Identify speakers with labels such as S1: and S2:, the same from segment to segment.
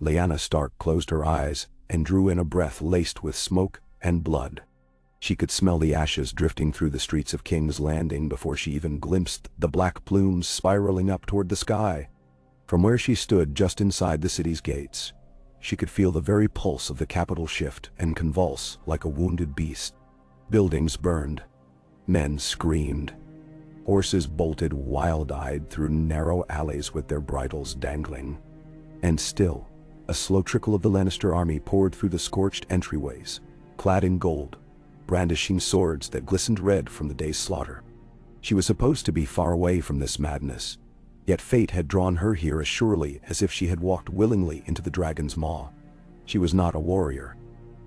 S1: Lyanna Stark closed her eyes and drew in a breath laced with smoke and blood. She could smell the ashes drifting through the streets of King's Landing before she even glimpsed the black plumes spiraling up toward the sky. From where she stood just inside the city's gates, she could feel the very pulse of the capital shift and convulse like a wounded beast. Buildings burned. Men screamed. Horses bolted wild-eyed through narrow alleys with their bridles dangling. And still, a slow trickle of the Lannister army poured through the scorched entryways, clad in gold, brandishing swords that glistened red from the day's slaughter. She was supposed to be far away from this madness, yet fate had drawn her here as surely as if she had walked willingly into the dragon's maw. She was not a warrior.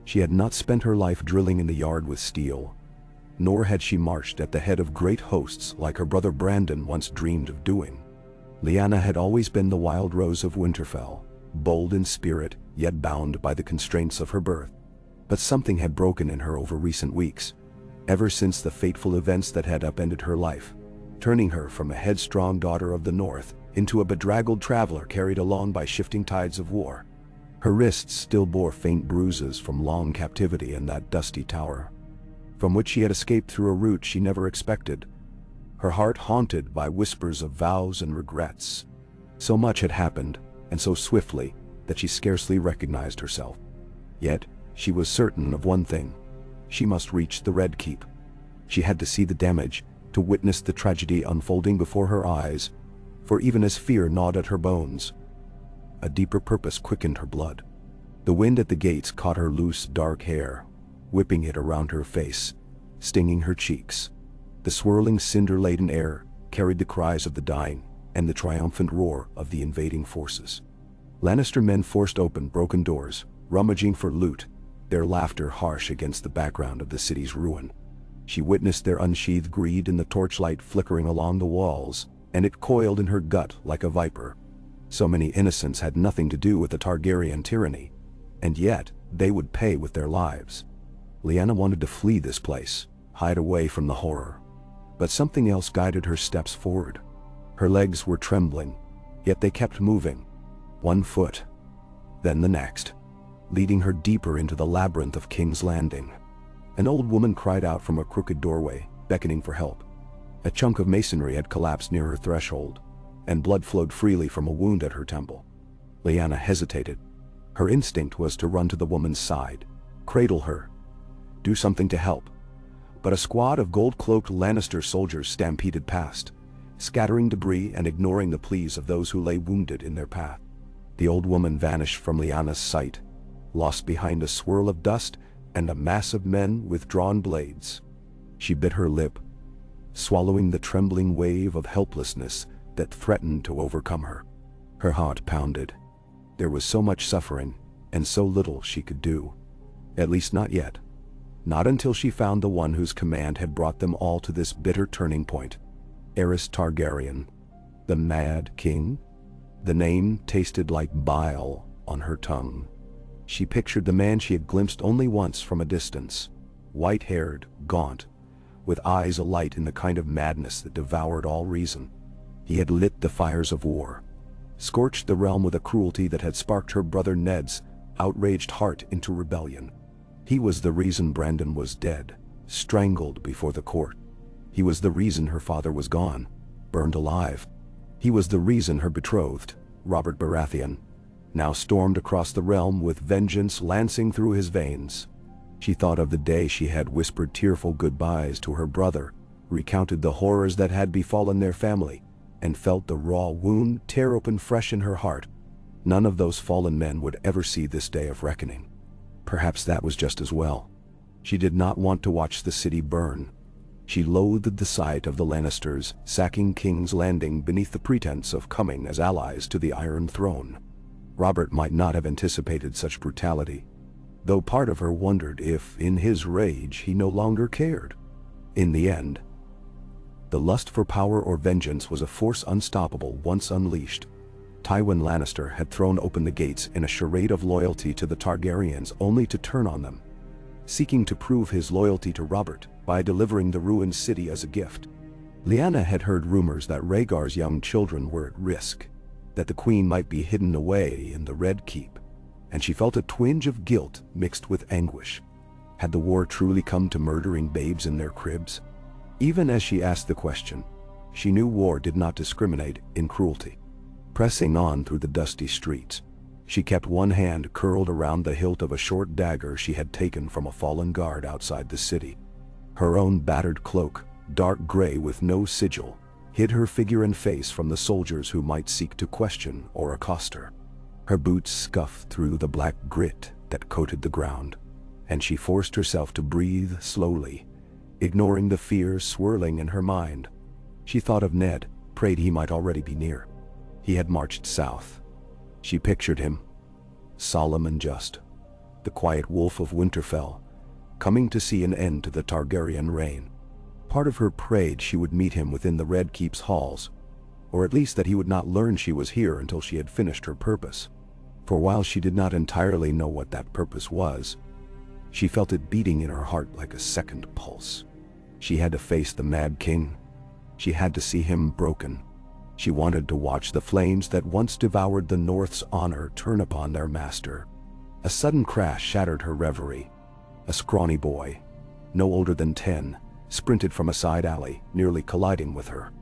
S1: She had not spent her life drilling in the yard with steel, nor had she marched at the head of great hosts like her brother Brandon once dreamed of doing. Lyanna had always been the wild rose of Winterfell, bold in spirit, yet bound by the constraints of her birth. But something had broken in her over recent weeks, ever since the fateful events that had upended her life, turning her from a headstrong daughter of the North into a bedraggled traveler carried along by shifting tides of war. Her wrists still bore faint bruises from long captivity in that dusty tower, from which she had escaped through a route she never expected, her heart haunted by whispers of vows and regrets. So much had happened, and so swiftly, that she scarcely recognized herself. Yet, she was certain of one thing. She must reach the Red Keep. She had to see the damage, to witness the tragedy unfolding before her eyes, for even as fear gnawed at her bones, a deeper purpose quickened her blood. The wind at the gates caught her loose, dark hair, whipping it around her face, stinging her cheeks. The swirling, cinder-laden air carried the cries of the dying and the triumphant roar of the invading forces. Lannister men forced open broken doors, rummaging for loot, their laughter harsh against the background of the city's ruin. She witnessed their unsheathed greed in the torchlight flickering along the walls, and it coiled in her gut like a viper. So many innocents had nothing to do with the Targaryen tyranny, and yet they would pay with their lives. Lyanna wanted to flee this place, hide away from the horror. But something else guided her steps forward. Her legs were trembling, yet they kept moving. One foot, then the next, leading her deeper into the labyrinth of King's Landing. An old woman cried out from a crooked doorway, beckoning for help. A chunk of masonry had collapsed near her threshold, and blood flowed freely from a wound at her temple. Lyanna hesitated. Her instinct was to run to the woman's side, cradle her, do something to help. But a squad of gold-cloaked Lannister soldiers stampeded past, scattering debris and ignoring the pleas of those who lay wounded in their path. The old woman vanished from Lyanna's sight, lost behind a swirl of dust and a mass of men with drawn blades. She bit her lip, swallowing the trembling wave of helplessness that threatened to overcome her. Her heart pounded. There was so much suffering, and so little she could do. At least not yet. Not until she found the one whose command had brought them all to this bitter turning point. Aerys Targaryen, the Mad King? The name tasted like bile on her tongue. She pictured the man she had glimpsed only once from a distance, white-haired, gaunt, with eyes alight in the kind of madness that devoured all reason. He had lit the fires of war, scorched the realm with a cruelty that had sparked her brother Ned's outraged heart into rebellion. He was the reason Brandon was dead, strangled before the court. He was the reason her father was gone, burned alive. He was the reason her betrothed, Robert Baratheon, now stormed across the realm with vengeance lancing through his veins. She thought of the day she had whispered tearful goodbyes to her brother, recounted the horrors that had befallen their family, and felt the raw wound tear open fresh in her heart. None of those fallen men would ever see this day of reckoning. Perhaps that was just as well. She did not want to watch the city burn. She loathed the sight of the Lannisters sacking King's Landing beneath the pretense of coming as allies to the Iron Throne. Robert might not have anticipated such brutality, though part of her wondered if, in his rage, he no longer cared. In the end, the lust for power or vengeance was a force unstoppable once unleashed. Tywin Lannister had thrown open the gates in a charade of loyalty to the Targaryens only to turn on them, seeking to prove his loyalty to Robert by delivering the ruined city as a gift. Lyanna had heard rumors that Rhaegar's young children were at risk, that the queen might be hidden away in the Red Keep. and she felt a twinge of guilt mixed with anguish. Had the war truly come to murdering babes in their cribs? Even as she asked the question, she knew war did not discriminate in cruelty. Pressing on through the dusty streets, she kept one hand curled around the hilt of a short dagger she had taken from a fallen guard outside the city. Her own battered cloak, dark gray with no sigil, hid her figure and face from the soldiers who might seek to question or accost her. Her boots scuffed through the black grit that coated the ground, and she forced herself to breathe slowly, ignoring the fears swirling in her mind. She thought of Ned, prayed he might already be near. He had marched south. She pictured him, solemn and just, the quiet wolf of Winterfell, coming to see an end to the Targaryen reign. Part of her prayed she would meet him within the Red Keep's halls, or at least that he would not learn she was here until she had finished her purpose. For while she did not entirely know what that purpose was, she felt it beating in her heart like a second pulse. She had to face the Mad King. She had to see him broken. She wanted to watch the flames that once devoured the North's honor turn upon their master. A sudden crash shattered her reverie. A scrawny boy, no older than 10, sprinted from a side alley, nearly colliding with her.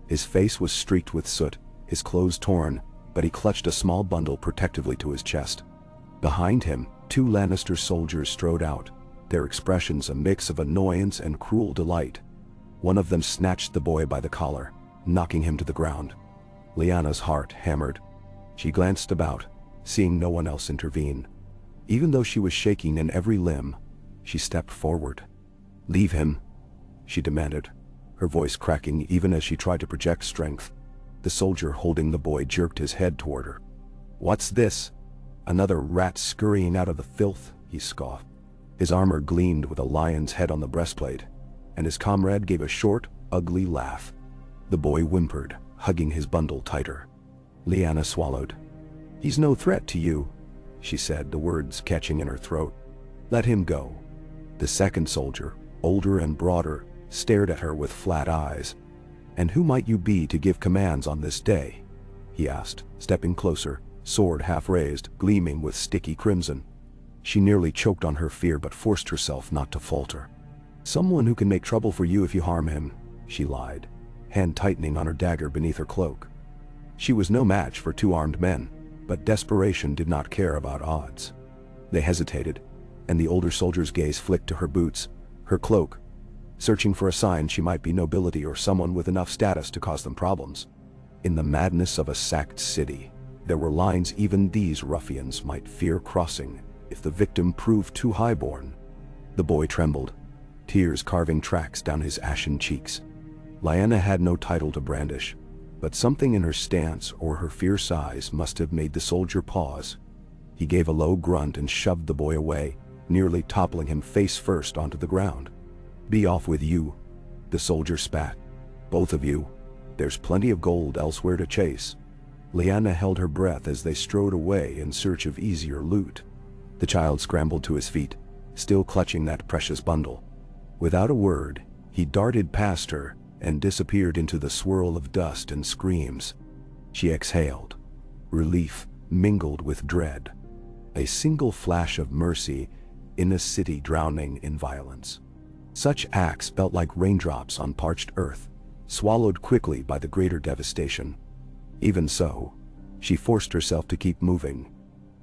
S1: His face was streaked with soot, his clothes torn, but he clutched a small bundle protectively to his chest. Behind him, 2 Lannister soldiers strode out, their expressions a mix of annoyance and cruel delight. One of them snatched the boy by the collar, knocking him to the ground. Lyanna's heart hammered. She glanced about, seeing no one else intervene. Even though she was shaking in every limb, she stepped forward. "Leave him," she demanded, her voice cracking even as she tried to project strength. The soldier holding the boy jerked his head toward her. "What's this? Another rat scurrying out of the filth," he scoffed. His armor gleamed with a lion's head on the breastplate, and his comrade gave a short, ugly laugh. The boy whimpered, hugging his bundle tighter. Lyanna swallowed. "He's no threat to you," she said, the words catching in her throat. "Let him go." The second soldier, older and broader, stared at her with flat eyes. "And who might you be to give commands on this day?" he asked, stepping closer, sword half raised, gleaming with sticky crimson. She nearly choked on her fear but forced herself not to falter. "Someone who can make trouble for you if you harm him," she lied, hand tightening on her dagger beneath her cloak. She was no match for 2 armed men, but desperation did not care about odds. They hesitated, and the older soldier's gaze flicked to her boots, her cloak, searching for a sign she might be nobility or someone with enough status to cause them problems. In the madness of a sacked city, there were lines even these ruffians might fear crossing if the victim proved too highborn. The boy trembled, tears carving tracks down his ashen cheeks. Lyanna had no title to brandish, but something in her stance or her fierce eyes must have made the soldier pause. He gave a low grunt and shoved the boy away, nearly toppling him face first onto the ground. "Be off with you," the soldier spat. "Both of you. There's plenty of gold elsewhere to chase." Lyanna held her breath as they strode away in search of easier loot. The child scrambled to his feet, still clutching that precious bundle. Without a word, he darted past her and disappeared into the swirl of dust and screams. She exhaled, relief mingled with dread. A single flash of mercy in a city drowning in violence. Such acts felt like raindrops on parched earth, swallowed quickly by the greater devastation. Even so, she forced herself to keep moving,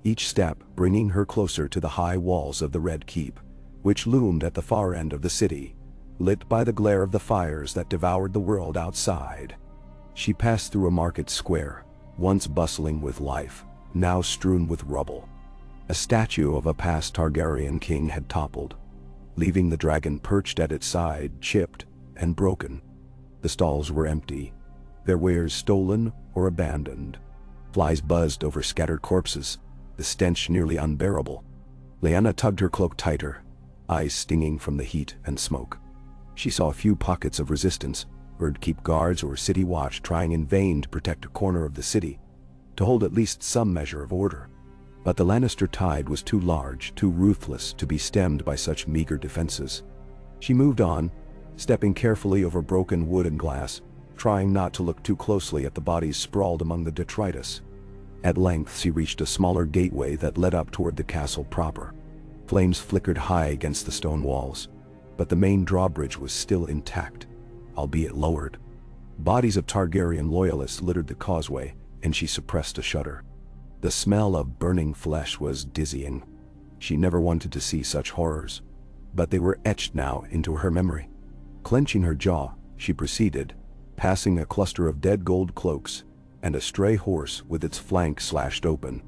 S1: each step bringing her closer to the high walls of the Red Keep, which loomed at the far end of the city, lit by the glare of the fires that devoured the world outside. She passed through a market square, once bustling with life, now strewn with rubble. A statue of a past Targaryen king had toppled, leaving the dragon perched at its side, chipped and broken. The stalls were empty, their wares stolen or abandoned. Flies buzzed over scattered corpses, the stench nearly unbearable. Lyanna tugged her cloak tighter, eyes stinging from the heat and smoke. She saw a few pockets of resistance, Red Keep guards or city watch trying in vain to protect a corner of the city, to hold at least some measure of order. But the Lannister tide was too large, too ruthless to be stemmed by such meager defenses. She moved on, stepping carefully over broken wood and glass, trying not to look too closely at the bodies sprawled among the detritus. At length she reached a smaller gateway that led up toward the castle proper. Flames flickered high against the stone walls, but the main drawbridge was still intact, albeit lowered. Bodies of Targaryen loyalists littered the causeway, and she suppressed a shudder. The smell of burning flesh was dizzying. She never wanted to see such horrors, but they were etched now into her memory. Clenching her jaw, she proceeded, passing a cluster of dead gold cloaks and a stray horse with its flank slashed open.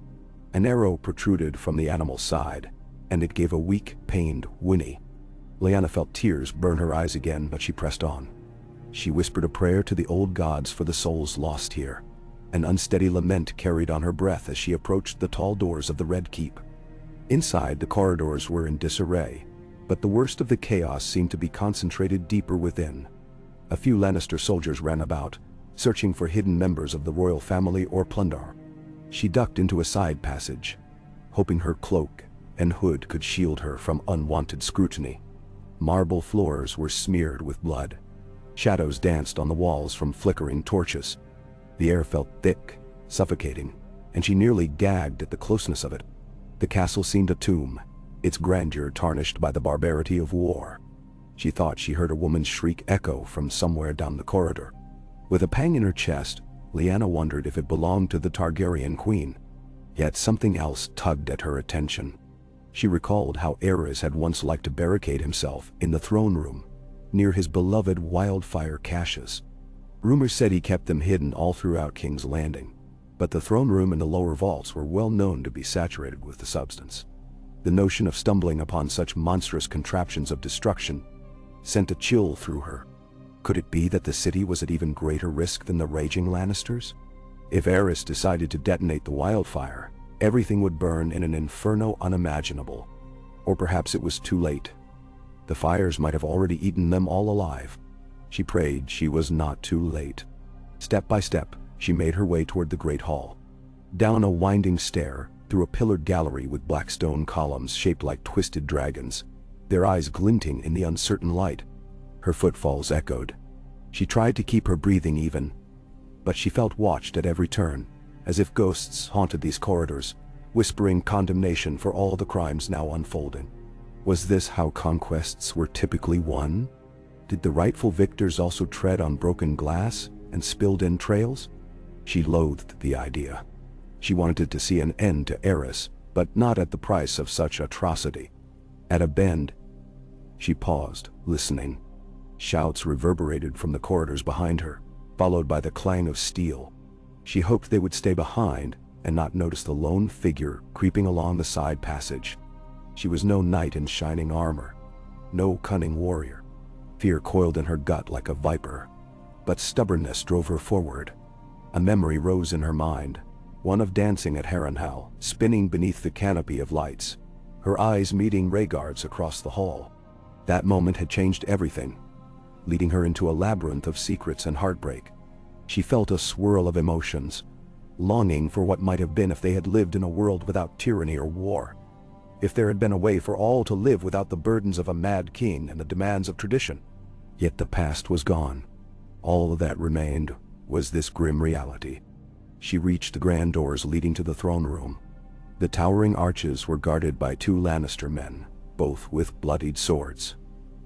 S1: An arrow protruded from the animal's side, and it gave a weak, pained whinny. Lyanna felt tears burn her eyes again, but she pressed on. She whispered a prayer to the old gods for the souls lost here. An unsteady lament carried on her breath as she approached the tall doors of the Red Keep. Inside, the corridors were in disarray, but the worst of the chaos seemed to be concentrated deeper within. A few Lannister soldiers ran about, searching for hidden members of the royal family or plunder. She ducked into a side passage, hoping her cloak and hood could shield her from unwanted scrutiny. Marble floors were smeared with blood. Shadows danced on the walls from flickering torches. The air felt thick, suffocating, and she nearly gagged at the closeness of it. The castle seemed a tomb, its grandeur tarnished by the barbarity of war. She thought she heard a woman's shriek echo from somewhere down the corridor. With a pang in her chest, Lyanna wondered if it belonged to the Targaryen queen. Yet something else tugged at her attention. She recalled how Aerys had once liked to barricade himself in the throne room, near his beloved wildfire caches. Rumors said he kept them hidden all throughout King's Landing, but the throne room and the lower vaults were well known to be saturated with the substance. The notion of stumbling upon such monstrous contraptions of destruction sent a chill through her. Could it be that the city was at even greater risk than the raging Lannisters? If Aerys decided to detonate the wildfire, everything would burn in an inferno unimaginable. Or perhaps it was too late. The fires might have already eaten them all alive. She prayed she was not too late. Step by step, she made her way toward the great hall. Down a winding stair, through a pillared gallery with black stone columns shaped like twisted dragons, their eyes glinting in the uncertain light. Her footfalls echoed. She tried to keep her breathing even, but she felt watched at every turn, as if ghosts haunted these corridors, whispering condemnation for all the crimes now unfolding. Was this how conquests were typically won? Did the rightful victors also tread on broken glass and spilled entrails? She loathed the idea. She wanted to see an end to Aerys, but not at the price of such atrocity. At a bend, she paused, listening. Shouts reverberated from the corridors behind her, followed by the clang of steel. She hoped they would stay behind and not notice the lone figure creeping along the side passage. She was no knight in shining armor, no cunning warrior. Fear coiled in her gut like a viper, but stubbornness drove her forward. A memory rose in her mind, one of dancing at Harrenhal, spinning beneath the canopy of lights, her eyes meeting Rhaegar's across the hall. That moment had changed everything, leading her into a labyrinth of secrets and heartbreak. She felt a swirl of emotions, longing for what might have been if they had lived in a world without tyranny or war. If there had been a way for all to live without the burdens of a mad king and the demands of tradition. Yet the past was gone. All that remained was this grim reality. She reached the grand doors leading to the throne room. The towering arches were guarded by 2 Lannister men, both with bloodied swords.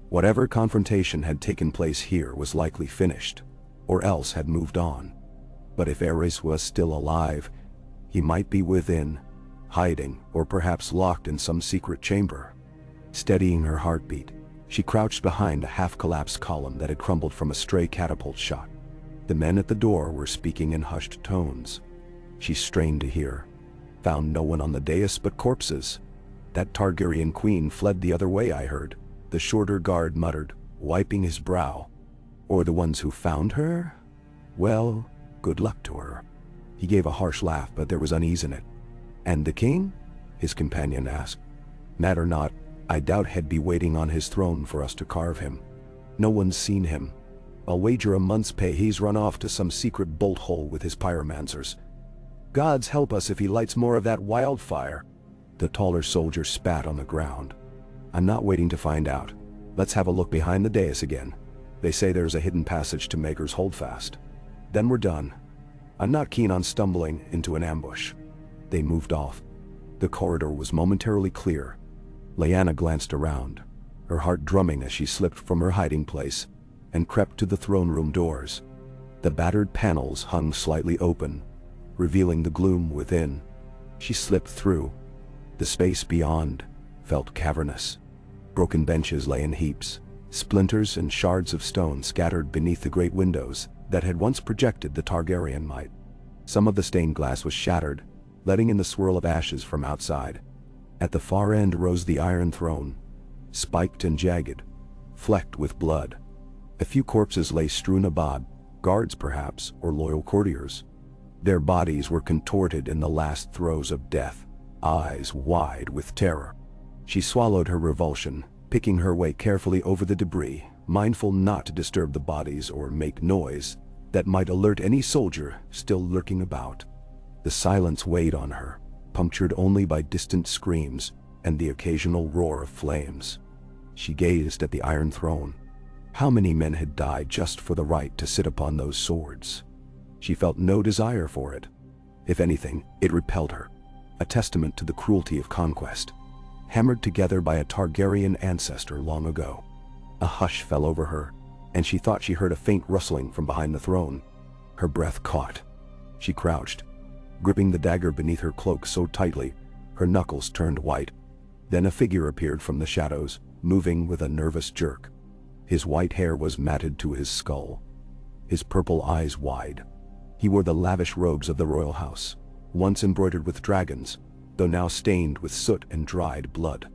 S1: Whatever confrontation had taken place here was likely finished, or else had moved on. But if Aerys was still alive, he might be within, hiding or perhaps locked in some secret chamber. Steadying her heartbeat, she crouched behind a half-collapsed column that had crumbled from a stray catapult shot. The men at the door were speaking in hushed tones. She strained to hear. Found no one on the dais but corpses. That Targaryen queen fled the other way, I heard, the shorter guard muttered, wiping his brow. Or the ones who found her? Well, good luck to her. He gave a harsh laugh, but there was unease in it. And the king? His companion asked. Matter not, I doubt he'd be waiting on his throne for us to carve him. No one's seen him. I'll wager a month's pay he's run off to some secret bolt hole with his pyromancers. Gods help us if he lights more of that wildfire. The taller soldier spat on the ground. I'm not waiting to find out. Let's have a look behind the dais again. They say there's a hidden passage to Maegor's Holdfast. Then we're done. I'm not keen on stumbling into an ambush. They moved off. The corridor was momentarily clear. Lyanna glanced around, her heart drumming as she slipped from her hiding place and crept to the throne room doors. The battered panels hung slightly open, revealing the gloom within. She slipped through. The space beyond felt cavernous. Broken benches lay in heaps, splinters and shards of stone scattered beneath the great windows that had once projected the Targaryen might. Some of the stained glass was shattered, letting in the swirl of ashes from outside. At the far end rose the Iron Throne, spiked and jagged, flecked with blood. A few corpses lay strewn about, guards perhaps, or loyal courtiers. Their bodies were contorted in the last throes of death, eyes wide with terror. She swallowed her revulsion, picking her way carefully over the debris, mindful not to disturb the bodies or make noise that might alert any soldier still lurking about. The silence weighed on her, punctured only by distant screams and the occasional roar of flames. She gazed at the Iron Throne. How many men had died just for the right to sit upon those swords? She felt no desire for it. If anything, it repelled her, a testament to the cruelty of conquest, hammered together by a Targaryen ancestor long ago. A hush fell over her, and she thought she heard a faint rustling from behind the throne. Her breath caught. She crouched, gripping the dagger beneath her cloak so tightly, her knuckles turned white. Then a figure appeared from the shadows, moving with a nervous jerk. His white hair was matted to his skull, his purple eyes wide. He wore the lavish robes of the royal house, once embroidered with dragons, though now stained with soot and dried blood.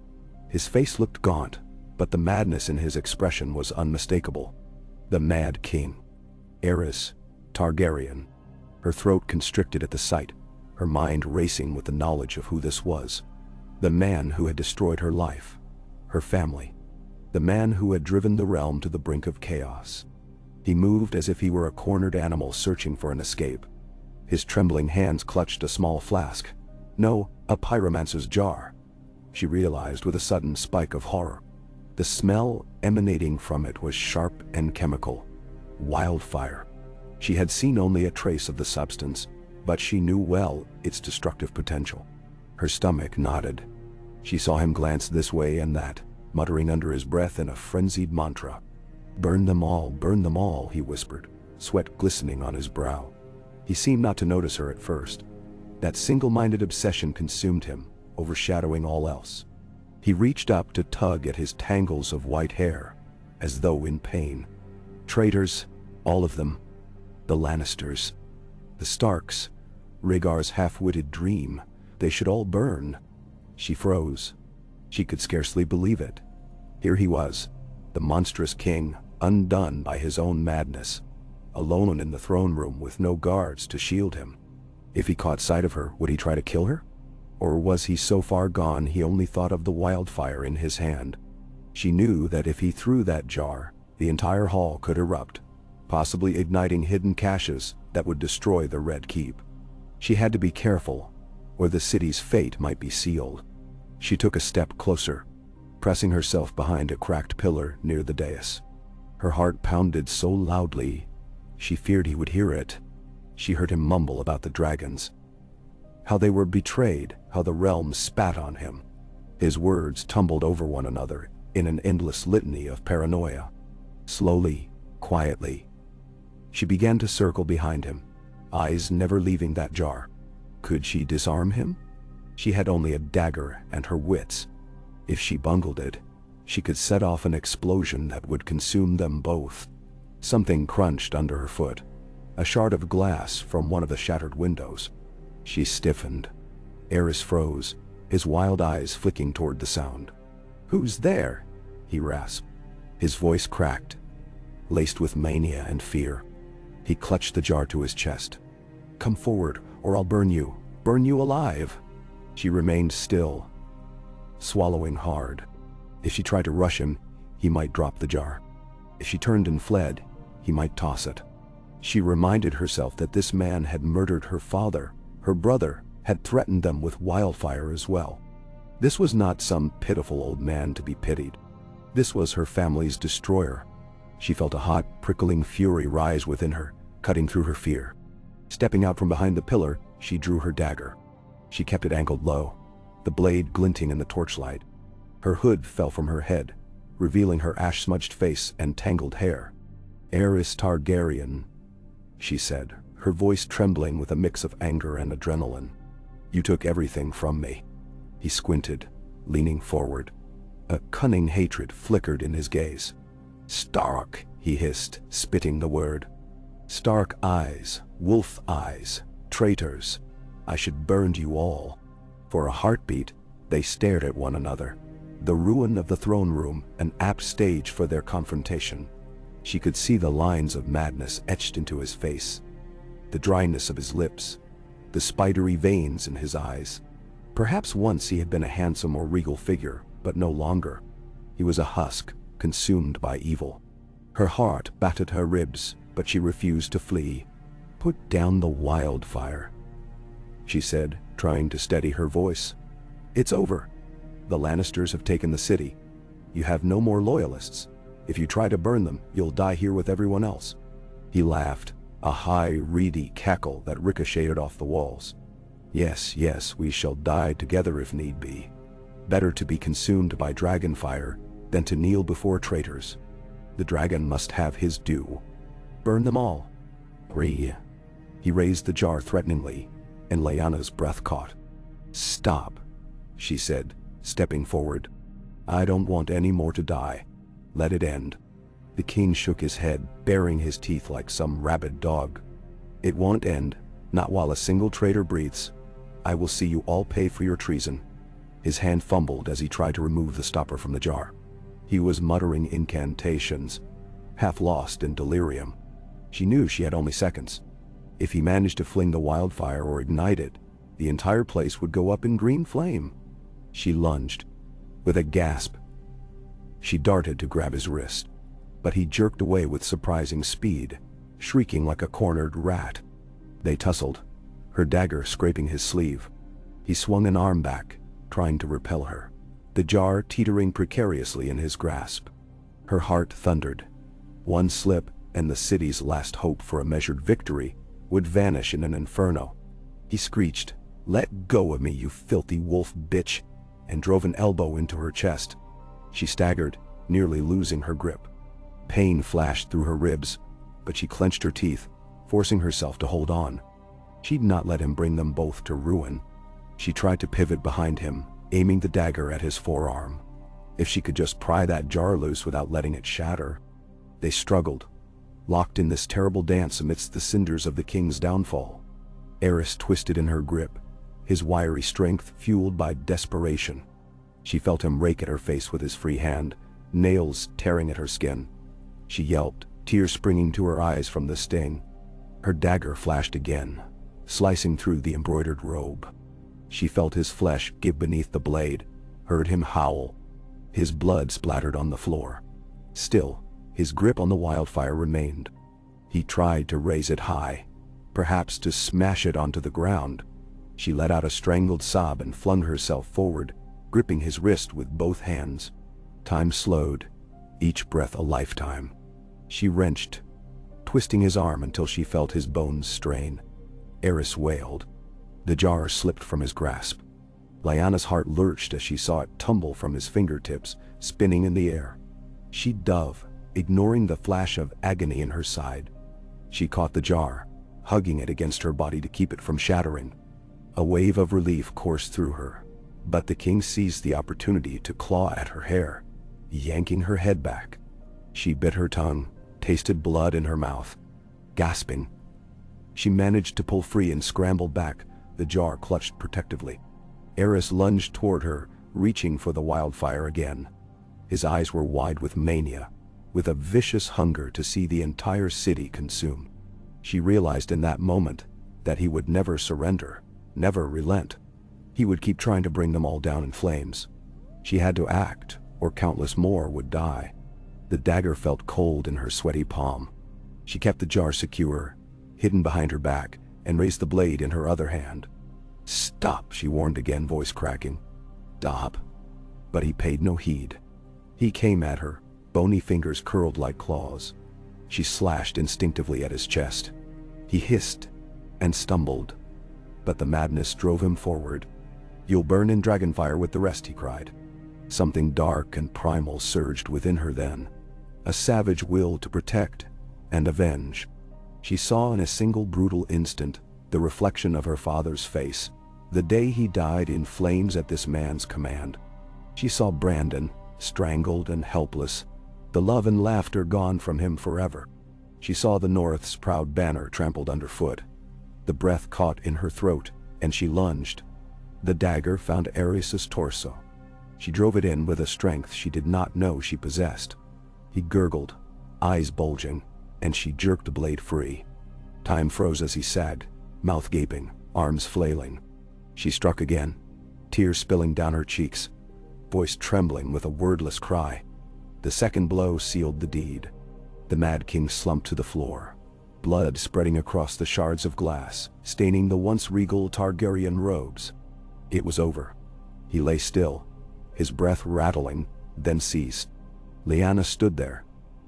S1: His face looked gaunt, but the madness in his expression was unmistakable. The Mad King. Aerys Targaryen. Her throat constricted at the sight, her mind racing with the knowledge of who this was. The man who had destroyed her life, her family. The man who had driven the realm to the brink of chaos. He moved as if he were a cornered animal searching for an escape. His trembling hands clutched a small flask. No, a pyromancer's jar. She realized with a sudden spike of horror. The smell emanating from it was sharp and chemical. Wildfire. She had seen only a trace of the substance, but she knew well its destructive potential. Her stomach knotted. She saw him glance this way and that, muttering under his breath in a frenzied mantra. Burn them all, he whispered, sweat glistening on his brow. He seemed not to notice her at first. That single-minded obsession consumed him, overshadowing all else. He reached up to tug at his tangles of white hair, as though in pain. Traitors, all of them. The Lannisters, the Starks, Rhaegar's half-witted dream. They should all burn. She froze. She could scarcely believe it. Here he was, the monstrous king, undone by his own madness, alone in the throne room with no guards to shield him. If he caught sight of her, would he try to kill her? Or was he so far gone he only thought of the wildfire in his hand? She knew that if he threw that jar, the entire hall could erupt, possibly igniting hidden caches that would destroy the Red Keep. She had to be careful, or the city's fate might be sealed. She took a step closer, pressing herself behind a cracked pillar near the dais. Her heart pounded so loudly, she feared he would hear it. She heard him mumble about the dragons, how they were betrayed, how the realm spat on him. His words tumbled over one another in an endless litany of paranoia. Slowly, quietly, she began to circle behind him, eyes never leaving that jar. Could she disarm him? She had only a dagger and her wits. If she bungled it, she could set off an explosion that would consume them both. Something crunched under her foot, a shard of glass from one of the shattered windows. She stiffened. Aerys froze, his wild eyes flicking toward the sound. "Who's there?" he rasped. His voice cracked, laced with mania and fear. He clutched the jar to his chest. "Come forward, or I'll burn you alive." She remained still, swallowing hard. If she tried to rush him, he might drop the jar. If she turned and fled, he might toss it. She reminded herself that this man had murdered her father, her brother, had threatened them with wildfire as well. This was not some pitiful old man to be pitied. This was her family's destroyer. She felt a hot, prickling fury rise within her, cutting through her fear. Stepping out from behind the pillar, she drew her dagger. She kept it angled low, the blade glinting in the torchlight. Her hood fell from her head, revealing her ash-smudged face and tangled hair. "Aerys Targaryen," she said, her voice trembling with a mix of anger and adrenaline. "You took everything from me." He squinted, leaning forward. A cunning hatred flickered in his gaze. "Stark," he hissed, spitting the word. "Stark eyes, wolf eyes, traitors. I should burn you all." For a heartbeat, they stared at one another. The ruin of the throne room, an apt stage for their confrontation. She could see the lines of madness etched into his face, the dryness of his lips, the spidery veins in his eyes. Perhaps once he had been a handsome or regal figure, but no longer. He was a husk, consumed by evil. Her heart battered her ribs, but she refused to flee. "Put down the wildfire," she said, trying to steady her voice. "It's over. The Lannisters have taken the city. You have no more loyalists. If you try to burn them, you'll die here with everyone else." He laughed, a high, reedy cackle that ricocheted off the walls. "Yes, yes, we shall die together if need be. Better to be consumed by dragonfire than to kneel before traitors. The dragon must have his due. Burn them all." He raised the jar threateningly, and Lyanna's breath caught. "Stop," she said, stepping forward. "I don't want any more to die. Let it end." The king shook his head, baring his teeth like some rabid dog. "It won't end, not while a single traitor breathes. I will see you all pay for your treason." His hand fumbled as he tried to remove the stopper from the jar. He was muttering incantations, half lost in delirium. She knew she had only seconds. If he managed to fling the wildfire or ignite it, the entire place would go up in green flame. She lunged. With a gasp, she darted to grab his wrist, but he jerked away with surprising speed, shrieking like a cornered rat. They tussled, her dagger scraping his sleeve. He swung an arm back, trying to repel her, the jar teetering precariously in his grasp. Her heart thundered. One slip, and the city's last hope for a measured victory would vanish in an inferno. He screeched, "Let go of me, you filthy wolf bitch," and drove an elbow into her chest. She staggered, nearly losing her grip. Pain flashed through her ribs, but she clenched her teeth, forcing herself to hold on. She'd not let him bring them both to ruin. She tried to pivot behind him, aiming the dagger at his forearm. If she could just pry that jar loose without letting it shatter. They struggled, locked in this terrible dance amidst the cinders of the king's downfall. Aerys twisted in her grip, his wiry strength fueled by desperation. She felt him rake at her face with his free hand, nails tearing at her skin. She yelped, tears springing to her eyes from the sting. Her dagger flashed again, slicing through the embroidered robe. She felt his flesh give beneath the blade, heard him howl. His blood splattered on the floor. Still, his grip on the wildfire remained. He tried to raise it high, perhaps to smash it onto the ground. She let out a strangled sob and flung herself forward, gripping his wrist with both hands. Time slowed, each breath a lifetime. She wrenched, twisting his arm until she felt his bones strain. Aerys wailed. The jar slipped from his grasp. Lyanna's heart lurched as she saw it tumble from his fingertips, spinning in the air. She dove, ignoring the flash of agony in her side. She caught the jar, hugging it against her body to keep it from shattering. A wave of relief coursed through her, but the king seized the opportunity to claw at her hair, yanking her head back. She bit her tongue, tasted blood in her mouth. Gasping, she managed to pull free and scrambled back, the jar clutched protectively. Aerys lunged toward her, reaching for the wildfire again. His eyes were wide with mania, with a vicious hunger to see the entire city consumed. She realized in that moment that he would never surrender, never relent. He would keep trying to bring them all down in flames. She had to act, or countless more would die. The dagger felt cold in her sweaty palm. She kept the jar secure, hidden behind her back, and raised the blade in her other hand. "Stop," she warned again, voice cracking. "Stop." But he paid no heed. He came at her, bony fingers curled like claws. She slashed instinctively at his chest. He hissed and stumbled. But the madness drove him forward. "You'll burn in dragonfire with the rest," he cried. Something dark and primal surged within her then. A savage will to protect and avenge. She saw in a single brutal instant the reflection of her father's face, the day he died in flames at this man's command. She saw Brandon, strangled and helpless, the love and laughter gone from him forever. She saw the North's proud banner trampled underfoot. The breath caught in her throat, and she lunged. The dagger found Ares's torso. She drove it in with a strength she did not know she possessed. He gurgled, eyes bulging, and she jerked the blade free. Time froze as he sagged, mouth gaping, arms flailing. She struck again, tears spilling down her cheeks, voice trembling with a wordless cry. The second blow sealed the deed. The Mad King slumped to the floor, blood spreading across the shards of glass, staining the once regal Targaryen robes. It was over. He lay still, his breath rattling, then ceased. Lyanna stood there,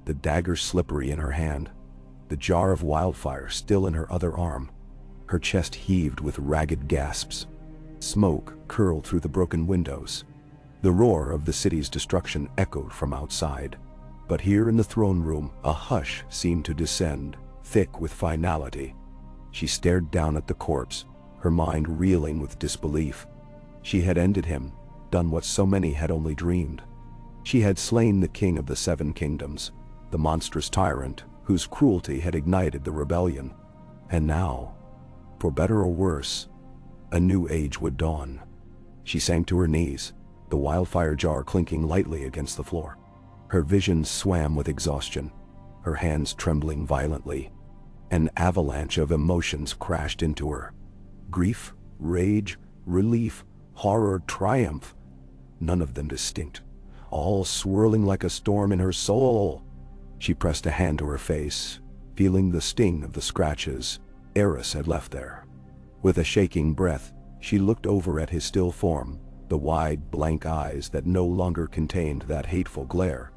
S1: the dagger slippery in her hand, the jar of wildfire still in her other arm. Her chest heaved with ragged gasps. Smoke curled through the broken windows. The roar of the city's destruction echoed from outside. But here in the throne room, a hush seemed to descend, thick with finality. She stared down at the corpse, her mind reeling with disbelief. She had ended him, done what so many had only dreamed. She had slain the king of the Seven Kingdoms, the monstrous tyrant whose cruelty had ignited the rebellion. And now, for better or worse, a new age would dawn. She sank to her knees, the wildfire jar clinking lightly against the floor. Her vision swam with exhaustion, her hands trembling violently. An avalanche of emotions crashed into her. Grief, rage, relief, horror, triumph. None of them distinct, all swirling like a storm in her soul. She pressed a hand to her face, feeling the sting of the scratches Ares had left there. With a shaking breath, she looked over at his still form, the wide, blank eyes that no longer contained that hateful glare.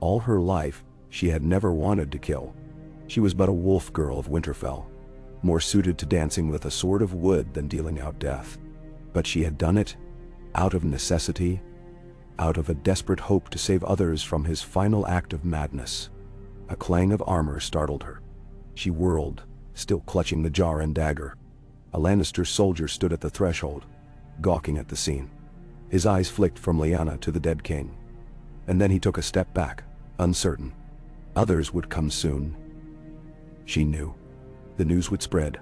S1: All her life, she had never wanted to kill. She was but a wolf girl of Winterfell, more suited to dancing with a sword of wood than dealing out death. But she had done it out of necessity, out of a desperate hope to save others from his final act of madness. A clang of armor startled her. She whirled, still clutching the jar and dagger. A Lannister soldier stood at the threshold, gawking at the scene. His eyes flicked from Lyanna to the dead king. And then he took a step back, uncertain. Others would come soon. She knew. The news would spread.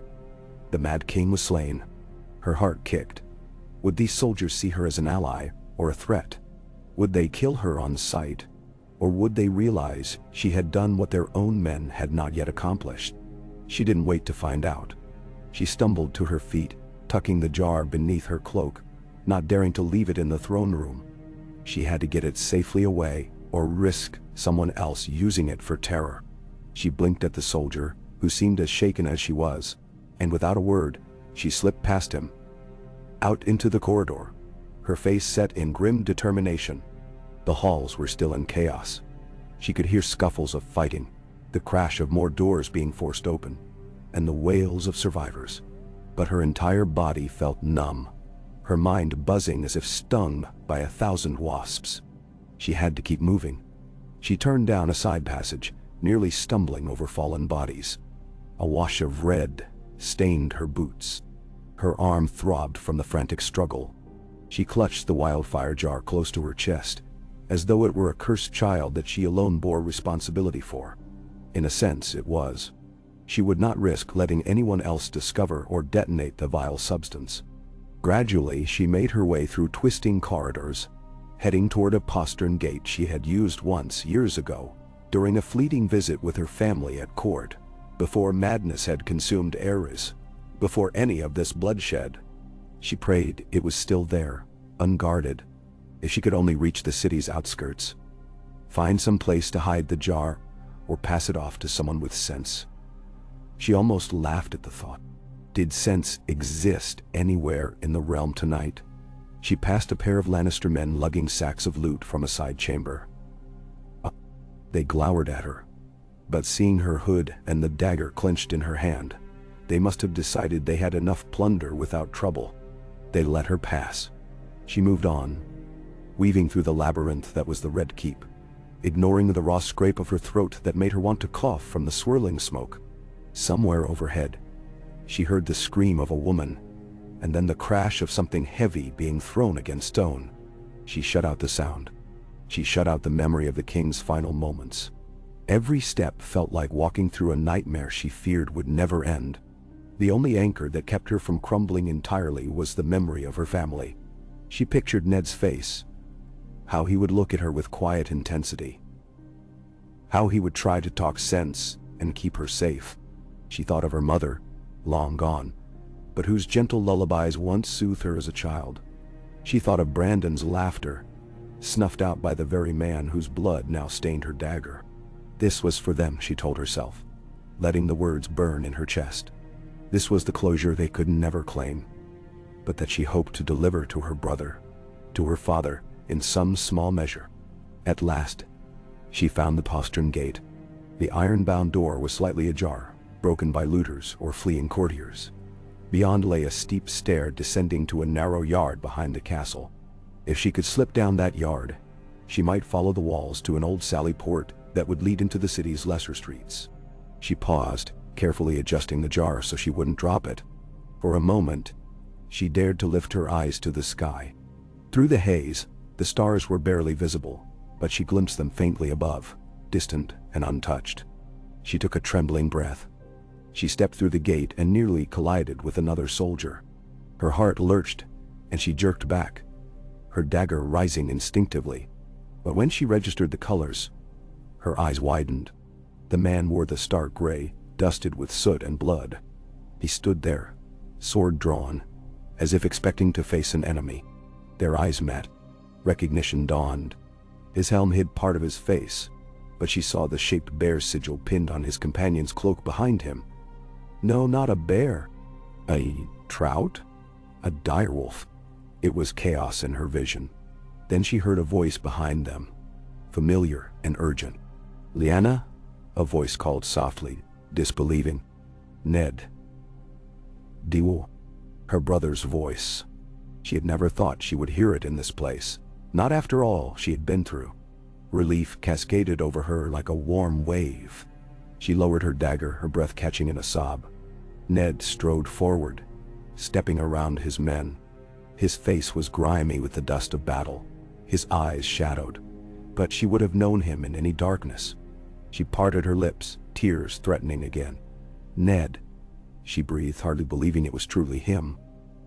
S1: The Mad King was slain. Her heart kicked. Would these soldiers see her as an ally or a threat? Would they kill her on sight? Or would they realize she had done what their own men had not yet accomplished? She didn't wait to find out. She stumbled to her feet, tucking the jar beneath her cloak, not daring to leave it in the throne room. She had to get it safely away or risk someone else using it for terror. She blinked at the soldier, who seemed as shaken as she was, and without a word, she slipped past him, out into the corridor, her face set in grim determination. The halls were still in chaos. She could hear scuffles of fighting, the crash of more doors being forced open, and the wails of survivors. But her entire body felt numb, her mind buzzing as if stung by 1,000 wasps. She had to keep moving. She turned down a side passage, nearly stumbling over fallen bodies. A wash of red stained her boots. Her arm throbbed from the frantic struggle. She clutched the wildfire jar close to her chest, as though it were a cursed child that she alone bore responsibility for. In a sense, it was. She would not risk letting anyone else discover or detonate the vile substance. Gradually, she made her way through twisting corridors, heading toward a postern gate she had used once years ago, during a fleeting visit with her family at court, before madness had consumed Ares, before any of this bloodshed. She prayed it was still there, unguarded. If she could only reach the city's outskirts, find some place to hide the jar, or pass it off to someone with sense. She almost laughed at the thought. Did sense exist anywhere in the realm tonight? She passed a pair of Lannister men lugging sacks of loot from a side chamber. They glowered at her, but seeing her hood and the dagger clenched in her hand, They must have decided they had enough plunder without trouble. They let her pass. She moved on, weaving through the labyrinth that was the Red Keep, ignoring the raw scrape of her throat that made her want to cough from the swirling smoke. Somewhere overhead, she heard the scream of a woman, and then the crash of something heavy being thrown against stone. She shut out the sound. She shut out the memory of the king's final moments. Every step felt like walking through a nightmare she feared would never end. The only anchor that kept her from crumbling entirely was the memory of her family. She pictured Ned's face, how he would look at her with quiet intensity, how he would try to talk sense and keep her safe. She thought of her mother, long gone, but whose gentle lullabies once soothed her as a child. She thought of Brandon's laughter, snuffed out by the very man whose blood now stained her dagger. This was for them, she told herself, letting the words burn in her chest. This was the closure they could never claim, but that she hoped to deliver to her brother, to her father, in some small measure. At last, she found the postern gate. The iron-bound door was slightly ajar, broken by looters or fleeing courtiers. Beyond lay a steep stair descending to a narrow yard behind the castle. If she could slip down that yard, she might follow the walls to an old sally port that would lead into the city's lesser streets. She paused, carefully adjusting the jar so she wouldn't drop it. For a moment, she dared to lift her eyes to the sky. Through the haze, the stars were barely visible, but she glimpsed them faintly above, distant and untouched. She took a trembling breath. She stepped through the gate and nearly collided with another soldier. Her heart lurched, and she jerked back, her dagger rising instinctively. But when she registered the colors, her eyes widened. The man wore the stark gray, dusted with soot and blood. He stood there, sword drawn, as if expecting to face an enemy. Their eyes met. Recognition dawned. His helm hid part of his face, but she saw the shaped bear sigil pinned on his companion's cloak behind him. No, not a bear. A trout? A direwolf. It was chaos in her vision. Then she heard a voice behind them, familiar and urgent. "Lyanna?" A voice called softly, disbelieving. "Ned." "Diwo." Her brother's voice. She had never thought she would hear it in this place, not after all she had been through. Relief cascaded over her like a warm wave. She lowered her dagger, her breath catching in a sob. Ned strode forward, stepping around his men. His face was grimy with the dust of battle, his eyes shadowed, but she would have known him in any darkness. She parted her lips, tears threatening again. "Ned," she breathed, hardly believing it was truly him.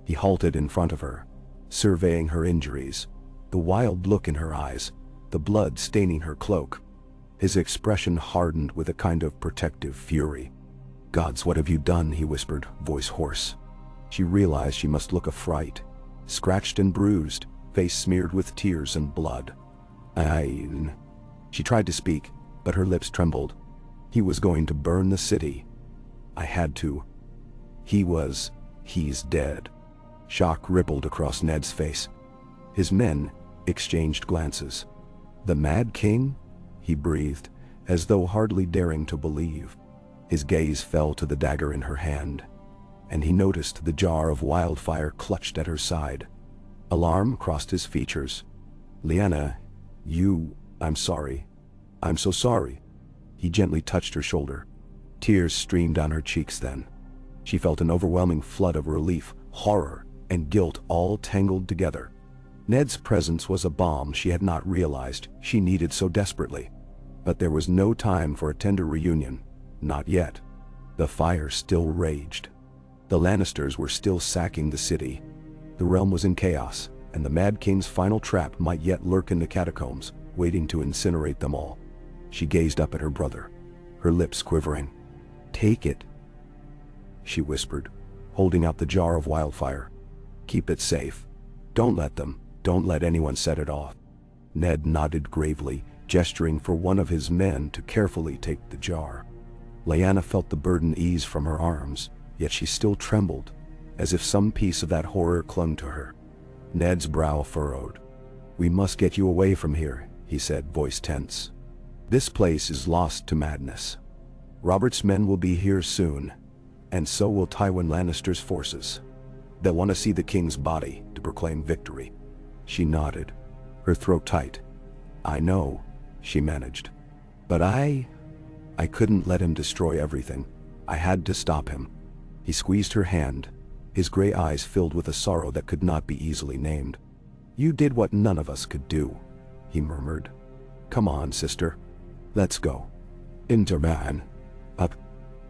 S1: He halted in front of her, surveying her injuries, the wild look in her eyes, the blood staining her cloak. His expression hardened with a kind of protective fury. "Gods, what have you done?" he whispered, voice hoarse. She realized she must look a fright, scratched and bruised, face smeared with tears and blood. She tried to speak, but her lips trembled. "He was going to burn the city. I had to. He's dead." Shock rippled across Ned's face. His men exchanged glances. "The Mad King?" he breathed, as though hardly daring to believe. His gaze fell to the dagger in her hand, and he noticed the jar of wildfire clutched at her side. Alarm crossed his features. "Lyanna, I'm sorry. I'm so sorry." He gently touched her shoulder. Tears streamed down her cheeks then. She felt an overwhelming flood of relief, horror, and guilt all tangled together. Ned's presence was a balm she had not realized she needed so desperately. But there was no time for a tender reunion. Not yet. The fire still raged. The Lannisters were still sacking the city. The realm was in chaos, and the Mad King's final trap might yet lurk in the catacombs, waiting to incinerate them all. She gazed up at her brother, her lips quivering. "Take it," she whispered, holding out the jar of wildfire. "Keep it safe. Don't let anyone set it off." Ned nodded gravely, gesturing for one of his men to carefully take the jar. Lyanna felt the burden ease from her arms, yet she still trembled, as if some piece of that horror clung to her. Ned's brow furrowed. "We must get you away from here," he said, voice tense. "This place is lost to madness. Robert's men will be here soon. And so will Tywin Lannister's forces. They'll want to see the king's body to proclaim victory. She nodded, her throat tight. I know, she managed. But I couldn't let him destroy everything. I had to stop him. He squeezed her hand, his gray eyes filled with a sorrow that could not be easily named. You did what none of us could do, he murmured. Come on, sister. Let's go. Into man. Up.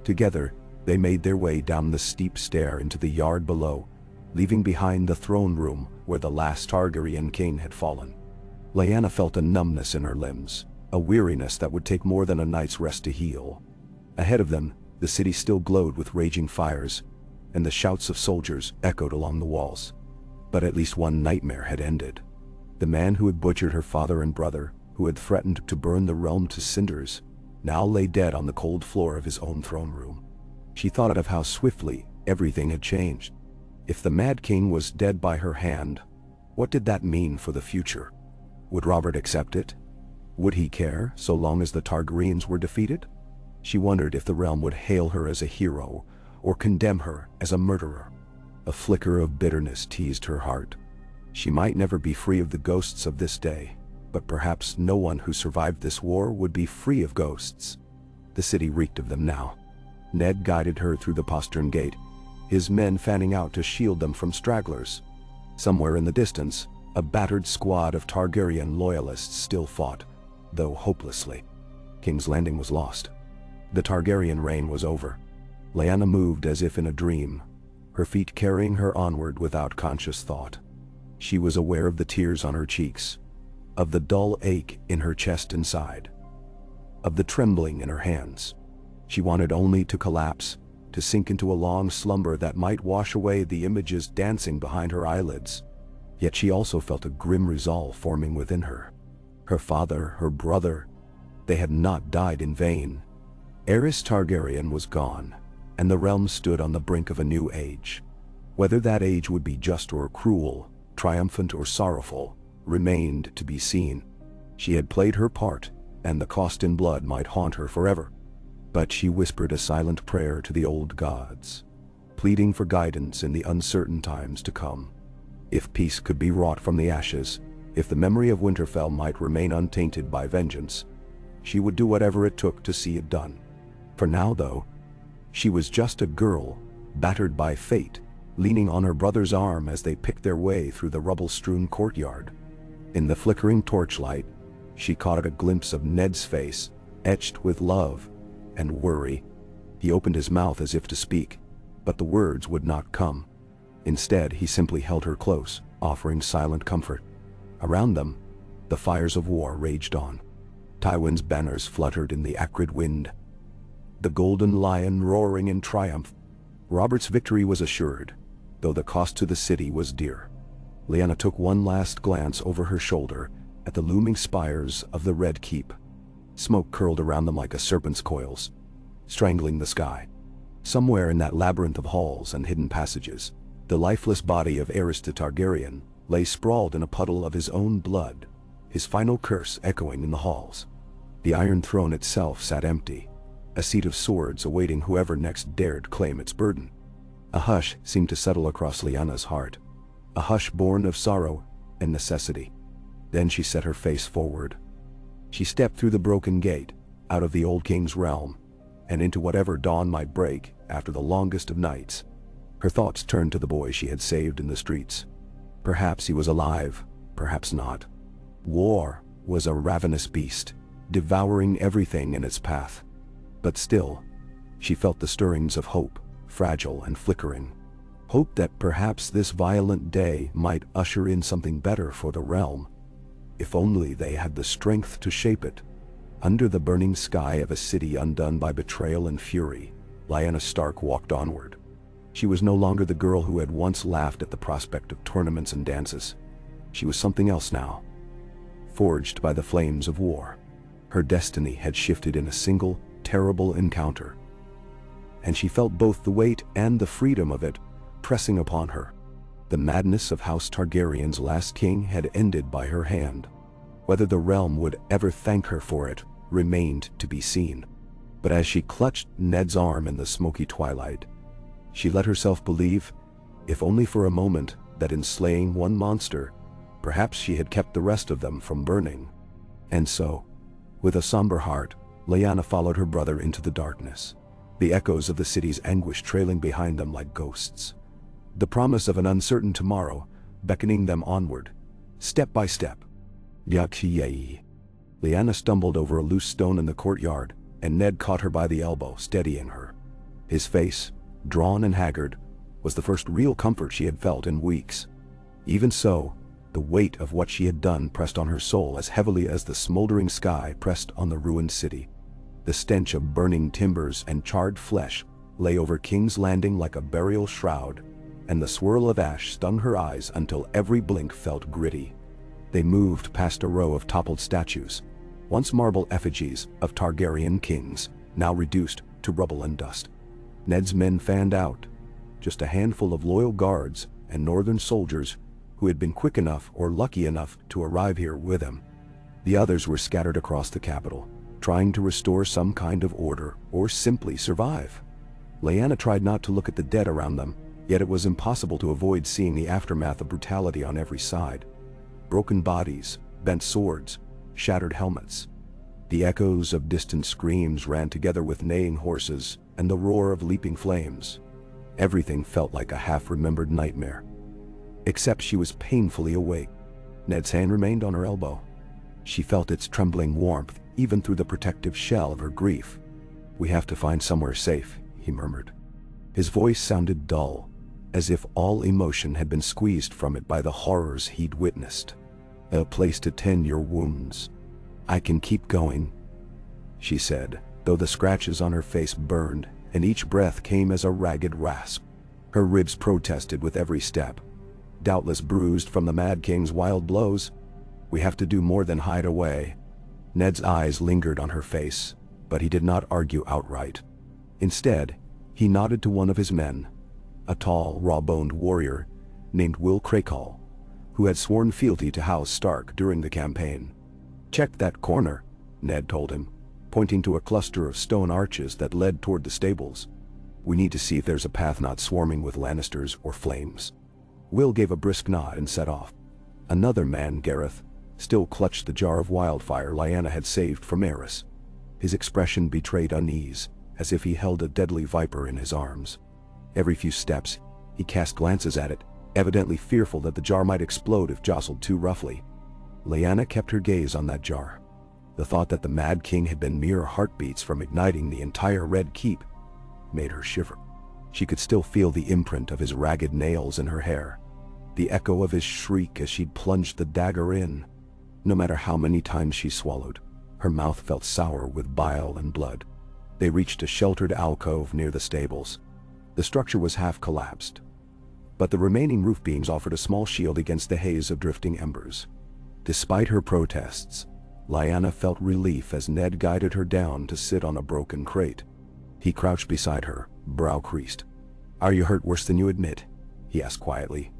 S1: Together, they made their way down the steep stair into the yard below, leaving behind the throne room where the last Targaryen king had fallen. Lyanna felt a numbness in her limbs, a weariness that would take more than a night's rest to heal. Ahead of them, the city still glowed with raging fires, and the shouts of soldiers echoed along the walls. But at least one nightmare had ended. The man who had butchered her father and brother, who had threatened to burn the realm to cinders, now lay dead on the cold floor of his own throne room. She thought of how swiftly everything had changed. If the Mad King was dead by her hand, what did that mean for the future? Would Robert accept it? Would he care so long as the Targaryens were defeated? She wondered if the realm would hail her as a hero or condemn her as a murderer. A flicker of bitterness teased her heart. She might never be free of the ghosts of this day, but perhaps no one who survived this war would be free of ghosts. The city reeked of them now. Ned guided her through the postern gate, his men fanning out to shield them from stragglers. Somewhere in the distance, a battered squad of Targaryen loyalists still fought, though hopelessly. King's Landing was lost. The Targaryen reign was over. Lyanna moved as if in a dream, her feet carrying her onward without conscious thought. She was aware of the tears on her cheeks, of the dull ache in her chest and side, of the trembling in her hands. She wanted only to collapse, to sink into a long slumber that might wash away the images dancing behind her eyelids. Yet she also felt a grim resolve forming within her. Her father, her brother, they had not died in vain. Aerys Targaryen was gone, and the realm stood on the brink of a new age. Whether that age would be just or cruel, triumphant or sorrowful, remained to be seen. She had played her part, and the cost in blood might haunt her forever. But she whispered a silent prayer to the old gods, pleading for guidance in the uncertain times to come. If peace could be wrought from the ashes, if the memory of Winterfell might remain untainted by vengeance, she would do whatever it took to see it done. For now, though, she was just a girl, battered by fate, leaning on her brother's arm as they picked their way through the rubble-strewn courtyard. In the flickering torchlight, she caught a glimpse of Ned's face, etched with love and worry. He opened his mouth as if to speak, but the words would not come. Instead, he simply held her close, offering silent comfort. Around them, the fires of war raged on. Tywin's banners fluttered in the acrid wind, the golden lion roaring in triumph. Robert's victory was assured, though the cost to the city was dear. Lyanna took one last glance over her shoulder at the looming spires of the Red Keep. Smoke curled around them like a serpent's coils, strangling the sky. Somewhere in that labyrinth of halls and hidden passages, the lifeless body of Aerys Targaryen lay sprawled in a puddle of his own blood, his final curse echoing in the halls. The Iron Throne itself sat empty, a seat of swords awaiting whoever next dared claim its burden. A hush seemed to settle across Lyanna's heart, a hush born of sorrow and necessity. Then she set her face forward. She stepped through the broken gate, out of the old king's realm, and into whatever dawn might break after the longest of nights. Her thoughts turned to the boy she had saved in the streets. Perhaps he was alive, perhaps not. War was a ravenous beast, devouring everything in its path. But still, she felt the stirrings of hope, fragile and flickering. Hope that perhaps this violent day might usher in something better for the realm, if only they had the strength to shape it. Under the burning sky of a city undone by betrayal and fury, Lyanna Stark walked onward. She was no longer the girl who had once laughed at the prospect of tournaments and dances. She was something else now, forged by the flames of war. Her destiny had shifted in a single, terrible encounter, and she felt both the weight and the freedom of it pressing upon her. The madness of House Targaryen's last king had ended by her hand. Whether the realm would ever thank her for it remained to be seen. But as she clutched Ned's arm in the smoky twilight, She let herself believe, if only for a moment, that in slaying one monster, perhaps she had kept the rest of them from burning. And so, with a somber heart, Lyanna followed her brother into the darkness, the echoes of the city's anguish trailing behind them like ghosts. The promise of an uncertain tomorrow, beckoning them onward, step by step. Yakshiye. Lyanna stumbled over a loose stone in the courtyard, and Ned caught her by the elbow, steadying her. His face, drawn and haggard, was the first real comfort she had felt in weeks. Even so, the weight of what she had done pressed on her soul as heavily as the smoldering sky pressed on the ruined city. The stench of burning timbers and charred flesh lay over King's Landing like a burial shroud, and the swirl of ash stung her eyes until every blink felt gritty. They moved past a row of toppled statues, once marble effigies of Targaryen kings, now reduced to rubble and dust. Ned's men fanned out, just a handful of loyal guards and northern soldiers who had been quick enough or lucky enough to arrive here with him. The others were scattered across the capital, trying to restore some kind of order or simply survive. Lyanna tried not to look at the dead around them, yet it was impossible to avoid seeing the aftermath of brutality on every side. Broken bodies, bent swords, shattered helmets. The echoes of distant screams ran together with neighing horses and the roar of leaping flames. Everything felt like a half-remembered nightmare. Except she was painfully awake. Ned's hand remained on her elbow. She felt its trembling warmth even through the protective shell of her grief. "We have to find somewhere safe," he murmured. His voice sounded dull, as if all emotion had been squeezed from it by the horrors he'd witnessed. "A place to tend your wounds. I can keep going," she said, though the scratches on her face burned, and each breath came as a ragged rasp. Her ribs protested with every step, doubtless bruised from the Mad King's wild blows. "We have to do more than hide away." Ned's eyes lingered on her face, but he did not argue outright. Instead, he nodded to one of his men, a tall, raw-boned warrior named Will Crakehall, who had sworn fealty to House Stark during the campaign. "Check that corner," Ned told him, pointing to a cluster of stone arches that led toward the stables. "We need to see if there's a path not swarming with Lannisters or flames." Will gave a brisk nod and set off. Another man, Gareth, still clutched the jar of wildfire Lyanna had saved from Eris. His expression betrayed unease, as if he held a deadly viper in his arms. Every few steps, he cast glances at it, evidently fearful that the jar might explode if jostled too roughly. Lyanna kept her gaze on that jar. The thought that the Mad King had been mere heartbeats from igniting the entire Red Keep made her shiver. She could still feel the imprint of his ragged nails in her hair, the echo of his shriek as she'd plunged the dagger in. No matter how many times she swallowed, her mouth felt sour with bile and blood. They reached a sheltered alcove near the stables. The structure was half collapsed, but the remaining roof beams offered a small shield against the haze of drifting embers. Despite her protests, Lyanna felt relief as Ned guided her down to sit on a broken crate. He crouched beside her, brow creased. "Are you hurt worse than you admit?" he asked quietly,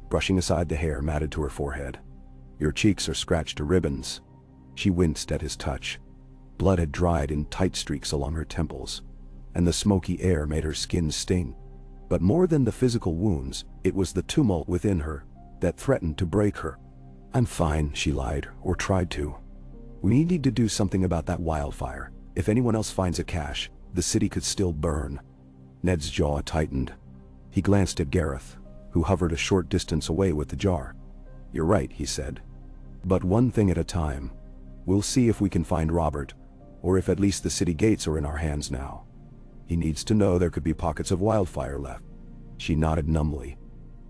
S1: brushing aside the hair matted to her forehead. "Your cheeks are scratched to ribbons." She winced at his touch. Blood had dried in tight streaks along her temples, and the smoky air made her skin sting. But more than the physical wounds, it was the tumult within her that threatened to break her. "I'm fine," she lied, or tried to. "We need to do something about that wildfire. If anyone else finds a cache, the city could still burn." Ned's jaw tightened. He glanced at Gareth, who hovered a short distance away with the jar. "You're right," he said. "But one thing at a time. We'll see if we can find Robert, or if at least the city gates are in our hands now. He needs to know there could be pockets of wildfire left." She nodded numbly.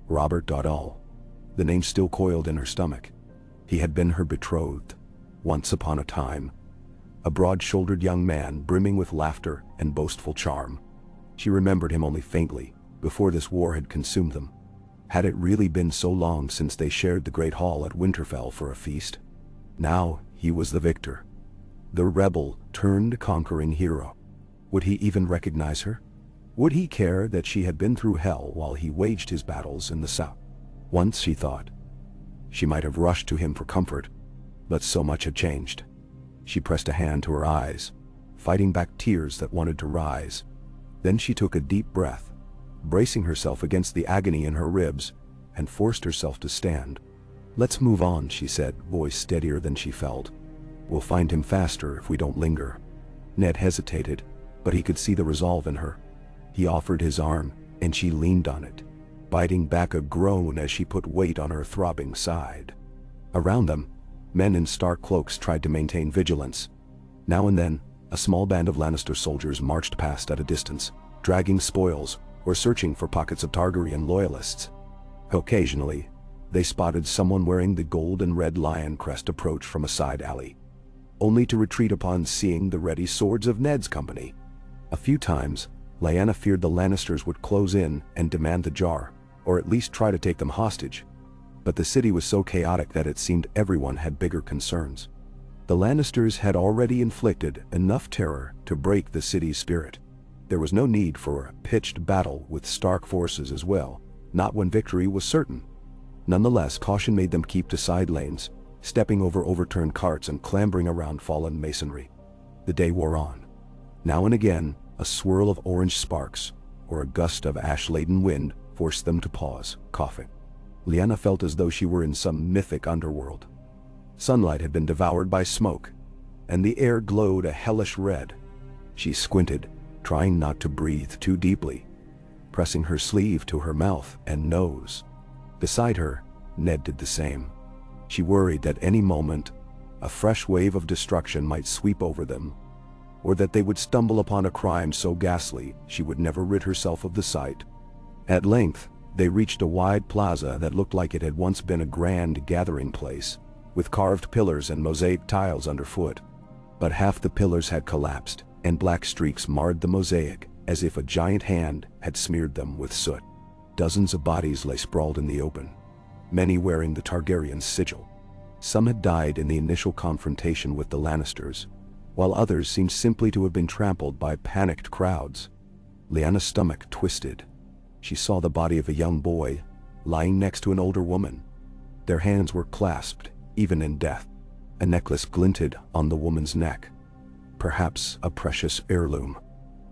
S1: Robert Dodall. The name still coiled in her stomach. He had been her betrothed, once upon a time. A broad-shouldered young man brimming with laughter and boastful charm. She remembered him only faintly, before this war had consumed them. Had it really been so long since they shared the great hall at Winterfell for a feast? Now he was the victor, the rebel turned conquering hero. Would he even recognize her? Would he care that she had been through hell while he waged his battles in the south? Once, she thought, she might have rushed to him for comfort, but so much had changed. She pressed a hand to her eyes, fighting back tears that wanted to rise. Then she took a deep breath, bracing herself against the agony in her ribs, and forced herself to stand. "Let's move on," she said, voice steadier than she felt. "We'll find him faster if we don't linger." Ned hesitated, but he could see the resolve in her. He offered his arm, and she leaned on it, biting back a groan as she put weight on her throbbing side. Around them, men in stark cloaks tried to maintain vigilance. Now and then, a small band of Lannister soldiers marched past at a distance, dragging spoils or searching for pockets of Targaryen loyalists. Occasionally, they spotted someone wearing the gold and red lion crest approach from a side alley, only to retreat upon seeing the ready swords of Ned's company. A few times, Lyanna feared the Lannisters would close in and demand the jar, or at least try to take them hostage. But the city was so chaotic that it seemed everyone had bigger concerns. The Lannisters had already inflicted enough terror to break the city's spirit. There was no need for a pitched battle with Stark forces as well, not when victory was certain. Nonetheless, caution made them keep to side lanes, stepping over overturned carts and clambering around fallen masonry. The day wore on. Now and again, a swirl of orange sparks, or a gust of ash-laden wind, forced them to pause, coughing. Lyanna felt as though she were in some mythic underworld. Sunlight had been devoured by smoke, and the air glowed a hellish red. She squinted, trying not to breathe too deeply, pressing her sleeve to her mouth and nose. Beside her, Ned did the same. She worried that any moment, a fresh wave of destruction might sweep over them, or that they would stumble upon a crime so ghastly she would never rid herself of the sight. At length, they reached a wide plaza that looked like it had once been a grand gathering place, with carved pillars and mosaic tiles underfoot. But half the pillars had collapsed, and black streaks marred the mosaic, as if a giant hand had smeared them with soot. Dozens of bodies lay sprawled in the open, many wearing the Targaryen sigil. Some had died in the initial confrontation with the Lannisters, while others seemed simply to have been trampled by panicked crowds. Lyanna's stomach twisted. She saw the body of a young boy, lying next to an older woman. Their hands were clasped, even in death. A necklace glinted on the woman's neck, perhaps a precious heirloom.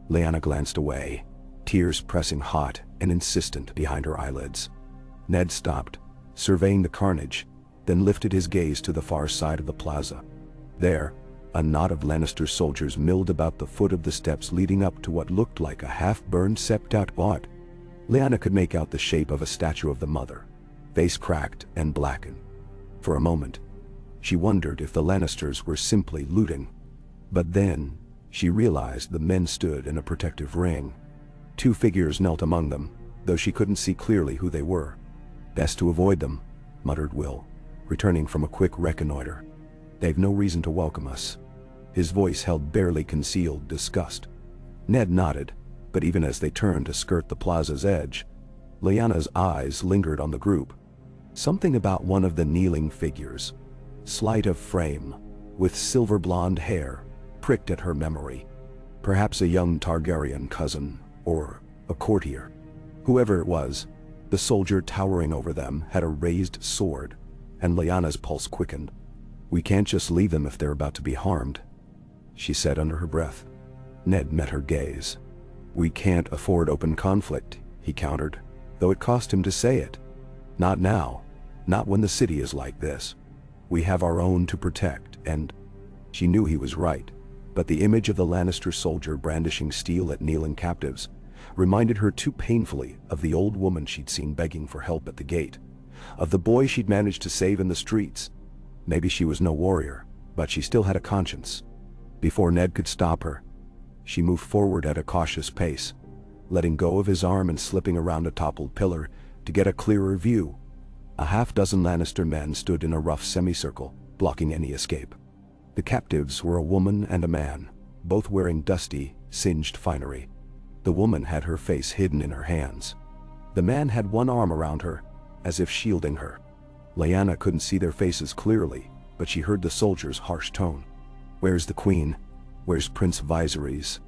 S1: Lyanna glanced away, tears pressing hot and insistent behind her eyelids. Ned stopped, surveying the carnage, then lifted his gaze to the far side of the plaza. There, a knot of Lannister soldiers milled about the foot of the steps leading up to what looked like a half-burned septout pot. Lyanna could make out the shape of a statue of the mother, face cracked and blackened. For a moment, she wondered if the Lannisters were simply looting. But then, she realized the men stood in a protective ring. Two figures knelt among them, though she couldn't see clearly who they were. "Best to avoid them," muttered Will, returning from a quick reconnoiter. "They've no reason to welcome us." His voice held barely concealed disgust. Ned nodded, but even as they turned to skirt the plaza's edge, Lyanna's eyes lingered on the group. Something about one of the kneeling figures, slight of frame, with silver blonde hair, pricked at her memory. Perhaps a young Targaryen cousin, or a courtier. Whoever it was, the soldier towering over them had a raised sword, and Lyanna's pulse quickened. "We can't just leave them if they're about to be harmed," she said under her breath. Ned met her gaze. "We can't afford open conflict," he countered, though it cost him to say it. "Not now, not when the city is like this. We have our own to protect," and she knew he was right, but the image of the Lannister soldier brandishing steel at kneeling captives reminded her too painfully of the old woman she'd seen begging for help at the gate, of the boy she'd managed to save in the streets. Maybe she was no warrior, but she still had a conscience. Before Ned could stop her, she moved forward at a cautious pace, letting go of his arm and slipping around a toppled pillar to get a clearer view. A half-dozen Lannister men stood in a rough semicircle, blocking any escape. The captives were a woman and a man, both wearing dusty, singed finery. The woman had her face hidden in her hands. The man had one arm around her, as if shielding her. Lyanna couldn't see their faces clearly, but she heard the soldier's harsh tone. "Where's the queen? Where's Prince Viserys?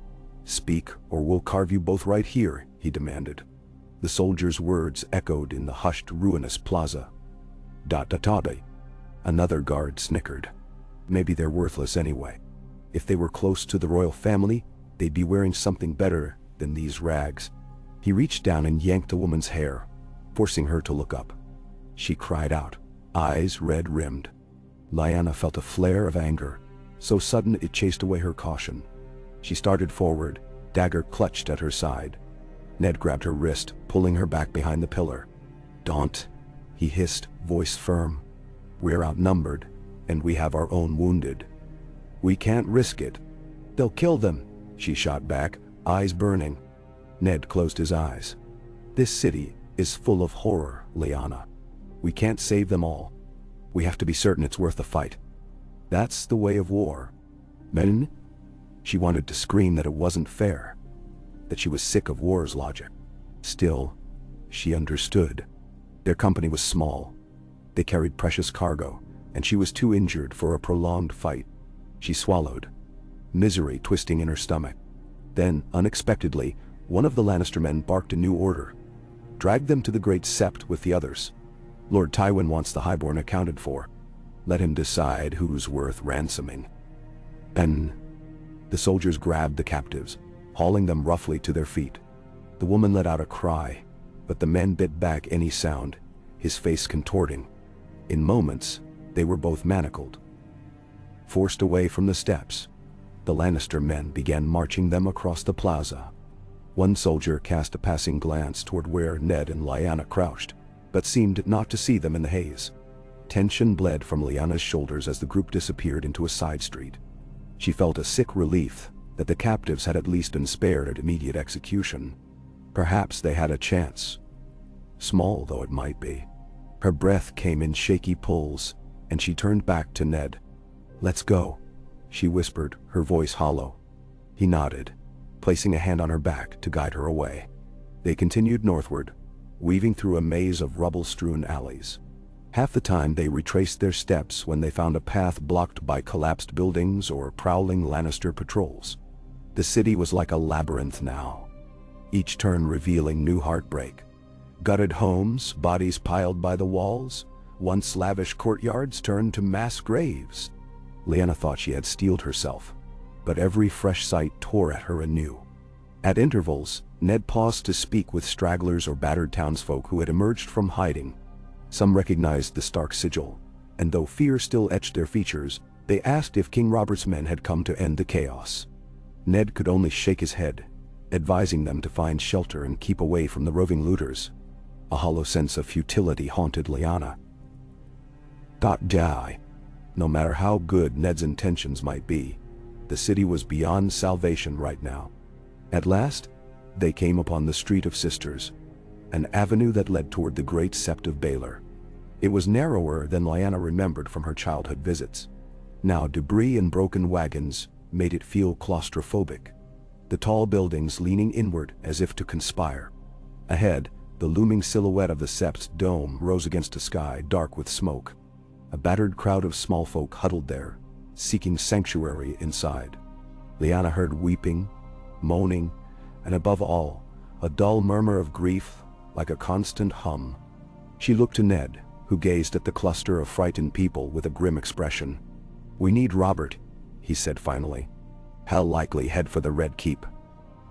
S1: Speak, or we'll carve you both right here," he demanded. The soldier's words echoed in the hushed, ruinous plaza. "Da-da-da-da." Another guard snickered. Maybe they're worthless anyway. If they were close to the royal family, they'd be wearing something better than these rags. He reached down and yanked the woman's hair, forcing her to look up. She cried out, eyes red-rimmed. Lyanna felt a flare of anger, so sudden it chased away her caution. She started forward, dagger clutched at her side. Ned grabbed her wrist, pulling her back behind the pillar. "Don't," he hissed, voice firm. "We're outnumbered, and we have our own wounded. We can't risk it." "They'll kill them," she shot back, eyes burning. Ned closed his eyes. "This city is full of horror, Lyanna. We can't save them all. We have to be certain it's worth the fight. That's the way of war." "Men?" She wanted to scream that it wasn't fair, that she was sick of war's logic. Still, she understood. Their company was small. They carried precious cargo, and she was too injured for a prolonged fight. She swallowed, misery twisting in her stomach. Then, unexpectedly, one of the Lannister men barked a new order. "Drag them to the Great Sept with the others. Lord Tywin wants the Highborn accounted for. Let him decide who's worth ransoming." And the soldiers grabbed the captives, hauling them roughly to their feet. The woman let out a cry, but the men bit back any sound, his face contorting. In moments, they were both manacled. Forced away from the steps, the Lannister men began marching them across the plaza. One soldier cast a passing glance toward where Ned and Lyanna crouched, but seemed not to see them in the haze. Tension bled from Lyanna's shoulders as the group disappeared into a side street. She felt a sick relief that the captives had at least been spared at immediate execution. Perhaps they had a chance, small though it might be. Her breath came in shaky pulls, and she turned back to Ned. "Let's go," she whispered, her voice hollow. He nodded, placing a hand on her back to guide her away. They continued northward, weaving through a maze of rubble-strewn alleys. Half the time they retraced their steps when they found a path blocked by collapsed buildings or prowling Lannister patrols. The city was like a labyrinth now, each turn revealing new heartbreak. Gutted homes, bodies piled by the walls, once lavish courtyards turned to mass graves. Lyanna thought she had steeled herself, but every fresh sight tore at her anew. At intervals, Ned paused to speak with stragglers or battered townsfolk who had emerged from hiding. Some recognized the stark sigil, and though fear still etched their features, they asked if King Robert's men had come to end the chaos. Ned could only shake his head, advising them to find shelter and keep away from the roving looters. A hollow sense of futility haunted Lyanna. No matter how good Ned's intentions might be, the city was beyond salvation right now. At last, they came upon the Street of Sisters, an avenue that led toward the Great Sept of Baelor. It was narrower than Lyanna remembered from her childhood visits. Now debris and broken wagons made it feel claustrophobic, the tall buildings leaning inward as if to conspire. Ahead, the looming silhouette of the Sept's dome rose against a sky dark with smoke. A battered crowd of small folk huddled there, seeking sanctuary inside. Lyanna heard weeping, moaning, and above all, a dull murmur of grief like a constant hum. She looked to Ned, who gazed at the cluster of frightened people with a grim expression. "We need Robert," he said finally. "He'll likely head for the Red Keep.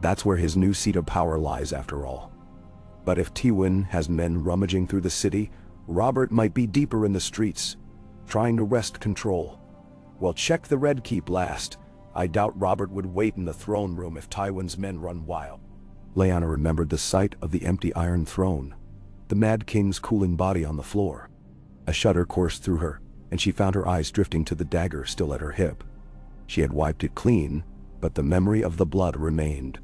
S1: That's where his new seat of power lies after all. But if Tywin has men rummaging through the city, Robert might be deeper in the streets, trying to wrest control. Well, check the Red Keep last. I doubt Robert would wait in the throne room if Tywin's men run wild." Lyanna remembered the sight of the empty Iron Throne, the Mad King's cooling body on the floor. A shudder coursed through her, and she found her eyes drifting to the dagger still at her hip. She had wiped it clean, but the memory of the blood remained.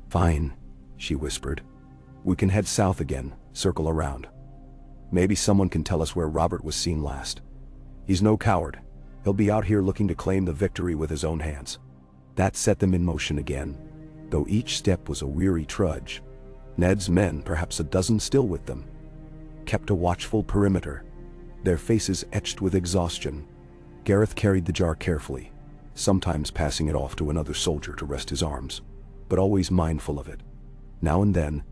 S1: "Fine," she whispered. "We can head south again, circle around. Maybe someone can tell us where Robert was seen last. He's no coward. He'll be out here looking to claim the victory with his own hands." That set them in motion again, though each step was a weary trudge. Ned's men, perhaps a dozen still with them, kept a watchful perimeter, their faces etched with exhaustion. Gareth carried the jar carefully, sometimes passing it off to another soldier to rest his arms, but always mindful of it. Now and then,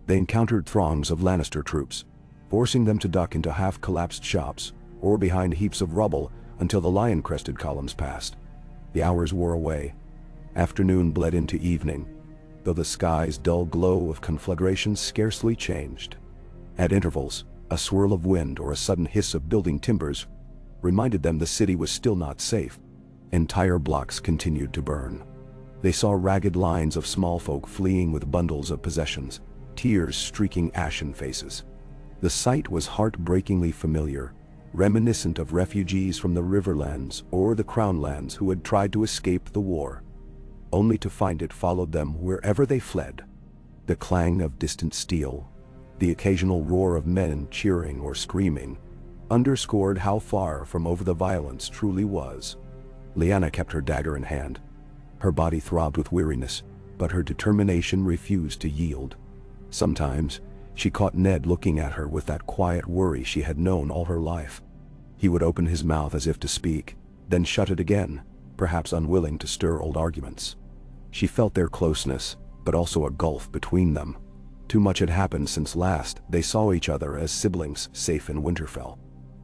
S1: they encountered throngs of Lannister troops, forcing them to duck into half-collapsed shops or behind heaps of rubble until the lion-crested columns passed. The hours wore away. Afternoon bled into evening, though the sky's dull glow of conflagration scarcely changed. At intervals, a swirl of wind or a sudden hiss of building timbers reminded them the city was still not safe. Entire blocks continued to burn. They saw ragged lines of small folk fleeing with bundles of possessions, tears streaking ashen faces. The sight was heartbreakingly familiar, reminiscent of refugees from the Riverlands or the Crownlands who had tried to escape the war, only to find it followed them wherever they fled. The clang of distant steel, the occasional roar of men cheering or screaming, underscored how far from over the violence truly was. Lyanna kept her dagger in hand. Her body throbbed with weariness, but her determination refused to yield. Sometimes, she caught Ned looking at her with that quiet worry she had known all her life. He would open his mouth as if to speak, then shut it again, perhaps unwilling to stir old arguments. She felt their closeness, but also a gulf between them. Too much had happened since last they saw each other as siblings safe in Winterfell.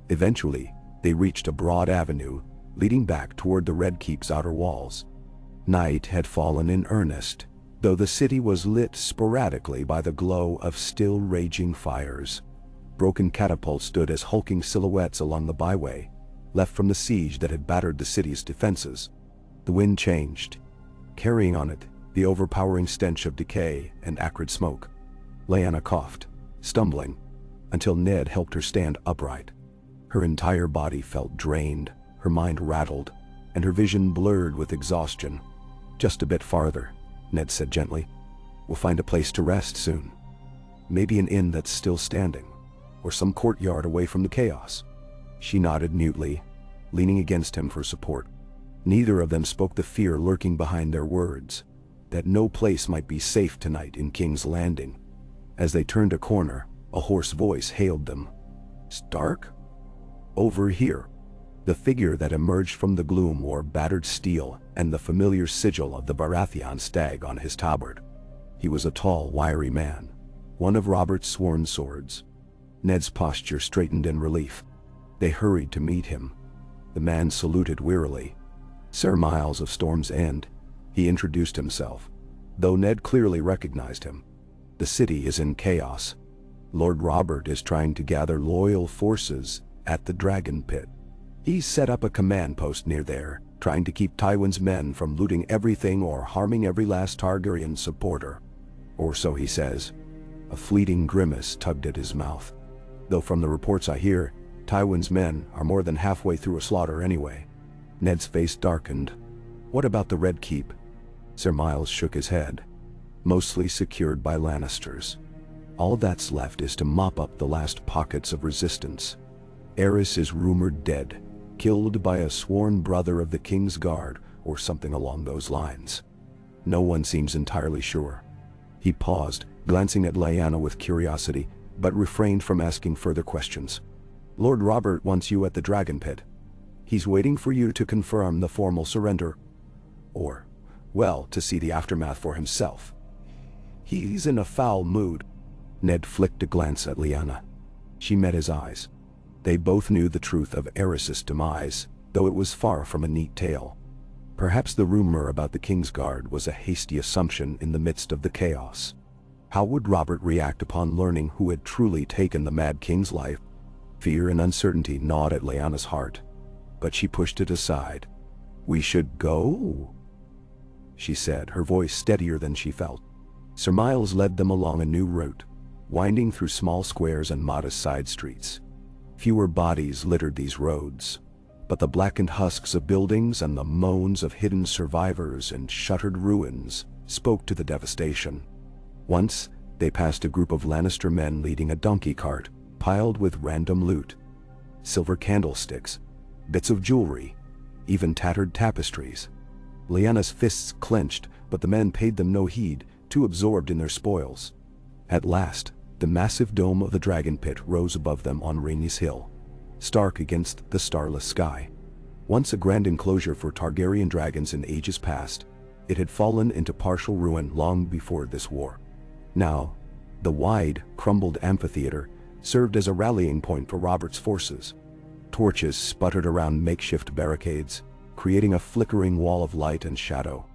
S1: Eventually, they reached a broad avenue leading back toward the Red Keep's outer walls. Night had fallen in earnest, though the city was lit sporadically by the glow of still raging fires. Broken catapults stood as hulking silhouettes along the byway, left from the siege that had battered the city's defenses. The wind changed, carrying on it the overpowering stench of decay and acrid smoke. Lyanna coughed, stumbling, until Ned helped her stand upright. Her entire body felt drained, her mind rattled, and her vision blurred with exhaustion. "Just a bit farther," Ned said gently. "We'll find a place to rest soon. Maybe an inn that's still standing, or some courtyard away from the chaos." She nodded mutely, leaning against him for support. Neither of them spoke the fear lurking behind their words, that no place might be safe tonight in King's Landing. As they turned a corner, a hoarse voice hailed them. "Stark? Over here." The figure that emerged from the gloom wore battered steel and the familiar sigil of the Baratheon stag on his tabard. He was a tall, wiry man, one of Robert's sworn swords. Ned's posture straightened in relief. They hurried to meet him. The man saluted wearily. "Sir Miles of Storm's End," he introduced himself, though Ned clearly recognized him. "The city is in chaos. Lord Robert is trying to gather loyal forces at the Dragon Pit. He's set up a command post near there, trying to keep Tywin's men from looting everything or harming every last Targaryen supporter. Or so he says." A fleeting grimace tugged at his mouth. "Though from the reports I hear, Tywin's men are more than halfway through a slaughter anyway." Ned's face darkened. "What about the Red Keep?" Sir Miles shook his head. "Mostly secured by Lannisters. All that's left is to mop up the last pockets of resistance. Aerys is rumored dead, killed by a sworn brother of the King's Guard or something along those lines. No one seems entirely sure." He paused, glancing at Lyanna with curiosity, but refrained from asking further questions. "Lord Robert wants you at the Dragon Pit. He's waiting for you to confirm the formal surrender. Or, well, to see the aftermath for himself. He's in a foul mood." Ned flicked a glance at Lyanna. She met his eyes. They both knew the truth of Aerys' demise, though it was far from a neat tale. Perhaps the rumor about the King's Guard was a hasty assumption in the midst of the chaos. How would Robert react upon learning who had truly taken the Mad King's life? Fear and uncertainty gnawed at Lyanna's heart, but she pushed it aside. "We should go?" she said, her voice steadier than she felt. Sir Miles led them along a new route, winding through small squares and modest side streets. Fewer bodies littered these roads, but the blackened husks of buildings and the moans of hidden survivors and shuttered ruins spoke to the devastation. Once, they passed a group of Lannister men leading a donkey cart piled with random loot. Silver candlesticks, bits of jewelry, even tattered tapestries. Lyanna's fists clenched, but the men paid them no heed, too absorbed in their spoils. At last, the massive dome of the Dragon Pit rose above them on Rhaenys Hill, stark against the starless sky. Once a grand enclosure for Targaryen dragons in ages past, it had fallen into partial ruin long before this war. Now, the wide, crumbled amphitheater served as a rallying point for Robert's forces. Torches sputtered around makeshift barricades, creating a flickering wall of light and shadow.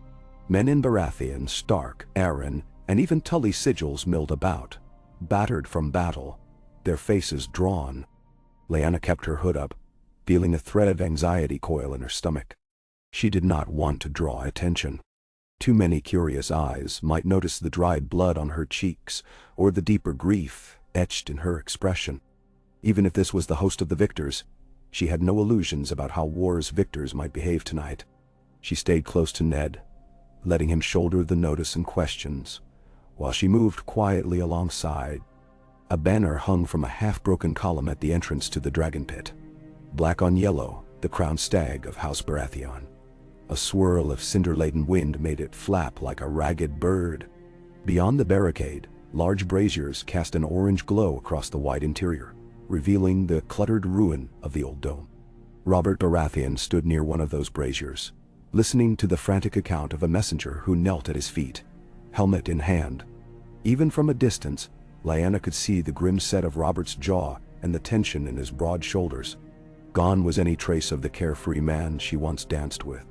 S1: Men in Baratheon, Stark, Arryn, and even Tully sigils milled about, battered from battle, their faces drawn. Lyanna kept her hood up, feeling a thread of anxiety coil in her stomach. She did not want to draw attention. Too many curious eyes might notice the dried blood on her cheeks or the deeper grief etched in her expression. Even if this was the host of the victors, she had no illusions about how war's victors might behave tonight. She stayed close to Ned, letting him shoulder the notice and questions, while she moved quietly alongside. A banner hung from a half-broken column at the entrance to the dragon pit. Black on yellow, the crowned stag of House Baratheon. A swirl of cinder-laden wind made it flap like a ragged bird. Beyond the barricade, large braziers cast an orange glow across the wide interior, revealing the cluttered ruin of the old dome. Robert Baratheon stood near one of those braziers, listening to the frantic account of a messenger who knelt at his feet, helmet in hand. Even from a distance, Lyanna could see the grim set of Robert's jaw and the tension in his broad shoulders. Gone was any trace of the carefree man she once danced with.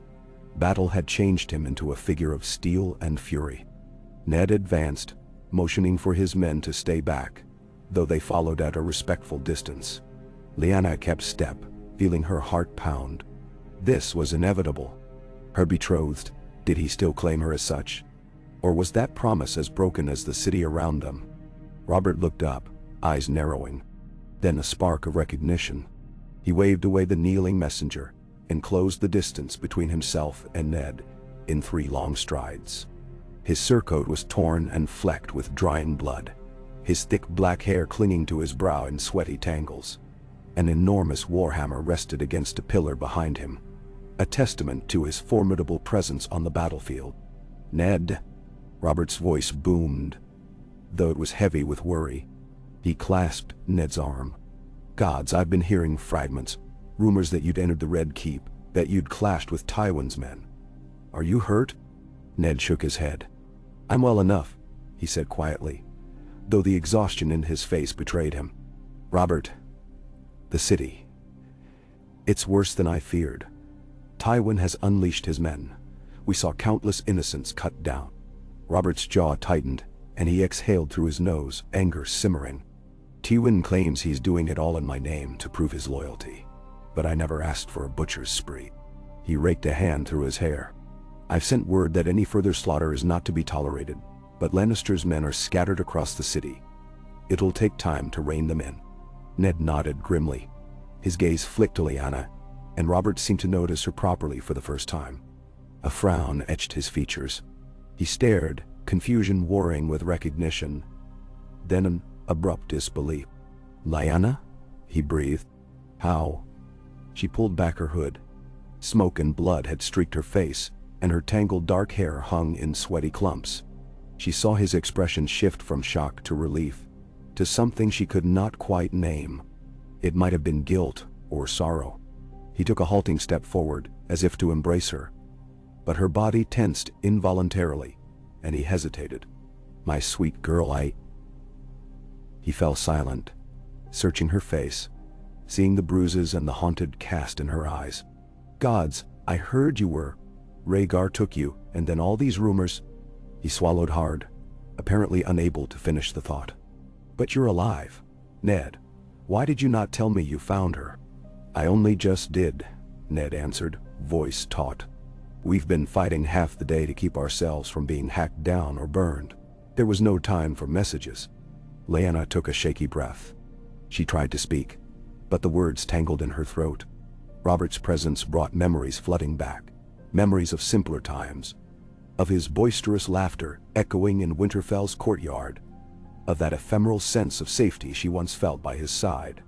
S1: Battle had changed him into a figure of steel and fury. Ned advanced, motioning for his men to stay back, though they followed at a respectful distance. Lyanna kept step, feeling her heart pound. This was inevitable. Her betrothed, did he still claim her as such? Or was that promise as broken as the city around them? Robert looked up, eyes narrowing. Then a spark of recognition. He waved away the kneeling messenger and closed the distance between himself and Ned in 3 long strides. His surcoat was torn and flecked with drying blood, his thick black hair clinging to his brow in sweaty tangles. An enormous warhammer rested against a pillar behind him, a testament to his formidable presence on the battlefield. "Ned," Robert's voice boomed, though it was heavy with worry. He clasped Ned's arm. "Gods, I've been hearing fragments, rumors that you'd entered the Red Keep, that you'd clashed with Tywin's men. Are you hurt?" Ned shook his head. "I'm well enough," he said quietly, though the exhaustion in his face betrayed him. "Robert, the city. It's worse than I feared. Tywin has unleashed his men. We saw countless innocents cut down." Robert's jaw tightened, and he exhaled through his nose, anger simmering. "Tywin claims he's doing it all in my name to prove his loyalty. But I never asked for a butcher's spree." He raked a hand through his hair. "I've sent word that any further slaughter is not to be tolerated, but Lannister's men are scattered across the city. It'll take time to rein them in." Ned nodded grimly. His gaze flicked to Lyanna, and Robert seemed to notice her properly for the first time. A frown etched his features. He stared, confusion warring with recognition, then an abrupt disbelief. "Lyanna?" he breathed. "How?" She pulled back her hood. Smoke and blood had streaked her face, and her tangled dark hair hung in sweaty clumps. She saw his expression shift from shock to relief, to something she could not quite name. It might have been guilt or sorrow. He took a halting step forward, as if to embrace her. But her body tensed involuntarily, and he hesitated. "My sweet girl, He fell silent, searching her face, seeing the bruises and the haunted cast in her eyes. "Gods, I heard you were. Rhaegar took you, and then all these rumors." He swallowed hard, apparently unable to finish the thought. "But you're alive. Ned, why did you not tell me you found her?" "I only just did," Ned answered, voice taut. "We've been fighting half the day to keep ourselves from being hacked down or burned. There was no time for messages." Lyanna took a shaky breath. She tried to speak, but the words tangled in her throat. Robert's presence brought memories flooding back, memories of simpler times, of his boisterous laughter echoing in Winterfell's courtyard, of that ephemeral sense of safety she once felt by his side.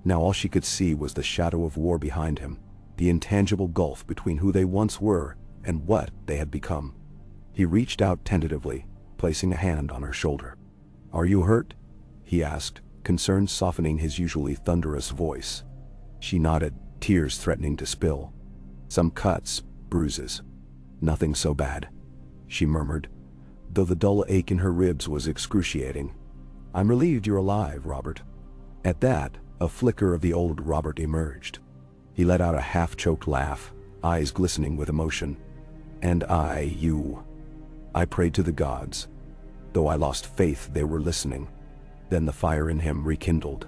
S1: Now all she could see was the shadow of war behind him, the intangible gulf between who they once were and what they had become. He reached out tentatively, placing a hand on her shoulder. "Are you hurt?" he asked, concern softening his usually thunderous voice. She nodded, tears threatening to spill. "Some cuts, bruises. Nothing so bad," she murmured, though the dull ache in her ribs was excruciating. "I'm relieved you're alive, Robert." At that, a flicker of the old Robert emerged. He let out a half-choked laugh, eyes glistening with emotion. And I prayed to the gods. Though I lost faith they were listening. Then the fire in him rekindled.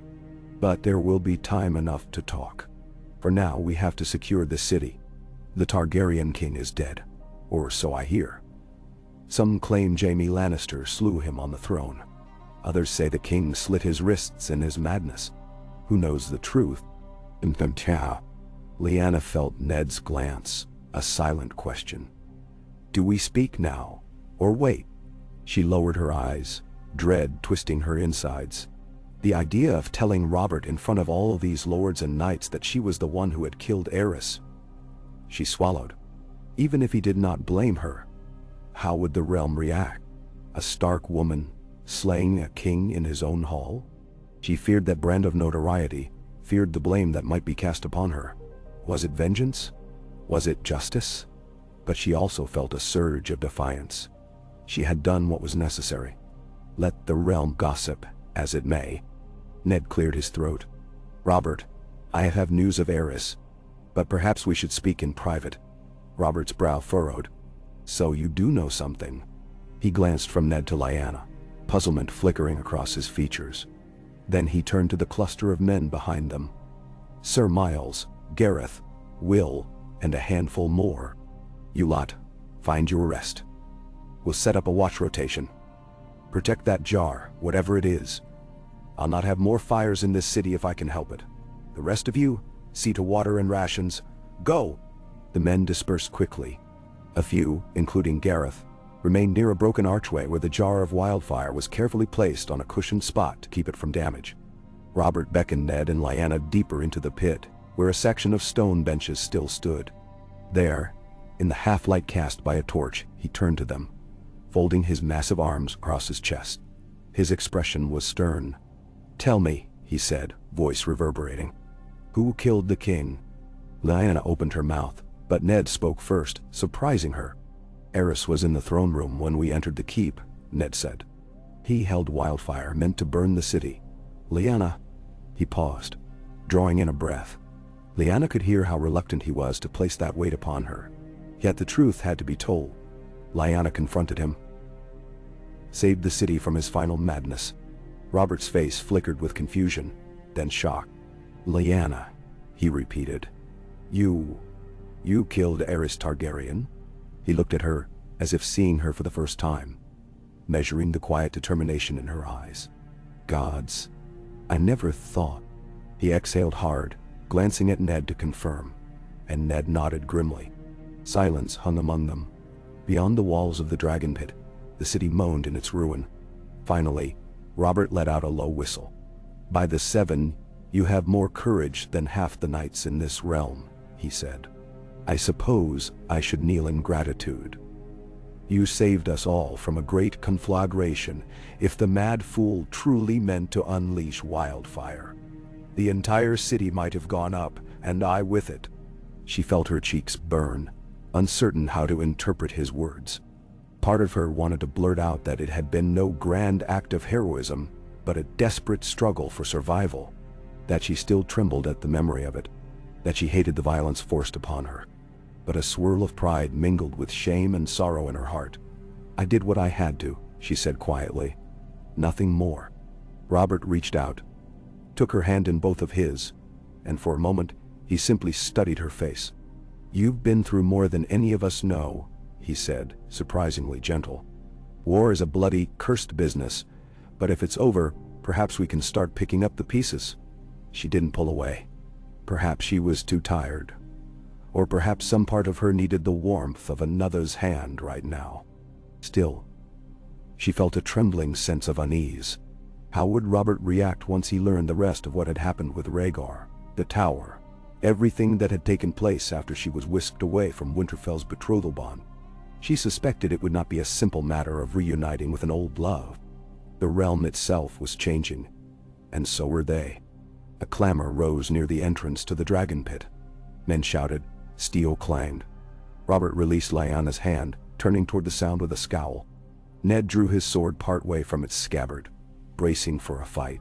S1: But there will be time enough to talk. For now we have to secure the city. The Targaryen king is dead, or so I hear. Some claim Jaime Lannister slew him on the throne. Others say the king slit his wrists in his madness. Who knows the truth? Lyanna felt Ned's glance, a silent question. Do we speak now, or wait? She lowered her eyes, dread twisting her insides. The idea of telling Robert in front of all these lords and knights that she was the one who had killed Aerys. She swallowed. Even if he did not blame her, how would the realm react? A Stark woman slaying a king in his own hall? She feared that brand of notoriety, feared the blame that might be cast upon her. Was it vengeance? Was it justice? But she also felt a surge of defiance. She had done what was necessary. Let the realm gossip as it may. Ned cleared his throat. Robert, I have news of Aerys, but perhaps we should speak in private. Robert's brow furrowed. So you do know something. He glanced from Ned to Lyanna, puzzlement flickering across his features. Then he turned to the cluster of men behind them. Sir Miles, Gareth, Will, and a handful more. You lot, find your rest. We'll set up a watch rotation. Protect that jar, whatever it is. I'll not have more fires in this city if I can help it. The rest of you, see to water and rations. Go! The men dispersed quickly. A few, including Gareth, remained near a broken archway where the jar of wildfire was carefully placed on a cushioned spot to keep it from damage. Robert beckoned Ned and Lyanna deeper into the pit, where a section of stone benches still stood. There, in the half-light cast by a torch, he turned to them, folding his massive arms across his chest. His expression was stern. Tell me, he said, voice reverberating. Who killed the king? Lyanna opened her mouth, but Ned spoke first, surprising her. Aerys was in the throne room when we entered the keep, Ned said. He held wildfire meant to burn the city. Lyanna, he paused, drawing in a breath. Lyanna could hear how reluctant he was to place that weight upon her. Yet the truth had to be told. Lyanna confronted him. Saved the city from his final madness. Robert's face flickered with confusion, then shock. Lyanna, he repeated. You killed Aerys Targaryen? He looked at her, as if seeing her for the first time, measuring the quiet determination in her eyes. Gods, I never thought. He exhaled hard, glancing at Ned to confirm, and Ned nodded grimly. Silence hung among them. Beyond the walls of the dragon pit, the city moaned in its ruin. Finally, Robert let out a low whistle. By the Seven, you have more courage than half the knights in this realm, he said. I suppose I should kneel in gratitude. You saved us all from a great conflagration. If the mad fool truly meant to unleash wildfire, the entire city might have gone up, and I with it. She felt her cheeks burn, uncertain how to interpret his words. Part of her wanted to blurt out that it had been no grand act of heroism, but a desperate struggle for survival, that she still trembled at the memory of it, that she hated the violence forced upon her. But a swirl of pride mingled with shame and sorrow in her heart. I did what I had to, she said quietly. Nothing more. Robert reached out, took her hand in both of his, and for a moment, he simply studied her face. You've been through more than any of us know, he said, surprisingly gentle. War is a bloody, cursed business, but if it's over, perhaps we can start picking up the pieces. She didn't pull away. Perhaps she was too tired. Or perhaps some part of her needed the warmth of another's hand right now. Still, she felt a trembling sense of unease. How would Robert react once he learned the rest of what had happened with Rhaegar, the tower, everything that had taken place after she was whisked away from Winterfell's betrothal bond? She suspected it would not be a simple matter of reuniting with an old love. The realm itself was changing, and so were they. A clamor rose near the entrance to the dragon pit. Men shouted, steel clanged. Robert released Lyanna's hand, turning toward the sound with a scowl. Ned drew his sword partway from its scabbard, bracing for a fight.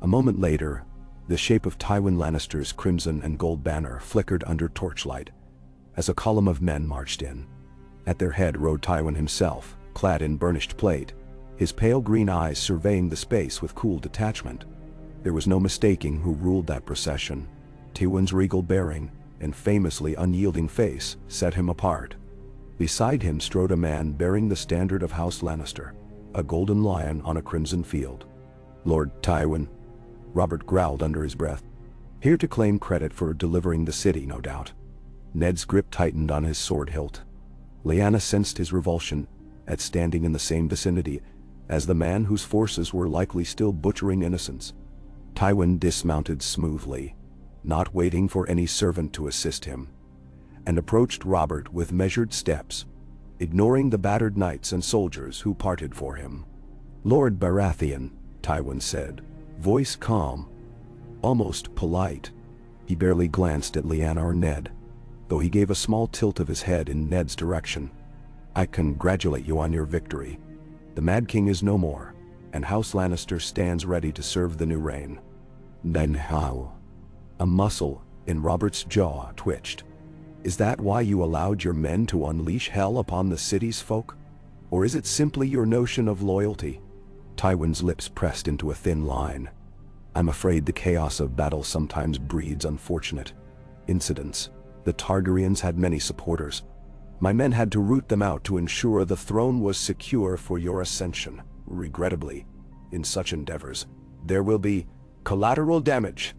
S1: A moment later, the shape of Tywin Lannister's crimson and gold banner flickered under torchlight as a column of men marched in. At their head rode Tywin himself, clad in burnished plate, his pale green eyes surveying the space with cool detachment. There was no mistaking who ruled that procession. Tywin's regal bearing and famously unyielding face set him apart. Beside him strode a man bearing the standard of House Lannister, a golden lion on a crimson field. "Lord Tywin," Robert growled under his breath. "Here to claim credit for delivering the city, no doubt." Ned's grip tightened on his sword hilt. Lyanna sensed his revulsion at standing in the same vicinity as the man whose forces were likely still butchering innocents. Tywin dismounted smoothly, not waiting for any servant to assist him, and approached Robert with measured steps, ignoring the battered knights and soldiers who parted for him. "Lord Baratheon," Tywin said, voice calm, almost polite. He barely glanced at Lyanna or Ned, though he gave a small tilt of his head in Ned's direction. "I congratulate you on your victory. The Mad King is no more, and House Lannister stands ready to serve the new reign." "Then how?" A muscle in Robert's jaw twitched. "Is that why you allowed your men to unleash hell upon the city's folk? Or is it simply your notion of loyalty?" Tywin's lips pressed into a thin line. "I'm afraid the chaos of battle sometimes breeds unfortunate incidents. The Targaryens had many supporters. My men had to root them out to ensure the throne was secure for your ascension. Regrettably, in such endeavors, there will be collateral damage."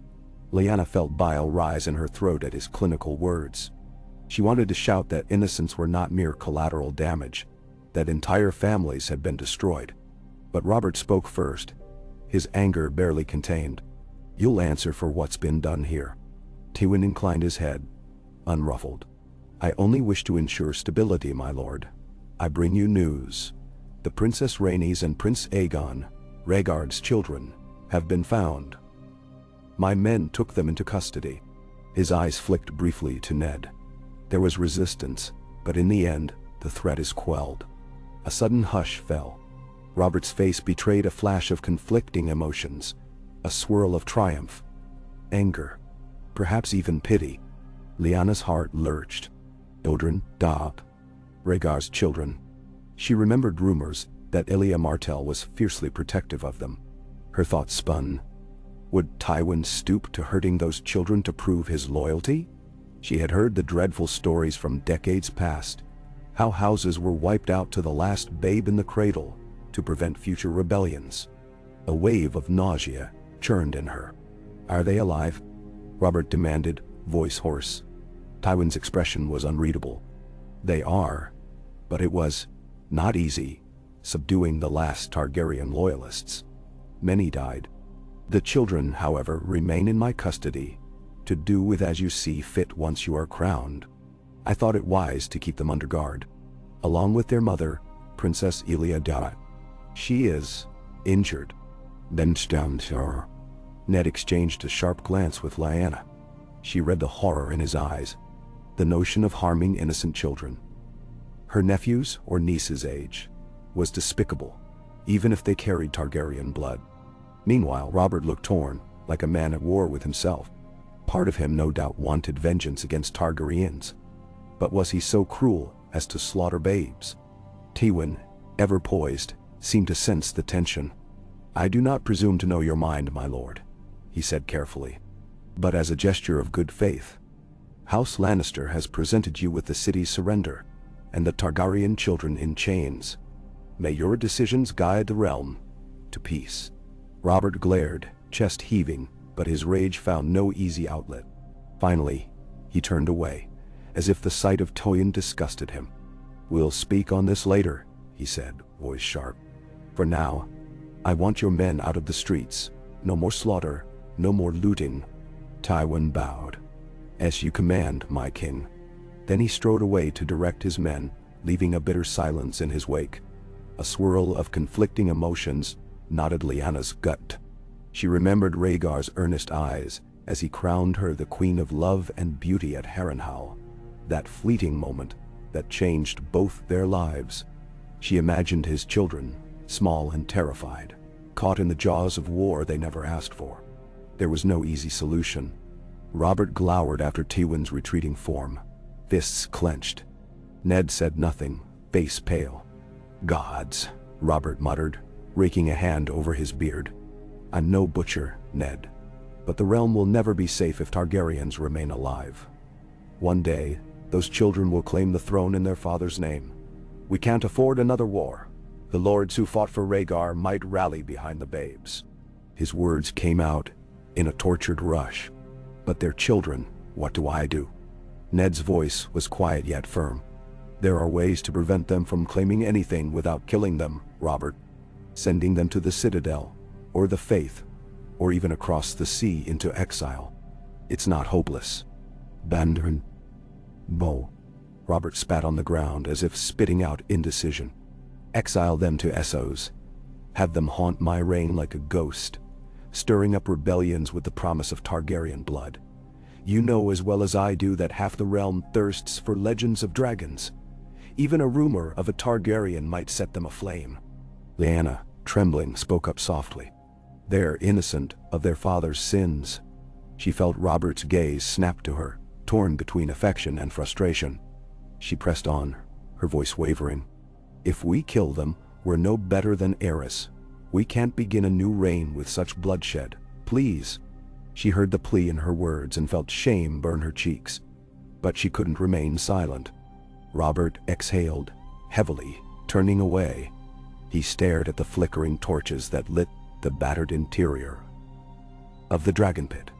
S1: Lyanna felt bile rise in her throat at his clinical words. She wanted to shout that innocents were not mere collateral damage, that entire families had been destroyed. But Robert spoke first, his anger barely contained. "You'll answer for what's been done here." Tywin inclined his head, unruffled. "I only wish to ensure stability, my lord. I bring you news. The Princess Rhaenys and Prince Aegon, Rhaegar's children, have been found. My men took them into custody." His eyes flicked briefly to Ned. There was resistance, but in the end, the threat is quelled. A sudden hush fell. Robert's face betrayed a flash of conflicting emotions, a swirl of triumph, anger, perhaps even pity. Lyanna's heart lurched. Children, Rhaegar's children. She remembered rumors that Elia Martell was fiercely protective of them. Her thoughts spun. Would Tywin stoop to hurting those children to prove his loyalty? She had heard the dreadful stories from decades past, how houses were wiped out to the last babe in the cradle to prevent future rebellions. A wave of nausea churned in her. "Are they alive?" Robert demanded, voice hoarse. Tywin's expression was unreadable. "They are, but it was not easy subduing the last Targaryen loyalists. Many died. The children, however, remain in my custody, to do with as you see fit once you are crowned. I thought it wise to keep them under guard, along with their mother, Princess Lyanna. She is injured." "Then stand her." Ned exchanged a sharp glance with Lyanna. She read the horror in his eyes. The notion of harming innocent children, her nephews or niece's age, was despicable, even if they carried Targaryen blood. Meanwhile, Robert looked torn, like a man at war with himself. Part of him no doubt wanted vengeance against Targaryens. But was he so cruel as to slaughter babes? Tywin, ever poised, seemed to sense the tension. "I do not presume to know your mind, my lord," he said carefully. "But as a gesture of good faith, House Lannister has presented you with the city's surrender, and the Targaryen children in chains. May your decisions guide the realm to peace." Robert glared, chest heaving, but his rage found no easy outlet. Finally, he turned away, as if the sight of Tywin disgusted him. "We'll speak on this later," he said, voice sharp. "For now, I want your men out of the streets. No more slaughter, no more looting." Tywin bowed. "As you command, my king." Then he strode away to direct his men, leaving a bitter silence in his wake. A swirl of conflicting emotions knotted Lyanna's gut. She remembered Rhaegar's earnest eyes as he crowned her the queen of love and beauty at Harrenhal, that fleeting moment that changed both their lives. She imagined his children, small and terrified, caught in the jaws of war they never asked for. There was no easy solution. Robert glowered after Tywin's retreating form, fists clenched. Ned said nothing, face pale. "Gods," Robert muttered, raking a hand over his beard. "I'm no butcher, Ned. But the realm will never be safe if Targaryens remain alive. One day, those children will claim the throne in their father's name. We can't afford another war. The lords who fought for Rhaegar might rally behind the babes." His words came out in a tortured rush. "But their children, what do I do?" Ned's voice was quiet yet firm. "There are ways to prevent them from claiming anything without killing them, Robert. Sending them to the Citadel, or the Faith, or even across the sea into exile. It's not hopeless." "Bandern. Bo." Robert spat on the ground as if spitting out indecision. "Exile them to Essos. Have them haunt my reign like a ghost, stirring up rebellions with the promise of Targaryen blood. You know as well as I do that half the realm thirsts for legends of dragons. Even a rumor of a Targaryen might set them aflame." Lyanna, trembling, spoke up softly. "They're innocent of their father's sins." She felt Robert's gaze snap to her, torn between affection and frustration. She pressed on, her voice wavering. "If we kill them, we're no better than Eris. We can't begin a new reign with such bloodshed. Please." She heard the plea in her words and felt shame burn her cheeks. But she couldn't remain silent. Robert exhaled, heavily, turning away. He stared at the flickering torches that lit the battered interior of the dragon pit.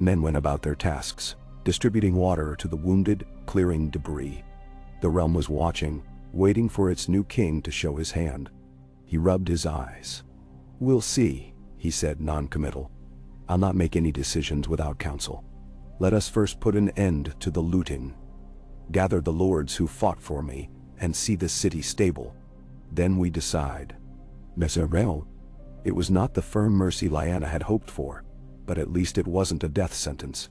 S1: Men went about their tasks, distributing water to the wounded, clearing debris. The realm was watching, waiting for its new king to show his hand. He rubbed his eyes. "We'll see," he said, non-committal. "I'll not make any decisions without counsel. Let us first put an end to the looting. Gather the lords who fought for me, and see the city stable. Then we decide." Messerel. It was not the firm mercy Lyanna had hoped for, but at least it wasn't a death sentence.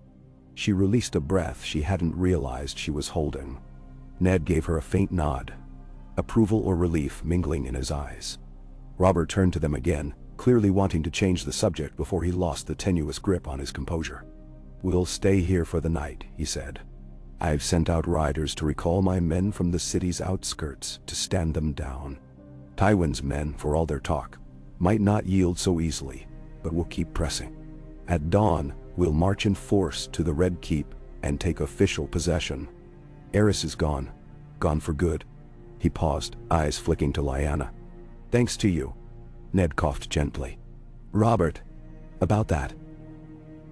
S1: She released a breath she hadn't realized she was holding. Ned gave her a faint nod, approval or relief mingling in his eyes. Robert turned to them again, clearly wanting to change the subject before he lost the tenuous grip on his composure. "We'll stay here for the night," he said. "I've sent out riders to recall my men from the city's outskirts to stand them down. Tywin's men, for all their talk, might not yield so easily, but we'll keep pressing. At dawn, we'll march in force to the Red Keep and take official possession. Eris is gone for good." He paused, eyes flicking to Lyanna. "Thanks to you." Ned coughed gently. "Robert, about that.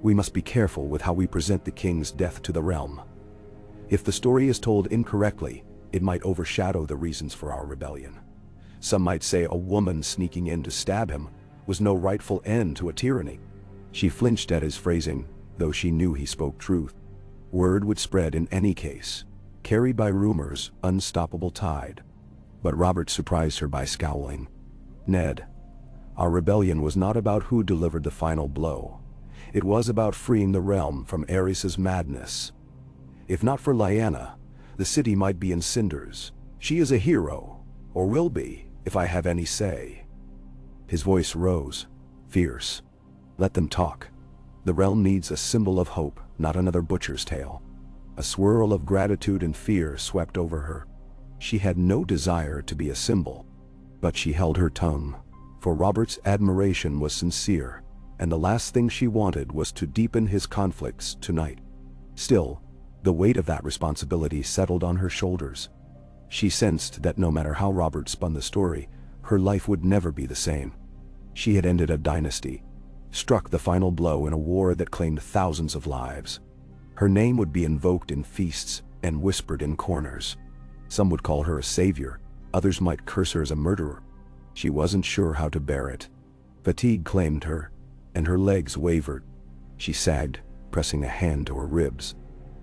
S1: We must be careful with how we present the king's death to the realm. If the story is told incorrectly, it might overshadow the reasons for our rebellion. Some might say a woman sneaking in to stab him was no rightful end to a tyranny." She flinched at his phrasing, though she knew he spoke truth. Word would spread in any case, carried by rumor's unstoppable tide. But Robert surprised her by scowling. "Ned, our rebellion was not about who delivered the final blow. It was about freeing the realm from Eris's madness. If not for Lyanna, the city might be in cinders. She is a hero, or will be, if I have any say." His voice rose, fierce. "Let them talk. The realm needs a symbol of hope, not another butcher's tale." A swirl of gratitude and fear swept over her. She had no desire to be a symbol, but she held her tongue, for Robert's admiration was sincere, and the last thing she wanted was to deepen his conflicts tonight. Still, the weight of that responsibility settled on her shoulders. She sensed that no matter how Robert spun the story, her life would never be the same. She had ended a dynasty, struck the final blow in a war that claimed thousands of lives. Her name would be invoked in feasts and whispered in corners. Some would call her a savior, others might curse her as a murderer. She wasn't sure how to bear it. Fatigue claimed her, and her legs wavered. She sagged, pressing a hand to her ribs.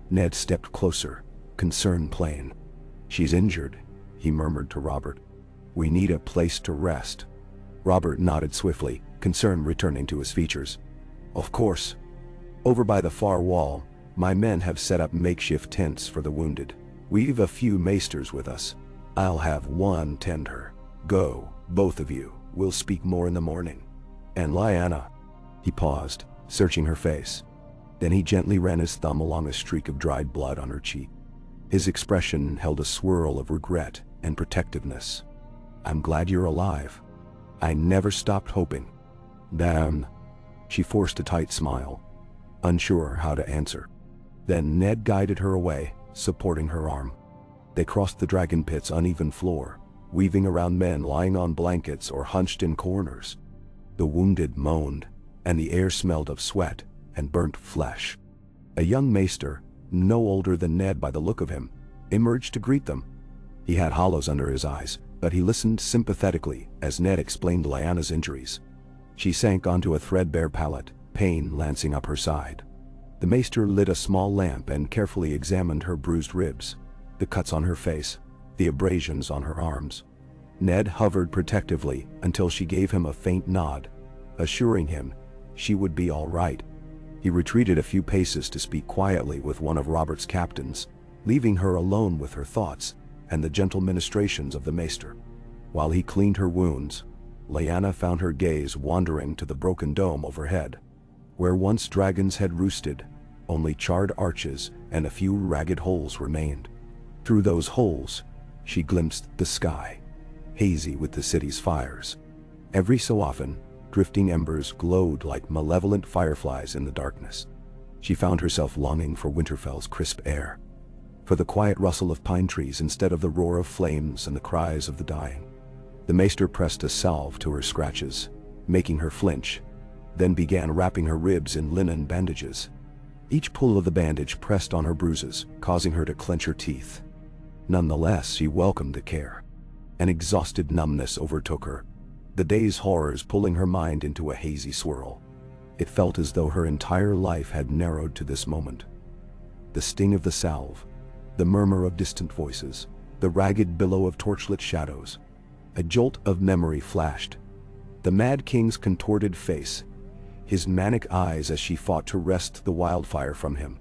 S1: Ned stepped closer, concern plain. "She's injured," he murmured to Robert. "We need a place to rest." Robert nodded swiftly, concern returning to his features. "Of course. Over by the far wall, my men have set up makeshift tents for the wounded. We've a few maesters with us. I'll have one tend her. Go, both of you. We'll speak more in the morning. And Lyanna." He paused, searching her face. Then he gently ran his thumb along a streak of dried blood on her cheek. His expression held a swirl of regret and protectiveness. "I'm glad you're alive. I never stopped hoping." "Damn." She forced a tight smile, unsure how to answer. Then Ned guided her away, supporting her arm. They crossed the dragon pit's uneven floor, weaving around men lying on blankets or hunched in corners. The wounded moaned, and the air smelled of sweat and burnt flesh. A young maester, no older than Ned by the look of him, emerged to greet them. He had hollows under his eyes, but he listened sympathetically as Ned explained Lyanna's injuries. She sank onto a threadbare pallet, pain lancing up her side. The maester lit a small lamp and carefully examined her bruised ribs, the cuts on her face, the abrasions on her arms. Ned hovered protectively until she gave him a faint nod, assuring him she would be all right. He retreated a few paces to speak quietly with one of Robert's captains, leaving her alone with her thoughts and the gentle ministrations of the maester. While he cleaned her wounds, Lyanna found her gaze wandering to the broken dome overhead. Where once dragons had roosted, only charred arches and a few ragged holes remained. Through those holes, she glimpsed the sky, hazy with the city's fires. Every so often, drifting embers glowed like malevolent fireflies in the darkness. She found herself longing for Winterfell's crisp air, for the quiet rustle of pine trees instead of the roar of flames and the cries of the dying. The maester pressed a salve to her scratches, making her flinch, then began wrapping her ribs in linen bandages. Each pull of the bandage pressed on her bruises, causing her to clench her teeth. Nonetheless, she welcomed the care. An exhausted numbness overtook her, the day's horrors pulling her mind into a hazy swirl. It felt as though her entire life had narrowed to this moment. The sting of the salve, the murmur of distant voices, the ragged billow of torchlit shadows. A jolt of memory flashed. The Mad King's contorted face, his manic eyes as she fought to wrest the wildfire from him.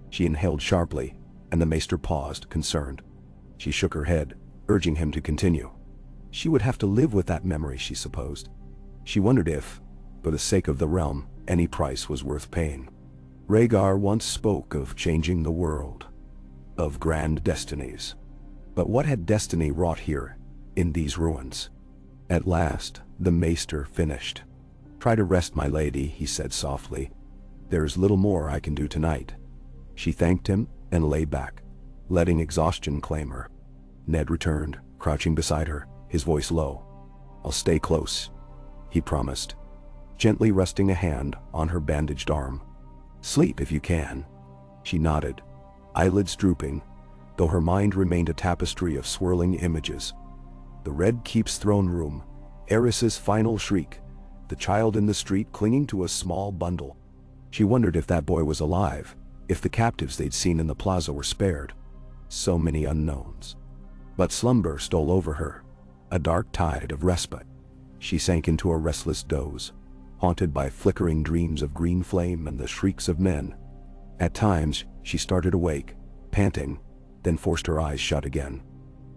S1: She inhaled sharply, and the maester paused, concerned. She shook her head, urging him to continue. She would have to live with that memory, she supposed. She wondered if, for the sake of the realm, any price was worth paying. Rhaegar once spoke of changing the world, of grand destinies. But what had destiny wrought here, in these ruins? At last, the maester finished. "Try to rest, my lady," he said softly. "There is little more I can do tonight." She thanked him and lay back, letting exhaustion claim her. Ned returned, crouching beside her, his voice low. "I'll stay close," he promised, gently resting a hand on her bandaged arm. "Sleep if you can." She nodded, eyelids drooping, though her mind remained a tapestry of swirling images. The Red Keep's throne room, Eris's final shriek, the child in the street clinging to a small bundle. She wondered if that boy was alive, if the captives they'd seen in the plaza were spared. So many unknowns. But slumber stole over her, a dark tide of respite. She sank into a restless doze, haunted by flickering dreams of green flame and the shrieks of men. At times, she started awake, panting, then forced her eyes shut again.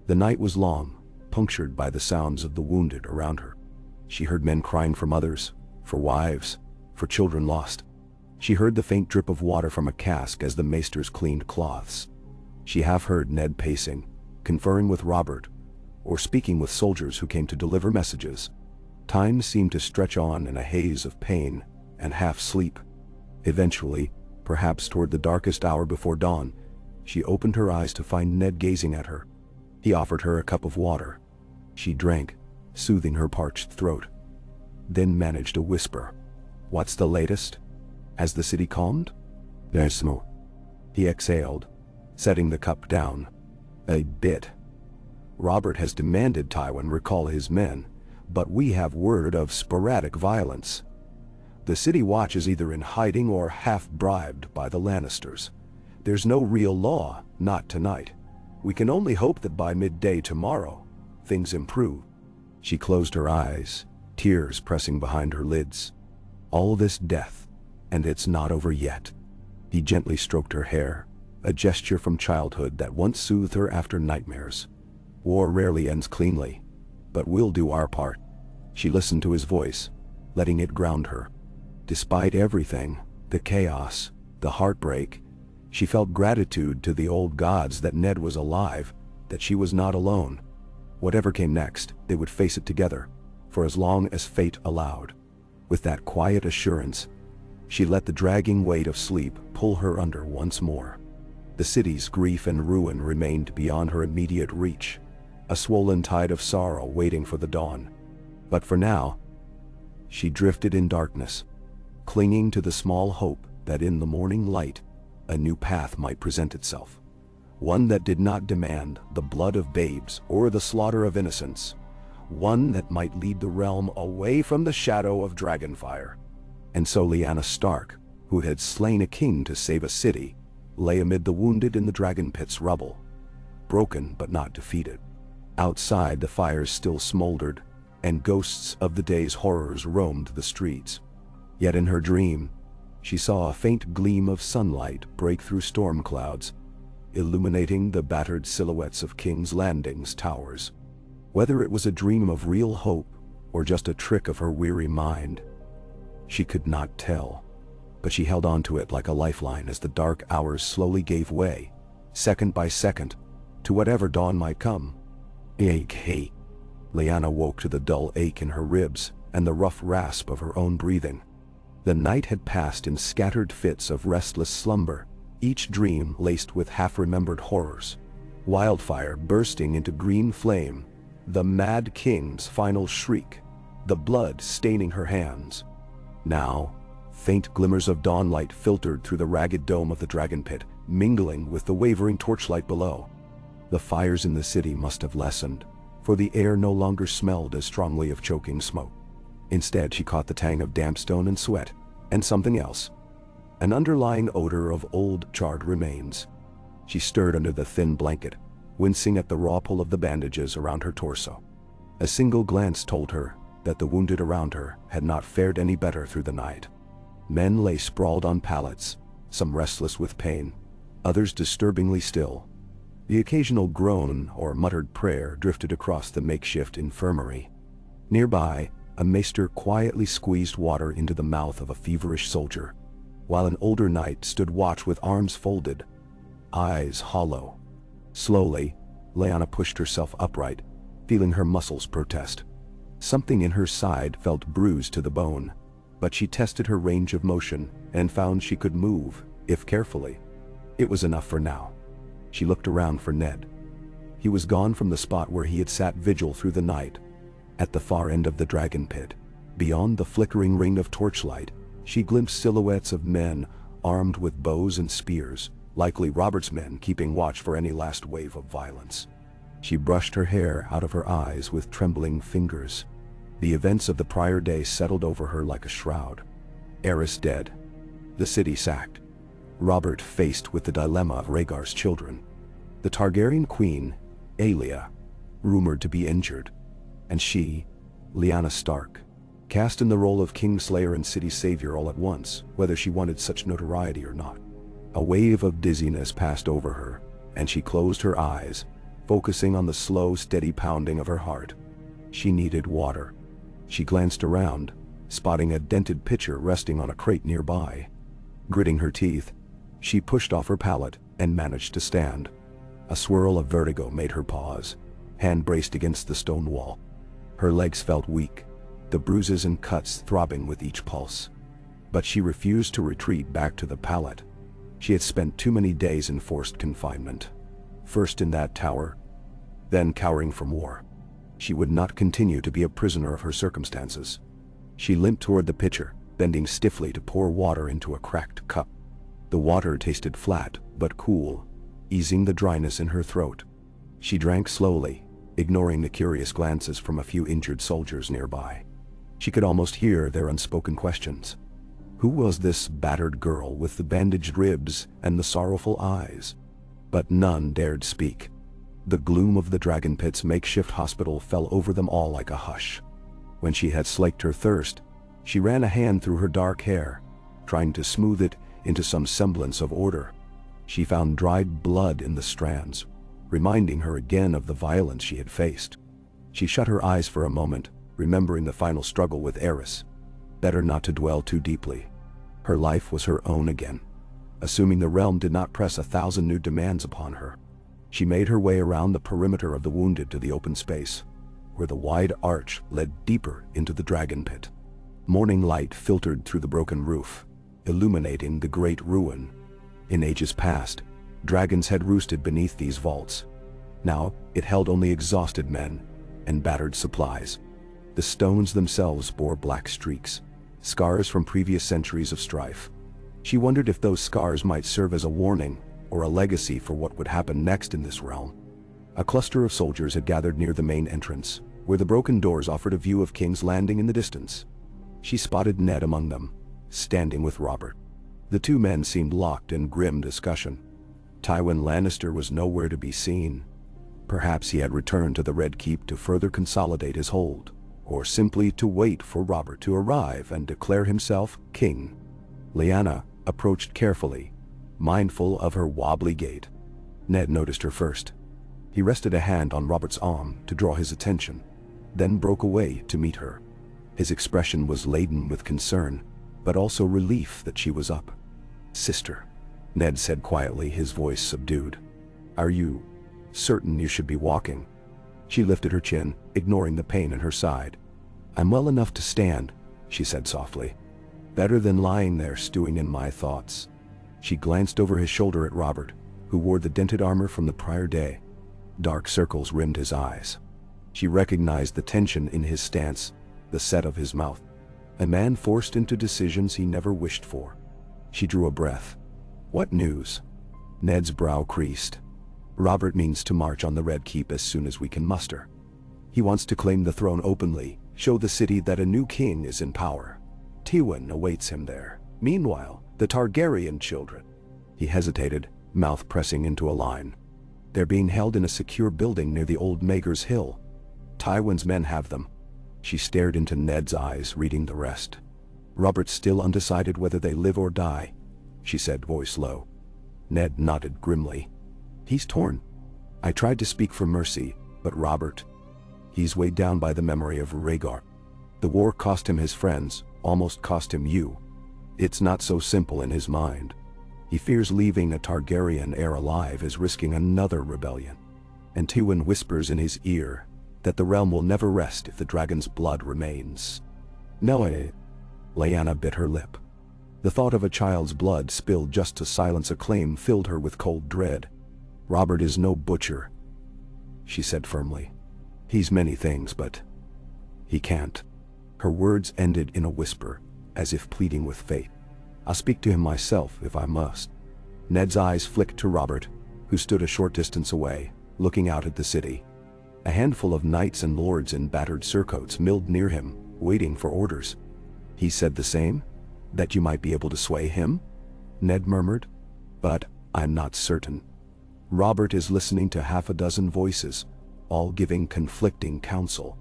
S1: The night was long, punctured by the sounds of the wounded around her. She heard men crying for mothers, for wives, for children lost. She heard the faint drip of water from a cask as the maesters cleaned cloths. She half heard Ned pacing, conferring with Robert, or speaking with soldiers who came to deliver messages. Time seemed to stretch on in a haze of pain and half-sleep. Eventually, perhaps toward the darkest hour before dawn, she opened her eyes to find Ned gazing at her. He offered her a cup of water. She drank, soothing her parched throat, then managed a whisper. "What's the latest? Has the city calmed?" "There's more." He exhaled, setting the cup down. "A bit. Robert has demanded Tywin recall his men, but we have word of sporadic violence. The city watch is either in hiding or half-bribed by the Lannisters. There's no real law, not tonight. We can only hope that by midday tomorrow, things improve." She closed her eyes, tears pressing behind her lids. All this death, and it's not over yet. He gently stroked her hair, a gesture from childhood that once soothed her after nightmares. "War rarely ends cleanly, but we'll do our part." She listened to his voice, letting it ground her. Despite everything, the chaos, the heartbreak, She felt gratitude to the old gods that Ned was alive, that she was not alone. Whatever came next, they would face it together, for as long as fate allowed. With that quiet assurance, she let the dragging weight of sleep pull her under once more. The city's grief and ruin remained beyond her immediate reach, a swollen tide of sorrow waiting for the dawn. But for now, she drifted in darkness, clinging to the small hope that in the morning light, a new path might present itself. One that did not demand the blood of babes or the slaughter of innocents. One that might lead the realm away from the shadow of dragonfire. And so Lyanna Stark, who had slain a king to save a city, lay amid the wounded in the dragon pit's rubble, broken but not defeated. Outside, the fires still smoldered, and ghosts of the day's horrors roamed the streets. Yet in her dream, she saw a faint gleam of sunlight break through storm clouds, illuminating the battered silhouettes of King's Landing's towers. Whether it was a dream of real hope or just a trick of her weary mind, she could not tell. But she held on to it like a lifeline as the dark hours slowly gave way, second by second, to whatever dawn might come. Ache. Lyanna woke to the dull ache in her ribs and the rough rasp of her own breathing. The night had passed in scattered fits of restless slumber, each dream laced with half-remembered horrors. Wildfire bursting into green flame, the Mad King's final shriek, the blood staining her hands. Now, faint glimmers of dawnlight filtered through the ragged dome of the dragon pit, mingling with the wavering torchlight below. The fires in the city must have lessened, for the air no longer smelled as strongly of choking smoke. Instead, she caught the tang of damp stone and sweat, and something else. An underlying odor of old, charred remains. She stirred under the thin blanket, wincing at the raw pull of the bandages around her torso. A single glance told her that the wounded around her had not fared any better through the night. Men lay sprawled on pallets, some restless with pain, others disturbingly still. The occasional groan or muttered prayer drifted across the makeshift infirmary. Nearby, a maester quietly squeezed water into the mouth of a feverish soldier, while an older knight stood watch with arms folded, eyes hollow. Slowly, Lyanna pushed herself upright, feeling her muscles protest. Something in her side felt bruised to the bone, but she tested her range of motion and found she could move, if carefully. It was enough for now. She looked around for Ned. He was gone from the spot where he had sat vigil through the night. At the far end of the dragon pit, beyond the flickering ring of torchlight, she glimpsed silhouettes of men armed with bows and spears, likely Robert's men keeping watch for any last wave of violence. She brushed her hair out of her eyes with trembling fingers. The events of the prior day settled over her like a shroud. Eris dead. The city sacked. Robert faced with the dilemma of Rhaegar's children. The Targaryen queen, Aelia, rumored to be injured. And she, Lyanna Stark, cast in the role of Kingslayer and city savior all at once, whether she wanted such notoriety or not. A wave of dizziness passed over her, and she closed her eyes, focusing on the slow, steady pounding of her heart. She needed water. She glanced around, spotting a dented pitcher resting on a crate nearby. Gritting her teeth, she pushed off her pallet and managed to stand. A swirl of vertigo made her pause, hand braced against the stone wall. Her legs felt weak, the bruises and cuts throbbing with each pulse. But she refused to retreat back to the pallet. She had spent too many days in forced confinement. First in that tower, then cowering from war. She would not continue to be a prisoner of her circumstances. She limped toward the pitcher, bending stiffly to pour water into a cracked cup. The water tasted flat but cool, easing the dryness in her throat. She drank slowly, ignoring the curious glances from a few injured soldiers nearby. She could almost hear their unspoken questions. Who was this battered girl with the bandaged ribs and the sorrowful eyes? But none dared speak. The gloom of the dragon pit's makeshift hospital fell over them all like a hush. When she had slaked her thirst, she ran a hand through her dark hair, trying to smooth it into some semblance of order. She found dried blood in the strands, reminding her again of the violence she had faced. She shut her eyes for a moment, remembering the final struggle with Eris. Better not to dwell too deeply. Her life was her own again. assuming the realm did not press 1,000 new demands upon her. She made her way around the perimeter of the wounded to the open space, where the wide arch led deeper into the dragon pit. Morning light filtered through the broken roof, illuminating the great ruin. In ages past, dragons had roosted beneath these vaults. Now, it held only exhausted men and battered supplies. The stones themselves bore black streaks, scars from previous centuries of strife. She wondered if those scars might serve as a warning or a legacy for what would happen next in this realm. A cluster of soldiers had gathered near the main entrance, where the broken doors offered a view of King's Landing in the distance. She spotted Ned among them, standing with Robert. The two men seemed locked in grim discussion. Tywin Lannister was nowhere to be seen. Perhaps he had returned to the Red Keep to further consolidate his hold, or simply to wait for Robert to arrive and declare himself king. Lyanna approached carefully, mindful of her wobbly gait. Ned noticed her first. He rested a hand on Robert's arm to draw his attention, then broke away to meet her. His expression was laden with concern, but also relief that she was up. "Sister," Ned said quietly, his voice subdued. "Are you certain you should be walking?" She lifted her chin, ignoring the pain in her side. "I'm well enough to stand," she said softly. "Better than lying there stewing in my thoughts." She glanced over his shoulder at Robert, who wore the dented armor from the prior day. Dark circles rimmed his eyes. She recognized the tension in his stance, the set of his mouth. A man forced into decisions he never wished for. She drew a breath. "What news?" Ned's brow creased. "Robert means to march on the Red Keep as soon as we can muster. He wants to claim the throne openly, show the city that a new king is in power. Tywin awaits him there. Meanwhile, the Targaryen children—" He hesitated, mouth pressing into a line. "They're being held in a secure building near the old Maegor's Hill. Tywin's men have them." She stared into Ned's eyes, reading the rest. "Robert's still undecided whether they live or die," she said, voice low. Ned nodded grimly. "He's torn. I tried to speak for mercy, but Robert, he's weighed down by the memory of Rhaegar. The war cost him his friends, almost cost him you. It's not so simple in his mind. He fears leaving a Targaryen heir alive is risking another rebellion. And Tywin whispers in his ear that the realm will never rest if the dragon's blood remains." "No, Lyanna bit her lip. The thought of a child's blood spilled just to silence a claim filled her with cold dread. "Robert is no butcher," she said firmly. "He's many things, but he can't." Her words ended in a whisper, as if pleading with fate. "I'll speak to him myself if I must." Ned's eyes flicked to Robert, who stood a short distance away, looking out at the city. A handful of knights and lords in battered surcoats milled near him, waiting for orders. "He said the same? That you might be able to sway him?" Ned murmured. "But I'm not certain. Robert is listening to half a dozen voices, all giving conflicting counsel.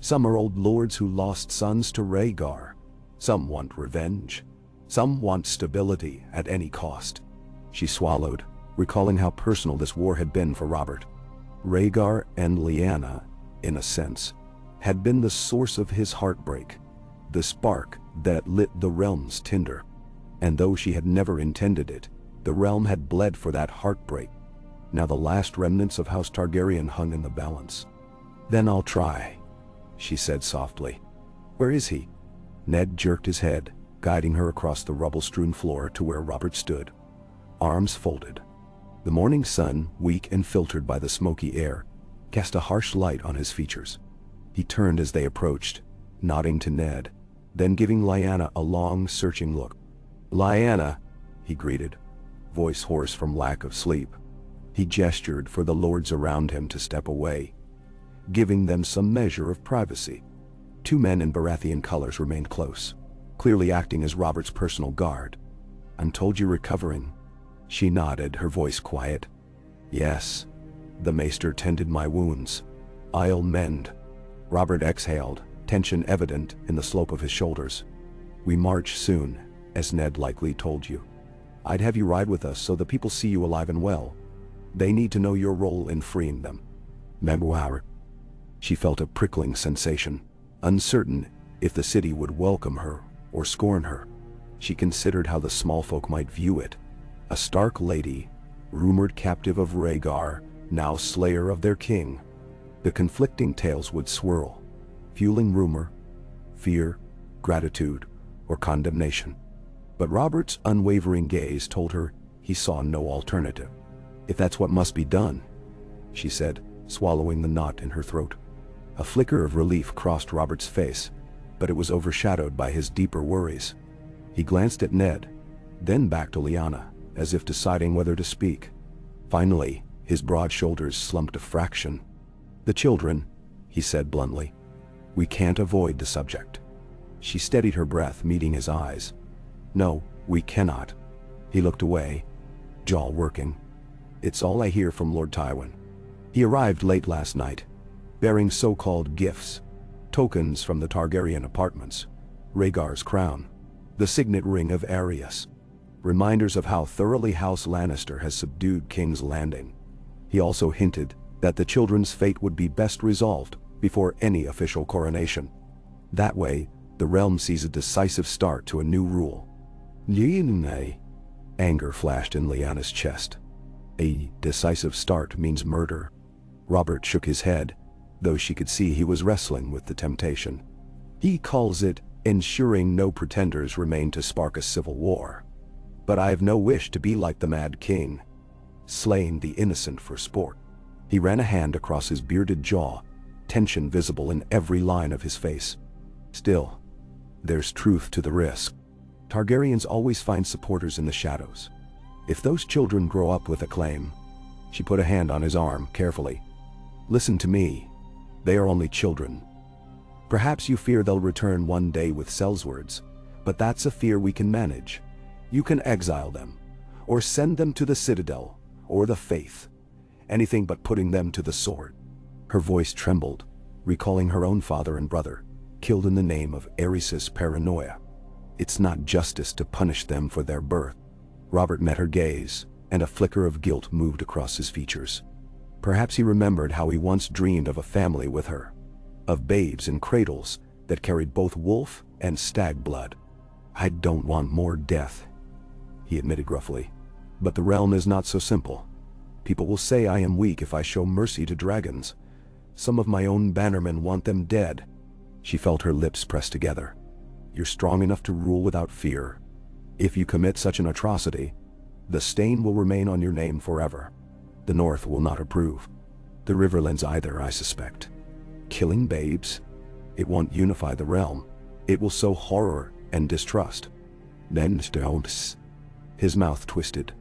S1: Some are old lords who lost sons to Rhaegar. Some want revenge. Some want stability at any cost." She swallowed, recalling how personal this war had been for Robert. Rhaegar and Lyanna, in a sense, had been the source of his heartbreak, the spark that lit the realm's tinder. And though she had never intended it, the realm had bled for that heartbreak. Now the last remnants of House Targaryen hung in the balance. "Then I'll try," she said softly. "Where is he?" Ned jerked his head, guiding her across the rubble-strewn floor to where Robert stood, arms folded. The morning sun, weak and filtered by the smoky air, cast a harsh light on his features. He turned as they approached, nodding to Ned, then giving Lyanna a long, searching look. "Lyanna," he greeted, voice hoarse from lack of sleep. He gestured for the lords around him to step away, giving them some measure of privacy. Two men in Baratheon colors remained close, clearly acting as Robert's personal guard. "I'm told you're recovering." She nodded, her voice quiet. "Yes. The maester tended my wounds. I'll mend." Robert exhaled, tension evident in the slope of his shoulders. "We march soon, as Ned likely told you. I'd have you ride with us so the people see you alive and well. They need to know your role in freeing them." Memoir. She felt a prickling sensation, uncertain if the city would welcome her or scorn her. She considered how the small folk might view it, A Stark lady, rumored captive of Rhaegar, now slayer of their king. The conflicting tales would swirl, fueling rumor, fear, gratitude, or condemnation. But Robert's unwavering gaze told her he saw no alternative. "If that's what must be done," she said, swallowing the knot in her throat. A flicker of relief crossed Robert's face, but it was overshadowed by his deeper worries. He glanced at Ned, then back to Lyanna, as if deciding whether to speak. Finally, his broad shoulders slumped a fraction. "The children," he said bluntly. "We can't avoid the subject." She steadied her breath, meeting his eyes. "No, we cannot." He looked away, jaw working. "It's all I hear from Lord Tywin. He arrived late last night, bearing so-called gifts, tokens from the Targaryen apartments, Rhaegar's crown, the signet ring of Arius, reminders of how thoroughly House Lannister has subdued King's Landing. He also hinted that the children's fate would be best resolved before any official coronation. That way, the realm sees a decisive start to a new rule." Lyanna. Anger flashed in Lyanna's chest. "A decisive start means murder." Robert shook his head, though she could see he was wrestling with the temptation. "He calls it ensuring no pretenders remain to spark a civil war. But I have no wish to be like the Mad King, slaying the innocent for sport." He ran a hand across his bearded jaw, tension visible in every line of his face. "Still, there's truth to the risk. Targaryens always find supporters in the shadows. If those children grow up with a claim..." She put a hand on his arm carefully. "Listen to me. They are only children. Perhaps you fear they'll return one day with sellswords, but that's a fear we can manage. You can exile them, or send them to the Citadel, or the Faith. Anything but putting them to the sword." Her voice trembled, recalling her own father and brother, killed in the name of Aerys' paranoia. "It's not justice to punish them for their birth." Robert met her gaze, and a flicker of guilt moved across his features. Perhaps he remembered how he once dreamed of a family with her, of babes in cradles that carried both wolf and stag blood. "I don't want more death," he admitted gruffly. "But the realm is not so simple. People will say I am weak if I show mercy to dragons. Some of my own bannermen want them dead." She felt her lips press together. "You're strong enough to rule without fear. If you commit such an atrocity, the stain will remain on your name forever. The North will not approve. The Riverlands either, I suspect. Killing babes? It won't unify the realm. It will sow horror and distrust." "Then don't." His mouth twisted.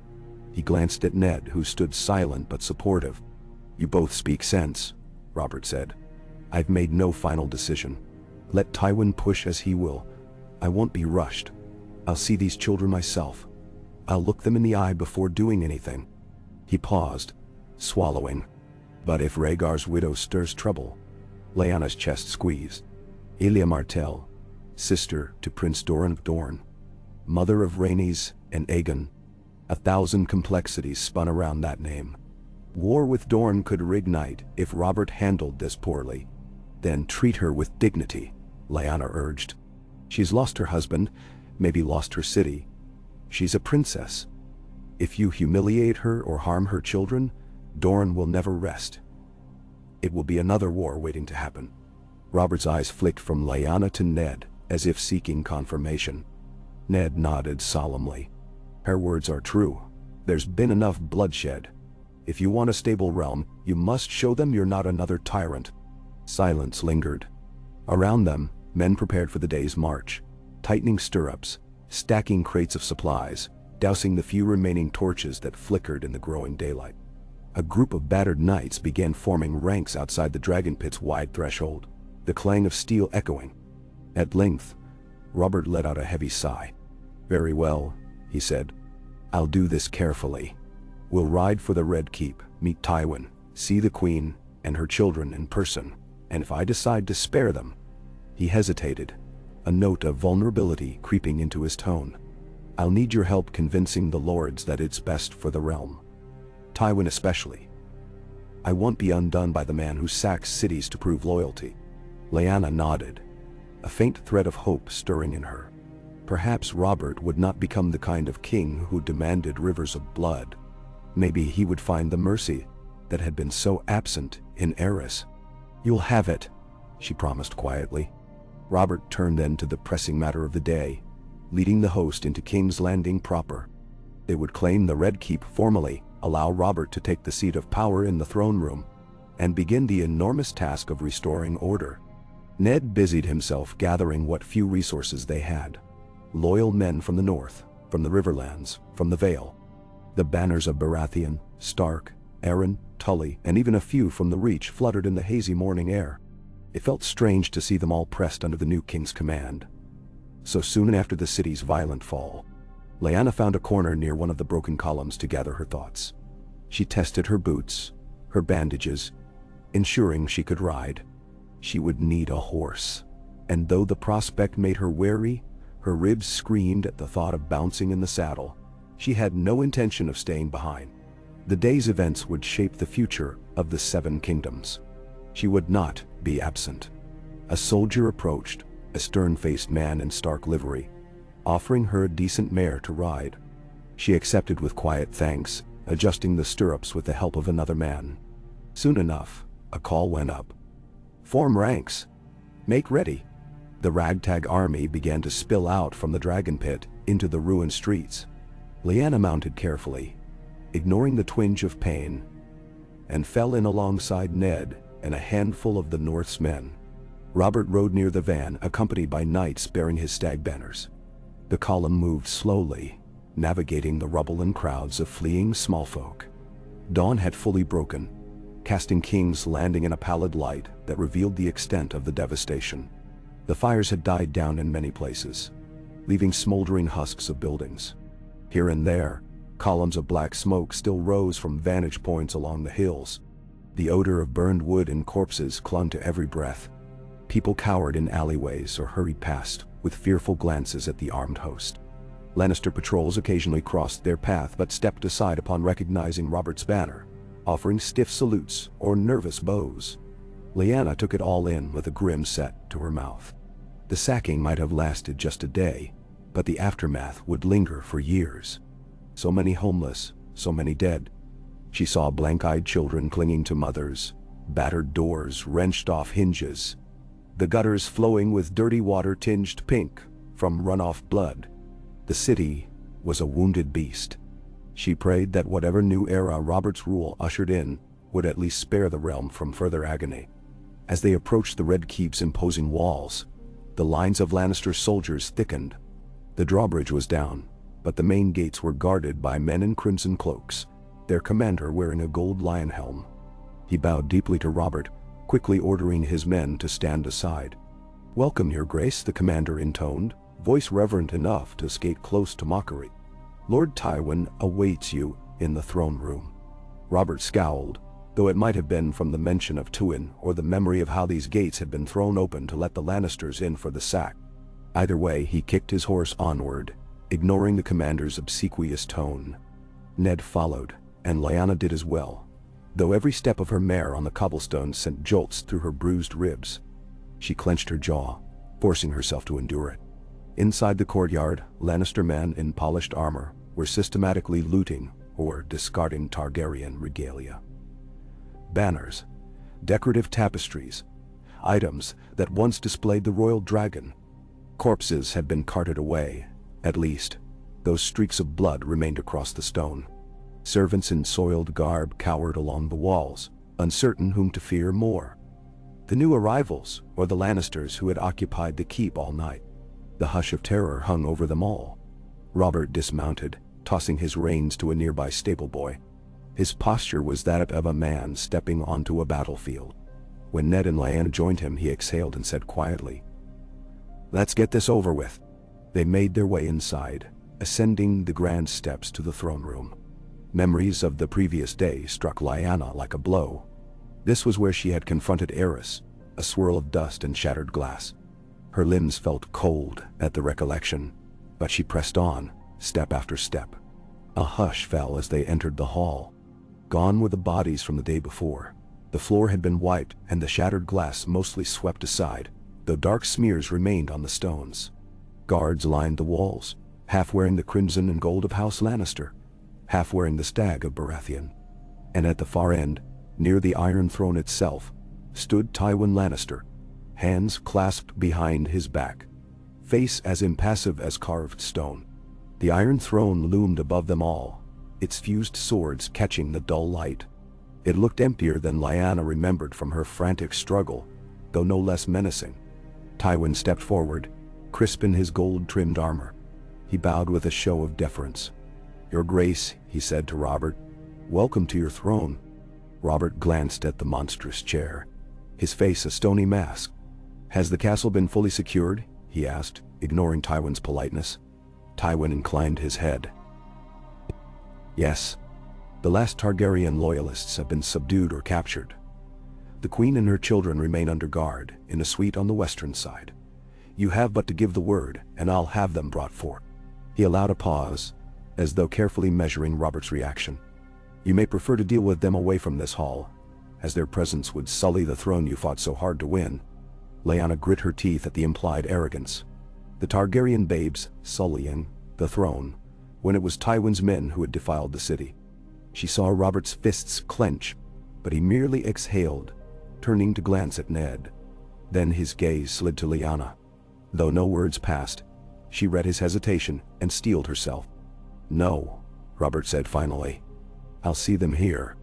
S1: He glanced at Ned, who stood silent but supportive. "You both speak sense," Robert said. "I've made no final decision. Let Tywin push as he will. I won't be rushed. I'll see these children myself. I'll look them in the eye before doing anything." He paused, swallowing. "But if Rhaegar's widow stirs trouble..." Lyanna's chest squeezed. "Elia Martell, sister to Prince Doran of Dorne, mother of Rhaenys and Aegon." 1,000 complexities spun around that name. War with Dorne could reignite if Robert handled this poorly. "Then treat her with dignity," Lyanna urged. "She's lost her husband, maybe lost her city. She's a princess. If you humiliate her or harm her children, Dorne will never rest. It will be another war waiting to happen." Robert's eyes flicked from Lyanna to Ned, as if seeking confirmation. Ned nodded solemnly. "Her words are true. There's been enough bloodshed. If you want a stable realm, you must show them you're not another tyrant." Silence lingered. Around them, men prepared for the day's march, tightening stirrups, stacking crates of supplies, dousing the few remaining torches that flickered in the growing daylight. A group of battered knights began forming ranks outside the dragon pit's wide threshold, the clang of steel echoing. At length, Robert let out a heavy sigh. "Very well," he said. "I'll do this carefully. We'll ride for the Red Keep, meet Tywin, see the Queen and her children in person, and if I decide to spare them..." He hesitated, a note of vulnerability creeping into his tone. "I'll need your help convincing the lords that it's best for the realm. Tywin especially. I won't be undone by the man who sacks cities to prove loyalty." Lyanna nodded, a faint thread of hope stirring in her. Perhaps Robert would not become the kind of king who demanded rivers of blood. Maybe he would find the mercy that had been so absent in Eris. "You'll have it," she promised quietly. Robert turned then to the pressing matter of the day, leading the host into King's Landing proper. They would claim the Red Keep formally, allow Robert to take the seat of power in the throne room, and begin the enormous task of restoring order. Ned busied himself gathering what few resources they had. Loyal men from the north, from the Riverlands, from the Vale. The banners of Baratheon, Stark, Arryn, Tully, and even a few from the Reach fluttered in the hazy morning air. It felt strange to see them all pressed under the new king's command. So soon after the city's violent fall, Lyanna found a corner near one of the broken columns to gather her thoughts. She tested her boots, her bandages, ensuring she could ride. She would need a horse, and though the prospect made her wary, her ribs screamed at the thought of bouncing in the saddle, she had no intention of staying behind. The day's events would shape the future of the Seven Kingdoms. She would not be absent. A soldier approached, a stern-faced man in stark livery, offering her a decent mare to ride. She accepted with quiet thanks, adjusting the stirrups with the help of another man. Soon enough, a call went up. "Form ranks. Make ready." The ragtag army began to spill out from the dragon pit into the ruined streets. Lyanna mounted carefully, ignoring the twinge of pain, and fell in alongside Ned and a handful of the North's men. Robert rode near the van, accompanied by knights bearing his stag banners. The column moved slowly, navigating the rubble and crowds of fleeing smallfolk. Dawn had fully broken, casting King's Landing in a pallid light that revealed the extent of the devastation. The fires had died down in many places, leaving smoldering husks of buildings. Here and there, columns of black smoke still rose from vantage points along the hills. The odor of burned wood and corpses clung to every breath. People cowered in alleyways or hurried past, with fearful glances at the armed host. Lannister patrols occasionally crossed their path but stepped aside upon recognizing Robert's banner, offering stiff salutes or nervous bows. Lyanna took it all in with a grim set to her mouth. The sacking might have lasted just a day, but the aftermath would linger for years. So many homeless, so many dead. She saw blank-eyed children clinging to mothers, battered doors wrenched off hinges, the gutters flowing with dirty water tinged pink from runoff blood. The city was a wounded beast. She prayed that whatever new era Robert's rule ushered in would at least spare the realm from further agony. As they approached the Red Keep's imposing walls, the lines of Lannister soldiers thickened. The drawbridge was down, but the main gates were guarded by men in crimson cloaks, their commander wearing a gold lion helm. He bowed deeply to Robert, quickly ordering his men to stand aside. "Welcome, Your Grace," the commander intoned, voice reverent enough to skate close to mockery. "Lord Tywin awaits you in the throne room." Robert scowled, though it might have been from the mention of Tywin or the memory of how these gates had been thrown open to let the Lannisters in for the sack. Either way, he kicked his horse onward, ignoring the commander's obsequious tone. Ned followed, and Lyanna did as well, though every step of her mare on the cobblestones sent jolts through her bruised ribs. She clenched her jaw, forcing herself to endure it. Inside the courtyard, Lannister men in polished armor were systematically looting or discarding Targaryen regalia. Banners, decorative tapestries, items that once displayed the royal dragon. Corpses had been carted away, at least. Those streaks of blood remained across the stone. Servants in soiled garb cowered along the walls, uncertain whom to fear more: the new arrivals or the Lannisters who had occupied the keep all night. The hush of terror hung over them all. Robert dismounted, tossing his reins to a nearby stable boy. His posture was that of a man stepping onto a battlefield. When Ned and Lyanna joined him, he exhaled and said quietly, "Let's get this over with." They made their way inside, ascending the grand steps to the throne room. Memories of the previous day struck Lyanna like a blow. This was where she had confronted Eris, a swirl of dust and shattered glass. Her limbs felt cold at the recollection, but she pressed on, step after step. A hush fell as they entered the hall. Gone were the bodies from the day before. The floor had been wiped and the shattered glass mostly swept aside, though dark smears remained on the stones. Guards lined the walls, half wearing the crimson and gold of House Lannister, half wearing the stag of Baratheon. And at the far end, near the Iron Throne itself, stood Tywin Lannister, hands clasped behind his back, face as impassive as carved stone. The Iron Throne loomed above them all, its fused swords catching the dull light. It looked emptier than Lyanna remembered from her frantic struggle, though no less menacing. Tywin stepped forward, crisp in his gold-trimmed armor. He bowed with a show of deference. "Your Grace," he said to Robert, "welcome to your throne." Robert glanced at the monstrous chair, his face a stony mask. "Has the castle been fully secured?" he asked, ignoring Tywin's politeness. Tywin inclined his head. "Yes. The last Targaryen loyalists have been subdued or captured. The Queen and her children remain under guard, in a suite on the western side. You have but to give the word, and I'll have them brought forth." He allowed a pause, as though carefully measuring Robert's reaction. "You may prefer to deal with them away from this hall, as their presence would sully the throne you fought so hard to win." Lyanna grit her teeth at the implied arrogance. The Targaryen babes sullying the throne, when it was Tywin's men who had defiled the city. She saw Robert's fists clench, but he merely exhaled, turning to glance at Ned. Then his gaze slid to Lyanna. Though no words passed, she read his hesitation and steeled herself. "No," Robert said finally. "I'll see them here."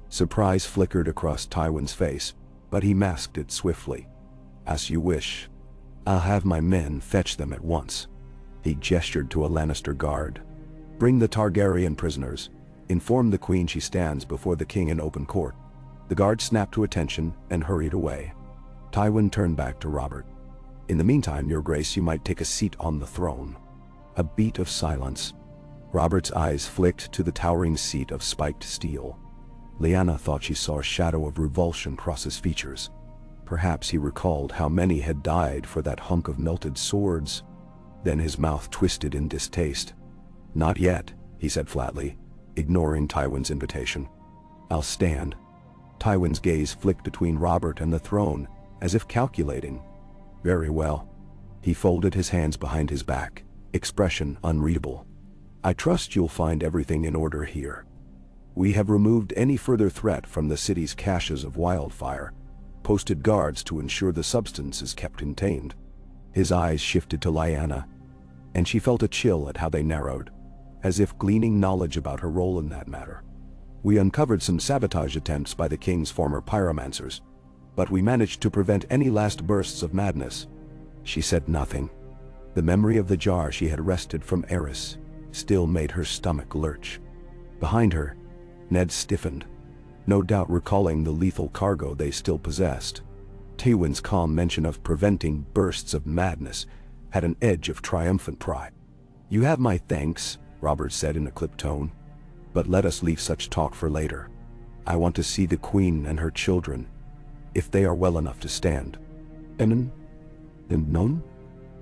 S1: Surprise flickered across Tywin's face, but he masked it swiftly. "As you wish. I'll have my men fetch them at once." He gestured to a Lannister guard. "Bring the Targaryen prisoners. Inform the Queen she stands before the king in open court." The guard snapped to attention and hurried away. Tywin turned back to Robert. "In the meantime, Your Grace, you might take a seat on the throne." A beat of silence. Robert's eyes flicked to the towering seat of spiked steel. Lyanna thought she saw a shadow of revulsion cross his features. Perhaps he recalled how many had died for that hunk of melted swords. Then his mouth twisted in distaste. "Not yet," he said flatly, ignoring Tywin's invitation. "I'll stand." Tywin's gaze flicked between Robert and the throne, as if calculating. "Very well." He folded his hands behind his back, expression unreadable. "I trust you'll find everything in order here. We have removed any further threat from the city's caches of wildfire, posted guards to ensure the substance is kept contained." His eyes shifted to Lyanna, and she felt a chill at how they narrowed, as if gleaning knowledge about her role in that matter. "We uncovered some sabotage attempts by the king's former pyromancers, but we managed to prevent any last bursts of madness." She said nothing. The memory of the jar she had wrested from Eris still made her stomach lurch. Behind her, Ned stiffened, no doubt recalling the lethal cargo they still possessed. Tywin's calm mention of preventing bursts of madness had an edge of triumphant pride. "You have my thanks," Robert said in a clipped tone, "but let us leave such talk for later. I want to see the Queen and her children, if they are well enough to stand." "And none?"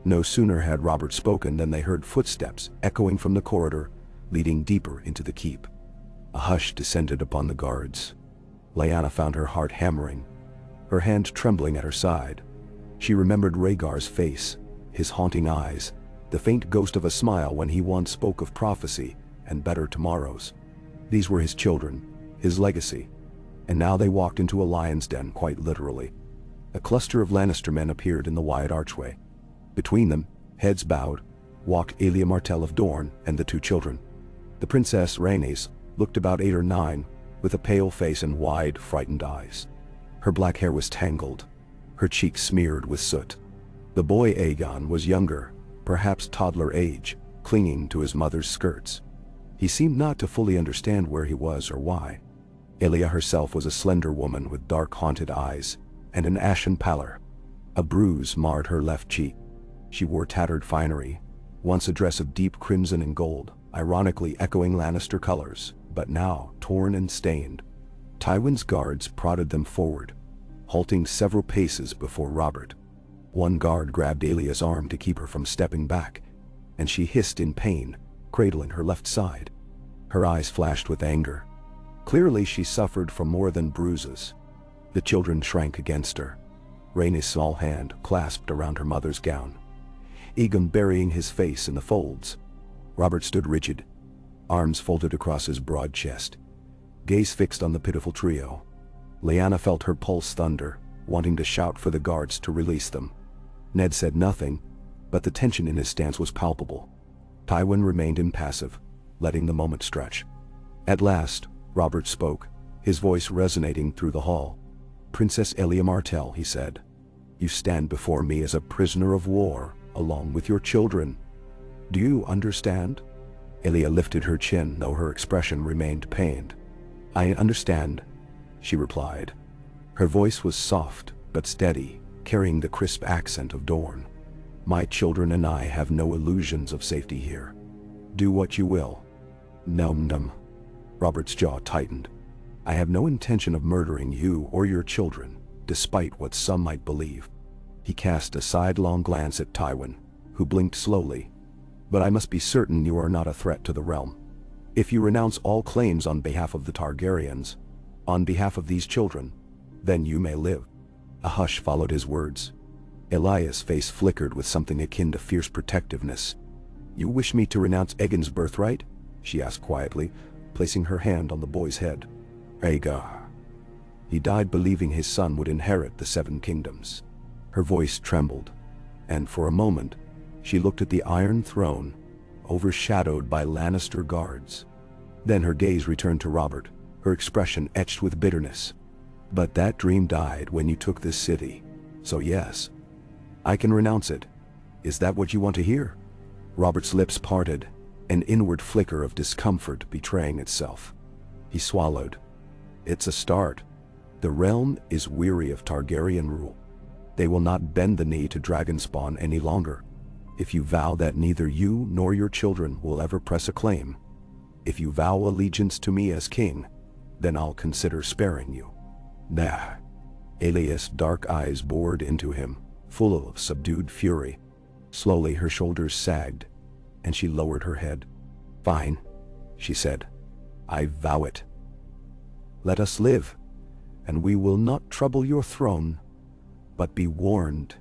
S1: No sooner had Robert spoken than they heard footsteps echoing from the corridor, leading deeper into the keep. A hush descended upon the guards. Lyanna found her heart hammering, her hand trembling at her side. She remembered Rhaegar's face, his haunting eyes, the faint ghost of a smile when he once spoke of prophecy and better tomorrows. These were his children, his legacy, and now they walked into a lion's den quite literally. A cluster of Lannister men appeared in the wide archway. Between them, heads bowed, walked Aelia Martell of Dorne and the two children. The Princess Rhaenys looked about 8 or 9, with a pale face and wide, frightened eyes. Her black hair was tangled, her cheeks smeared with soot. The boy Aegon was younger, perhaps toddler age, clinging to his mother's skirts. He seemed not to fully understand where he was or why. Aelia herself was a slender woman with dark haunted eyes and an ashen pallor. A bruise marred her left cheek. She wore tattered finery, once a dress of deep crimson and gold, ironically echoing Lannister colors, but now torn and stained. Tywin's guards prodded them forward, halting several paces before Robert. One guard grabbed Aelia's arm to keep her from stepping back, and she hissed in pain, cradling her left side. Her eyes flashed with anger. Clearly she suffered from more than bruises. The children shrank against her. Rhaenys' small hand clasped around her mother's gown. Aegon burying his face in the folds. Robert stood rigid, arms folded across his broad chest, gaze fixed on the pitiful trio. Lyanna felt her pulse thunder, wanting to shout for the guards to release them. Ned said nothing, but the tension in his stance was palpable. Tywin remained impassive, letting the moment stretch. At last, Robert spoke, his voice resonating through the hall. "Princess Elia Martell," he said, "you stand before me as a prisoner of war, along with your children. Do you understand?" Elia lifted her chin, though her expression remained pained. "I understand," she replied. Her voice was soft but steady, carrying the crisp accent of Dorne. "My children and I have no illusions of safety here. Do what you will." "Num-num." Robert's jaw tightened. "I have no intention of murdering you or your children, despite what some might believe." He cast a sidelong glance at Tywin, who blinked slowly. "But I must be certain you are not a threat to the realm. If you renounce all claims on behalf of the Targaryens, on behalf of these children, then you may live." A hush followed his words. Elia's face flickered with something akin to fierce protectiveness. "You wish me to renounce Aegon's birthright?" she asked quietly, placing her hand on the boy's head. "Aegon. He died believing his son would inherit the Seven Kingdoms." Her voice trembled, and for a moment, she looked at the Iron Throne, overshadowed by Lannister guards. Then her gaze returned to Robert, her expression etched with bitterness. "But that dream died when you took this city. So yes, I can renounce it. Is that what you want to hear?" Robert's lips parted, an inward flicker of discomfort betraying itself. He swallowed. "It's a start. The realm is weary of Targaryen rule. They will not bend the knee to dragonspawn any longer. If you vow that neither you nor your children will ever press a claim, if you vow allegiance to me as king, then I'll consider sparing you." "Nah." Elia's dark eyes bored into him, full of subdued fury. Slowly her shoulders sagged, and she lowered her head. "Fine," she said. "I vow it. Let us live, and we will not trouble your throne. But be warned,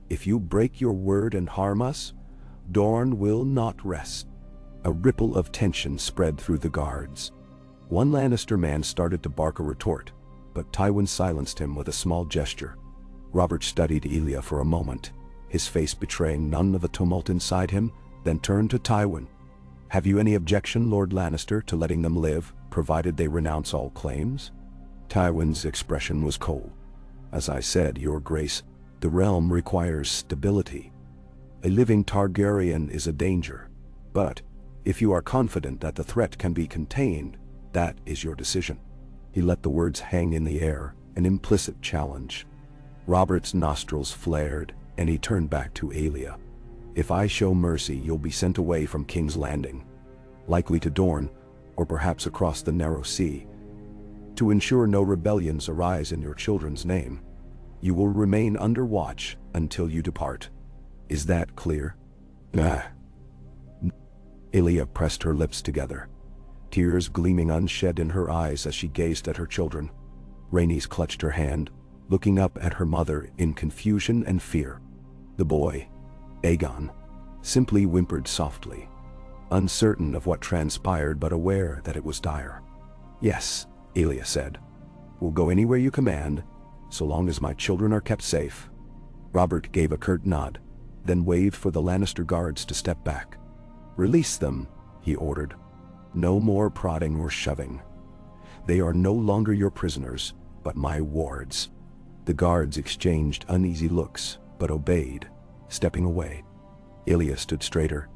S1: if you break your word and harm us, Dorne will not rest." A ripple of tension spread through the guards. One Lannister man started to bark a retort, but Tywin silenced him with a small gesture. Robert studied Elia for a moment, his face betraying none of the tumult inside him, then turned to Tywin. "Have you any objection, Lord Lannister, to letting them live, provided they renounce all claims?" Tywin's expression was cold. "As I said, Your Grace, the realm requires stability. A living Targaryen is a danger. But, if you are confident that the threat can be contained, that is your decision." He let the words hang in the air, an implicit challenge. Robert's nostrils flared, and he turned back to Elia. "If I show mercy, you'll be sent away from King's Landing, likely to Dorne, or perhaps across the narrow sea. To ensure no rebellions arise in your children's name, you will remain under watch until you depart. Is that clear?" "Ah." Elia pressed her lips together, tears gleaming unshed in her eyes as she gazed at her children. Rhaenys clutched her hand, looking up at her mother in confusion and fear. The boy, Aegon, simply whimpered softly, uncertain of what transpired but aware that it was dire. "Yes," Elia said. "We'll go anywhere you command, so long as my children are kept safe." Robert gave a curt nod, then waved for the Lannister guards to step back. "Release them," he ordered. "No more prodding or shoving. They are no longer your prisoners, but my wards." The guards exchanged uneasy looks, but obeyed, stepping away. Elia stood straighter,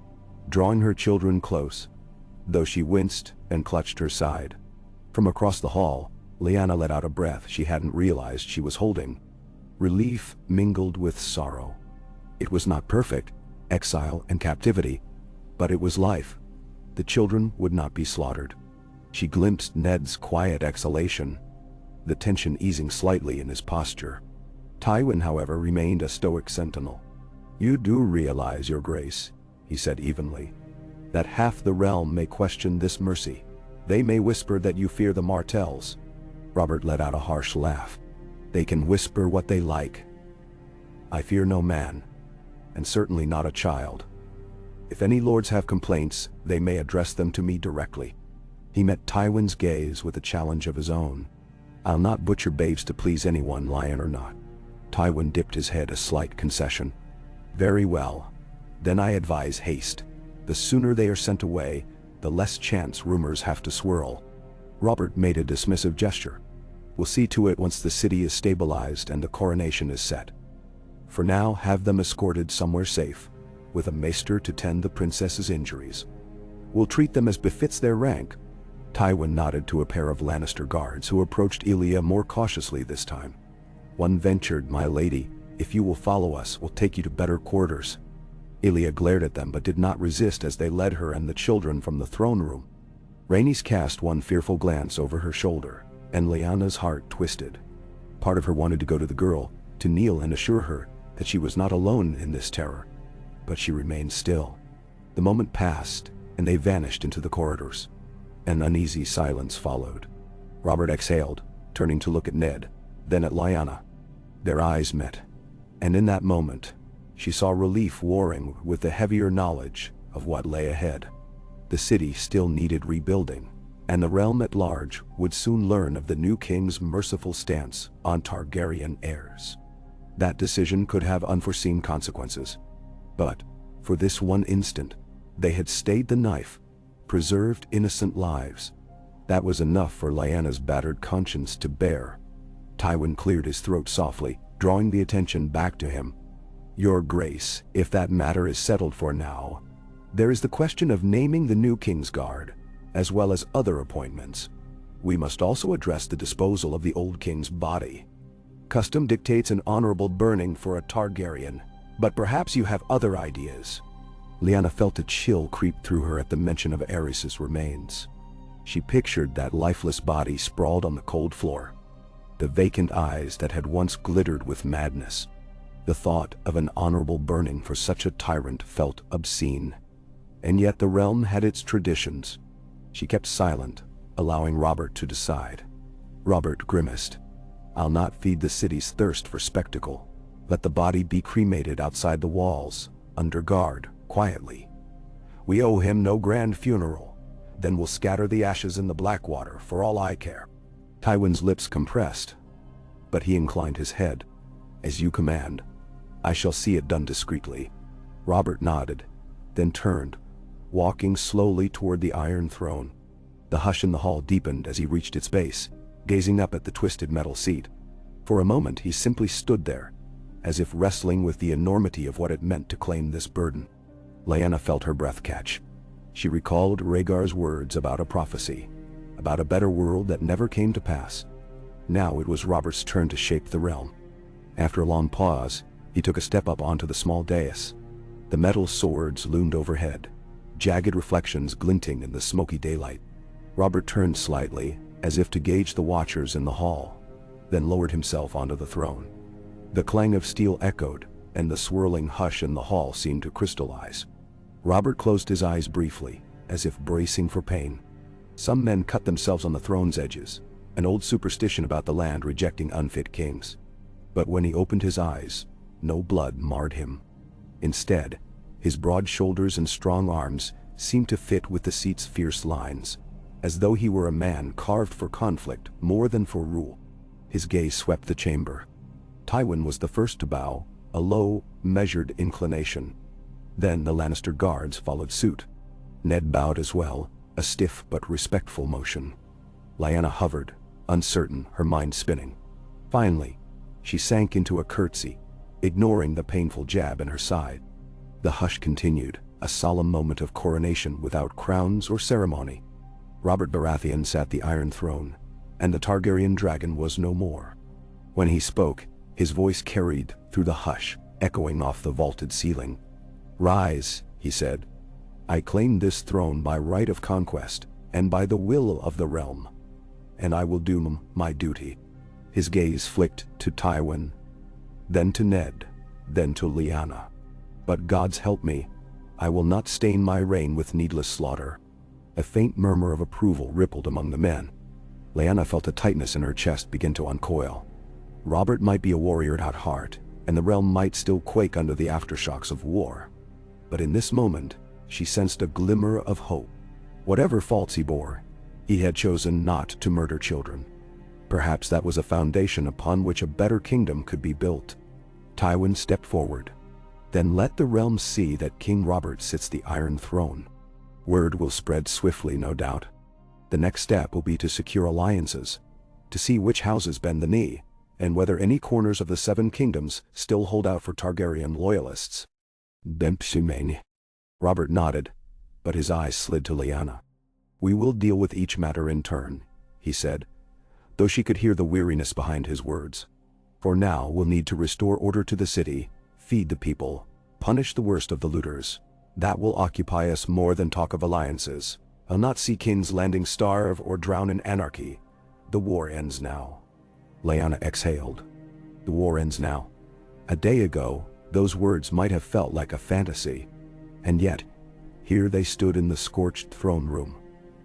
S1: drawing her children close, though she winced and clutched her side. From across the hall, Lyanna let out a breath she hadn't realized she was holding. Relief mingled with sorrow. It was not perfect, exile and captivity, but it was life. The children would not be slaughtered. She glimpsed Ned's quiet exhalation, the tension easing slightly in his posture. Tywin, however, remained a stoic sentinel. "You do realize, Your Grace," he said evenly, "that half the realm may question this mercy. They may whisper that you fear the Martells." Robert let out a harsh laugh. "They can whisper what they like. I fear no man. and certainly not a child. If any lords have complaints, they may address them to me directly. He met Tywin's gaze with a challenge of his own. I'll not butcher babes to please anyone, lion or not. Tywin dipped his head, a slight concession. Very well. Then I advise haste. The sooner they are sent away, the less chance rumors have to swirl. Robert made a dismissive gesture. We'll see to it once the city is stabilized and the coronation is set. For now, have them escorted somewhere safe, with a maester to tend the princess's injuries. We'll treat them as befits their rank. Tywin nodded to a pair of Lannister guards who approached Lyanna more cautiously this time. One ventured, "My lady, if you will follow us, we'll take you to better quarters." Lyanna glared at them but did not resist as they led her and the children from the throne room. Rhaenys cast one fearful glance over her shoulder, and Lyanna's heart twisted. Part of her wanted to go to the girl, to kneel and assure her that she was not alone in this terror. But she remained still. The moment passed, and they vanished into the corridors. An uneasy silence followed. Robert exhaled, turning to look at Ned, then at Lyanna. Their eyes met, and in that moment, she saw relief warring with the heavier knowledge of what lay ahead. The city still needed rebuilding, and the realm at large would soon learn of the new king's merciful stance on Targaryen heirs. That decision could have unforeseen consequences. But, for this one instant, they had stayed the knife, preserved innocent lives. That was enough for Lyanna's battered conscience to bear. Tywin cleared his throat softly, drawing the attention back to him. Your Grace, if that matter is settled for now, there is the question of naming the new Kingsguard, as well as other appointments. We must also address the disposal of the old king's body. Custom dictates an honorable burning for a Targaryen, but perhaps you have other ideas. Lyanna felt a chill creep through her at the mention of Aerys's remains. She pictured that lifeless body sprawled on the cold floor, the vacant eyes that had once glittered with madness. The thought of an honorable burning for such a tyrant felt obscene. And yet the realm had its traditions. She kept silent, allowing Robert to decide. Robert grimaced. I'll not feed the city's thirst for spectacle. Let the body be cremated outside the walls, under guard, quietly. We owe him no grand funeral. Then we'll scatter the ashes in the Blackwater for all I care. Tywin's lips compressed, but he inclined his head. As you command. I shall see it done discreetly. Robert nodded, then turned, walking slowly toward the Iron Throne. The hush in the hall deepened as he reached its base, gazing up at the twisted metal seat. For a moment he simply stood there, as if wrestling with the enormity of what it meant to claim this burden. Lyanna felt her breath catch. She recalled Rhaegar's words about a prophecy, about a better world that never came to pass. Now it was Robert's turn to shape the realm. After a long pause, he took a step up onto the small dais. The metal swords loomed overhead, jagged reflections glinting in the smoky daylight. Robert turned slightly, as if to gauge the watchers in the hall, then lowered himself onto the throne. The clang of steel echoed, and the swirling hush in the hall seemed to crystallize. Robert closed his eyes briefly, as if bracing for pain. Some men cut themselves on the throne's edges, an old superstition about the land rejecting unfit kings. But when he opened his eyes, no blood marred him. Instead, his broad shoulders and strong arms seemed to fit with the seat's fierce lines, as though he were a man carved for conflict more than for rule. His gaze swept the chamber. Tywin was the first to bow, a low, measured inclination. Then the Lannister guards followed suit. Ned bowed as well, a stiff but respectful motion. Lyanna hovered, uncertain, her mind spinning. Finally, she sank into a curtsy, ignoring the painful jab in her side. The hush continued, a solemn moment of coronation without crowns or ceremony. Robert Baratheon sat the Iron Throne, and the Targaryen dragon was no more. When he spoke, his voice carried through the hush, echoing off the vaulted ceiling. Rise, he said. I claim this throne by right of conquest, and by the will of the realm. And I will do my duty. His gaze flicked to Tywin, then to Ned, then to Lyanna. But God's help me, I will not stain my reign with needless slaughter. A faint murmur of approval rippled among the men. Lyanna felt a tightness in her chest begin to uncoil. Robert might be a warrior at heart, and the realm might still quake under the aftershocks of war. But in this moment, she sensed a glimmer of hope. Whatever faults he bore, he had chosen not to murder children. Perhaps that was a foundation upon which a better kingdom could be built. Tywin stepped forward. Then let the realm see that King Robert sits the Iron Throne. Word will spread swiftly, no doubt. The next step will be to secure alliances, to see which houses bend the knee, and whether any corners of the Seven Kingdoms still hold out for Targaryen loyalists. Dempsey. Robert nodded, but his eyes slid to Lyanna. We will deal with each matter in turn, he said, though she could hear the weariness behind his words. For now we'll need to restore order to the city, feed the people, punish the worst of the looters. That will occupy us more than talk of alliances. I'll not see King's Landing starve or drown in anarchy. The war ends now. Lyanna exhaled. The war ends now. A day ago, those words might have felt like a fantasy. And yet, here they stood in the scorched throne room,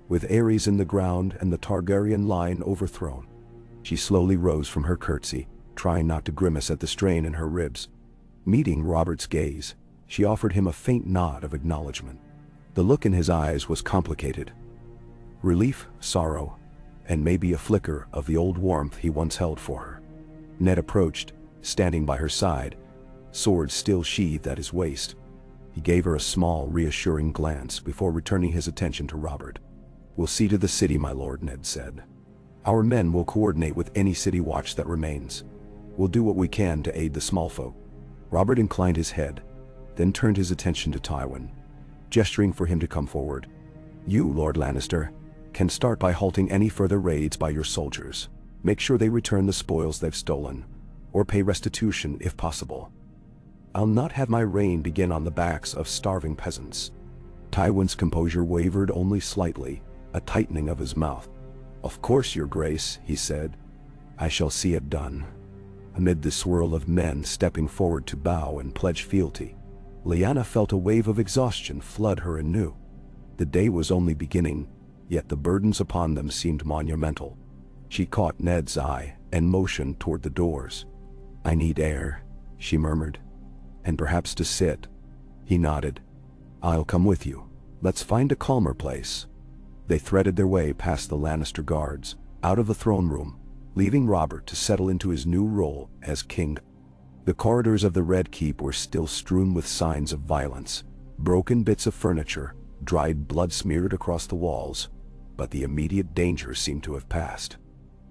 S1: with Aerys in the ground and the Targaryen line overthrown. She slowly rose from her curtsy, trying not to grimace at the strain in her ribs. Meeting Robert's gaze, she offered him a faint nod of acknowledgement. The look in his eyes was complicated. Relief, sorrow, and maybe a flicker of the old warmth he once held for her. Ned approached, standing by her side, sword still sheathed at his waist. He gave her a small, reassuring glance before returning his attention to Robert. We'll see to the city, my lord, Ned said. Our men will coordinate with any city watch that remains. We'll do what we can to aid the small folk. Robert inclined his head, then turned his attention to Tywin, gesturing for him to come forward. You, Lord Lannister, can start by halting any further raids by your soldiers. Make sure they return the spoils they've stolen, or pay restitution if possible. I'll not have my reign begin on the backs of starving peasants. Tywin's composure wavered only slightly, a tightening of his mouth. Of course, your grace, he said. I shall see it done. Amid the swirl of men stepping forward to bow and pledge fealty, Lyanna felt a wave of exhaustion flood her anew. The day was only beginning, yet the burdens upon them seemed monumental. She caught Ned's eye and motioned toward the doors. I need air, she murmured. And perhaps to sit. He nodded. I'll come with you. Let's find a calmer place. They threaded their way past the Lannister guards, out of the throne room, leaving Robert to settle into his new role as king. The corridors of the Red Keep were still strewn with signs of violence, broken bits of furniture, dried blood smeared across the walls, but the immediate danger seemed to have passed.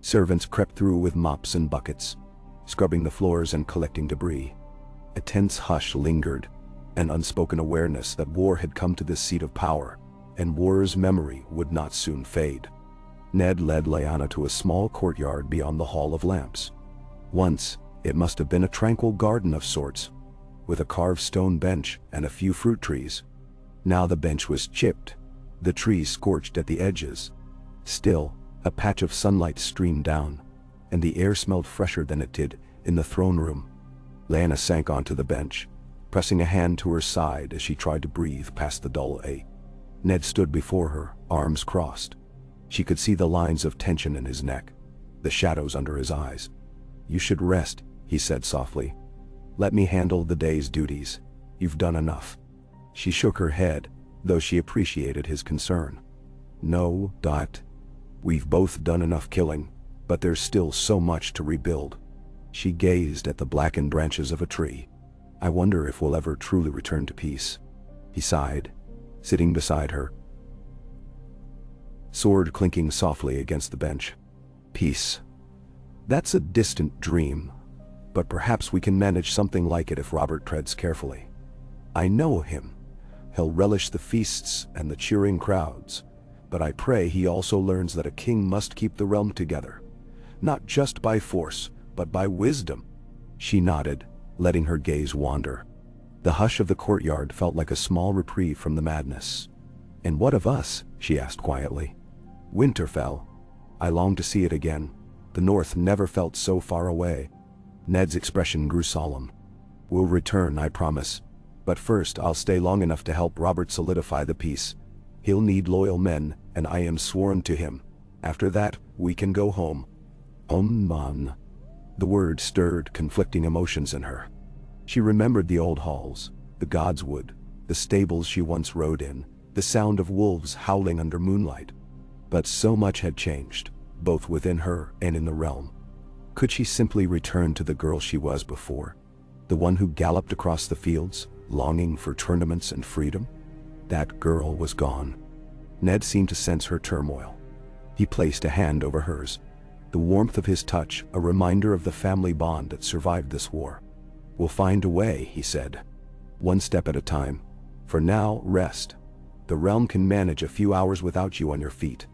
S1: Servants crept through with mops and buckets, scrubbing the floors and collecting debris. A tense hush lingered, an unspoken awareness that war had come to this seat of power, and war's memory would not soon fade. Ned led Lyanna to a small courtyard beyond the Hall of Lamps. Once, it must have been a tranquil garden of sorts, with a carved stone bench and a few fruit trees. Now the bench was chipped, the trees scorched at the edges. Still, a patch of sunlight streamed down, and the air smelled fresher than it did in the throne room. Lyanna sank onto the bench, pressing a hand to her side as she tried to breathe past the dull ache. Ned stood before her, arms crossed. She could see the lines of tension in his neck, the shadows under his eyes. You should rest, he said softly. Let me handle the day's duties. You've done enough. She shook her head, though she appreciated his concern. No, Dot. We've both done enough killing, but there's still so much to rebuild. She gazed at the blackened branches of a tree. I wonder if we'll ever truly return to peace. He sighed, sitting beside her, sword clinking softly against the bench. Peace. That's a distant dream, but perhaps we can manage something like it if Robert treads carefully. I know him. He'll relish the feasts and the cheering crowds, but I pray he also learns that a king must keep the realm together, not just by force, but by wisdom. She nodded, letting her gaze wander. The hush of the courtyard felt like a small reprieve from the madness. And what of us? She asked quietly. Winterfell. I long to see it again. The North never felt so far away. Ned's expression grew solemn. We'll return, I promise. But first I'll stay long enough to help Robert solidify the peace. He'll need loyal men, and I am sworn to him. After that, we can go home. Man. The word stirred conflicting emotions in her. She remembered the old halls, the godswood, the stables she once rode in, the sound of wolves howling under moonlight. But so much had changed, both within her and in the realm. Could she simply return to the girl she was before? The one who galloped across the fields, longing for tournaments and freedom? That girl was gone. Ned seemed to sense her turmoil. He placed a hand over hers. The warmth of his touch, a reminder of the family bond that survived this war. "We'll find a way," he said. "One step at a time. For now, rest. The realm can manage a few hours without you on your feet."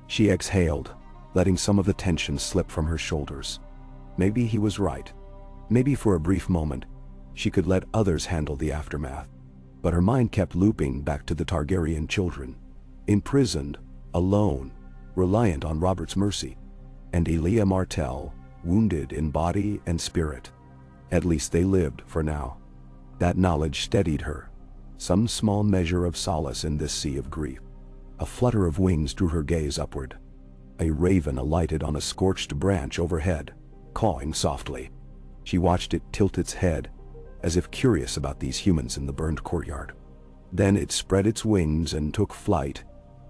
S1: She exhaled, letting some of the tension slip from her shoulders. Maybe he was right. Maybe for a brief moment, she could let others handle the aftermath. But her mind kept looping back to the Targaryen children. Imprisoned, alone, reliant on Robert's mercy. And Elia Martell, wounded in body and spirit. At least they lived for now. That knowledge steadied her. Some small measure of solace in this sea of grief. A flutter of wings drew her gaze upward. A raven alighted on a scorched branch overhead, cawing softly. She watched it tilt its head, as if curious about these humans in the burned courtyard. Then it spread its wings and took flight,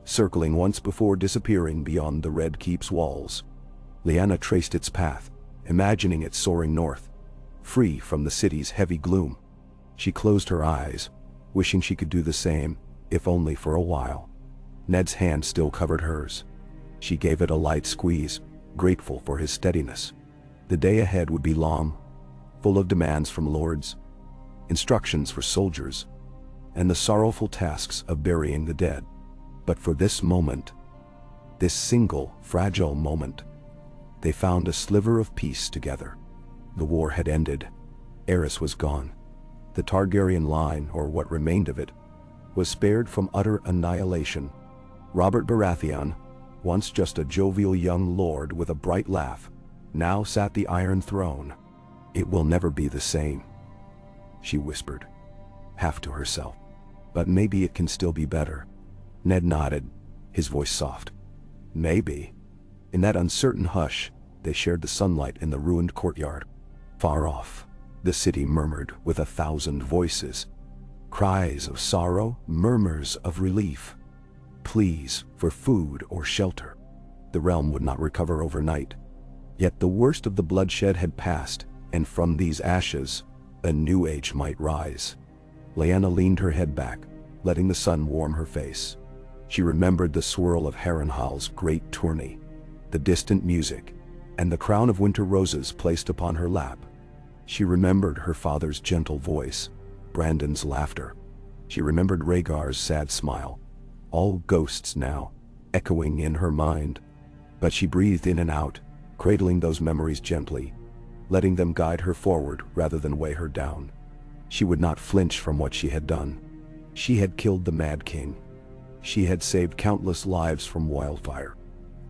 S1: circling once before disappearing beyond the Red Keep's walls. Lyanna traced its path, imagining it soaring north, free from the city's heavy gloom. She closed her eyes, wishing she could do the same, if only for a while. Ned's hand still covered hers. She gave it a light squeeze, grateful for his steadiness. The day ahead would be long, full of demands from lords, instructions for soldiers, and the sorrowful tasks of burying the dead. But for this moment, this single, fragile moment, they found a sliver of peace together. The war had ended. Eris was gone. The Targaryen line, or what remained of it, was spared from utter annihilation. Robert Baratheon, once just a jovial young lord with a bright laugh, now sat the Iron Throne. "It will never be the same," she whispered, half to herself. "But maybe it can still be better." Ned nodded, his voice soft. "Maybe." In that uncertain hush, they shared the sunlight in the ruined courtyard. Far off, the city murmured with 1,000 voices. Cries of sorrow, murmurs of relief. Pleas for food or shelter. The realm would not recover overnight. Yet the worst of the bloodshed had passed, and from these ashes, a new age might rise. Lyanna leaned her head back, letting the sun warm her face. She remembered the swirl of Harrenhal's great tourney, the distant music, and the crown of winter roses placed upon her lap. She remembered her father's gentle voice, Brandon's laughter. She remembered Rhaegar's sad smile, all ghosts now, echoing in her mind. But she breathed in and out, cradling those memories gently, letting them guide her forward rather than weigh her down. She would not flinch from what she had done. She had killed the Mad King. She had saved countless lives from wildfire.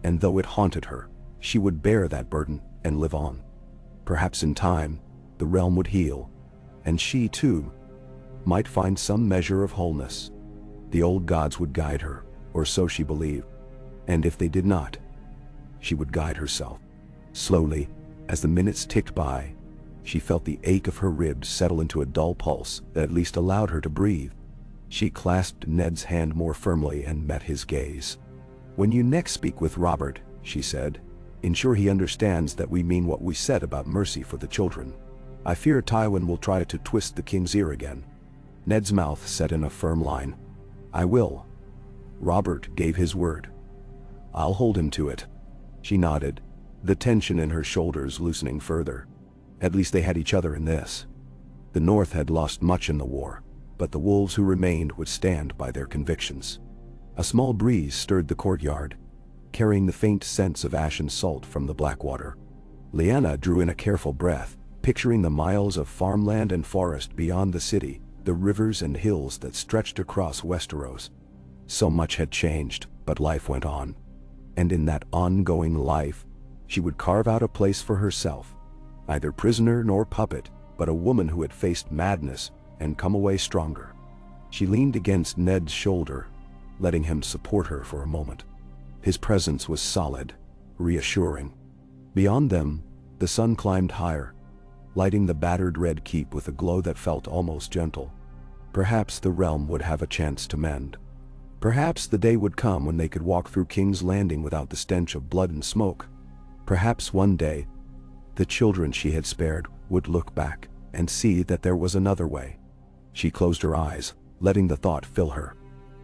S1: And though it haunted her, she would bear that burden and live on. Perhaps in time, the realm would heal, and she, too, might find some measure of wholeness. The old gods would guide her, or so she believed. And if they did not, she would guide herself. Slowly, as the minutes ticked by, she felt the ache of her ribs settle into a dull pulse that at least allowed her to breathe. She clasped Ned's hand more firmly and met his gaze. "When you next speak with Robert," she said, "ensure he understands that we mean what we said about mercy for the children. I fear Tywin will try to twist the king's ear again." Ned's mouth set in a firm line. "I will." Robert gave his word. "I'll hold him to it." She nodded, the tension in her shoulders loosening further. At least they had each other in this. The North had lost much in the war, but the wolves who remained would stand by their convictions. A small breeze stirred the courtyard, carrying the faint scents of ashen salt from the Blackwater. Lyanna drew in a careful breath, picturing the miles of farmland and forest beyond the city, the rivers and hills that stretched across Westeros. So much had changed, but life went on. And in that ongoing life, she would carve out a place for herself, neither prisoner nor puppet, but a woman who had faced madness and come away stronger. She leaned against Ned's shoulder, letting him support her for a moment. His presence was solid, reassuring. Beyond them, the sun climbed higher, lighting the battered red keep with a glow that felt almost gentle. Perhaps the realm would have a chance to mend. Perhaps the day would come when they could walk through King's Landing without the stench of blood and smoke. Perhaps one day, the children she had spared would look back and see that there was another way. She closed her eyes, letting the thought fill her.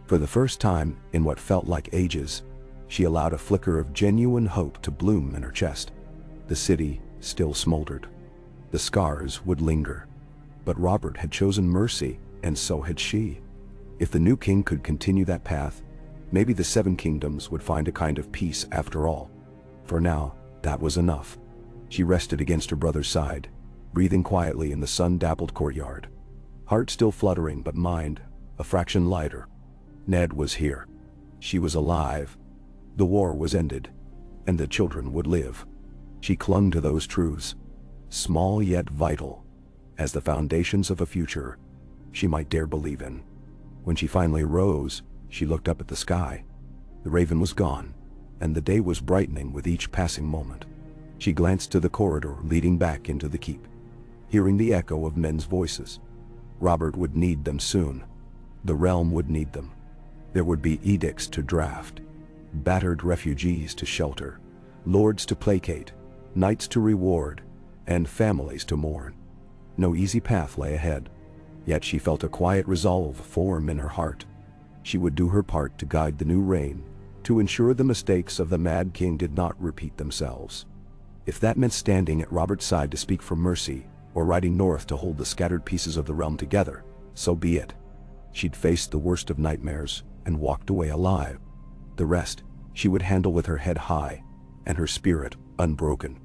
S1: For the first time in what felt like ages, she allowed a flicker of genuine hope to bloom in her chest. The city still smoldered. The scars would linger. But Robert had chosen mercy, and so had she. If the new king could continue that path, maybe the Seven Kingdoms would find a kind of peace after all. For now, that was enough. She rested against her brother's side, breathing quietly in the sun-dappled courtyard. Heart still fluttering, but mind a fraction lighter. Ned was here. She was alive. The war was ended, and the children would live. She clung to those truths, small yet vital, as the foundations of a future she might dare believe in. When she finally rose, she looked up at the sky. The raven was gone, and the day was brightening with each passing moment. She glanced to the corridor leading back into the keep, hearing the echo of men's voices. Robert would need them soon. The realm would need them. There would be edicts to draft, battered refugees to shelter, lords to placate, knights to reward, and families to mourn. No easy path lay ahead, yet she felt a quiet resolve form in her heart. She would do her part to guide the new reign, to ensure the mistakes of the Mad King did not repeat themselves. If that meant standing at Robert's side to speak for mercy, or riding north to hold the scattered pieces of the realm together, so be it. She'd faced the worst of nightmares and walked away alive. The rest she would handle with her head high and her spirit unbroken.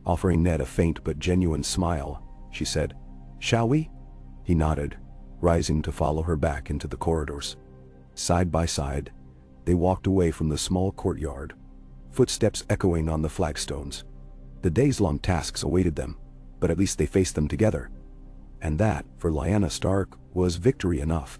S1: Offering Ned a faint but genuine smile, she said, "Shall we?" He nodded, rising to follow her back into the corridors. Side by side, they walked away from the small courtyard, footsteps echoing on the flagstones. The days-long tasks awaited them, but at least they faced them together. And that, for Lyanna Stark, was victory enough.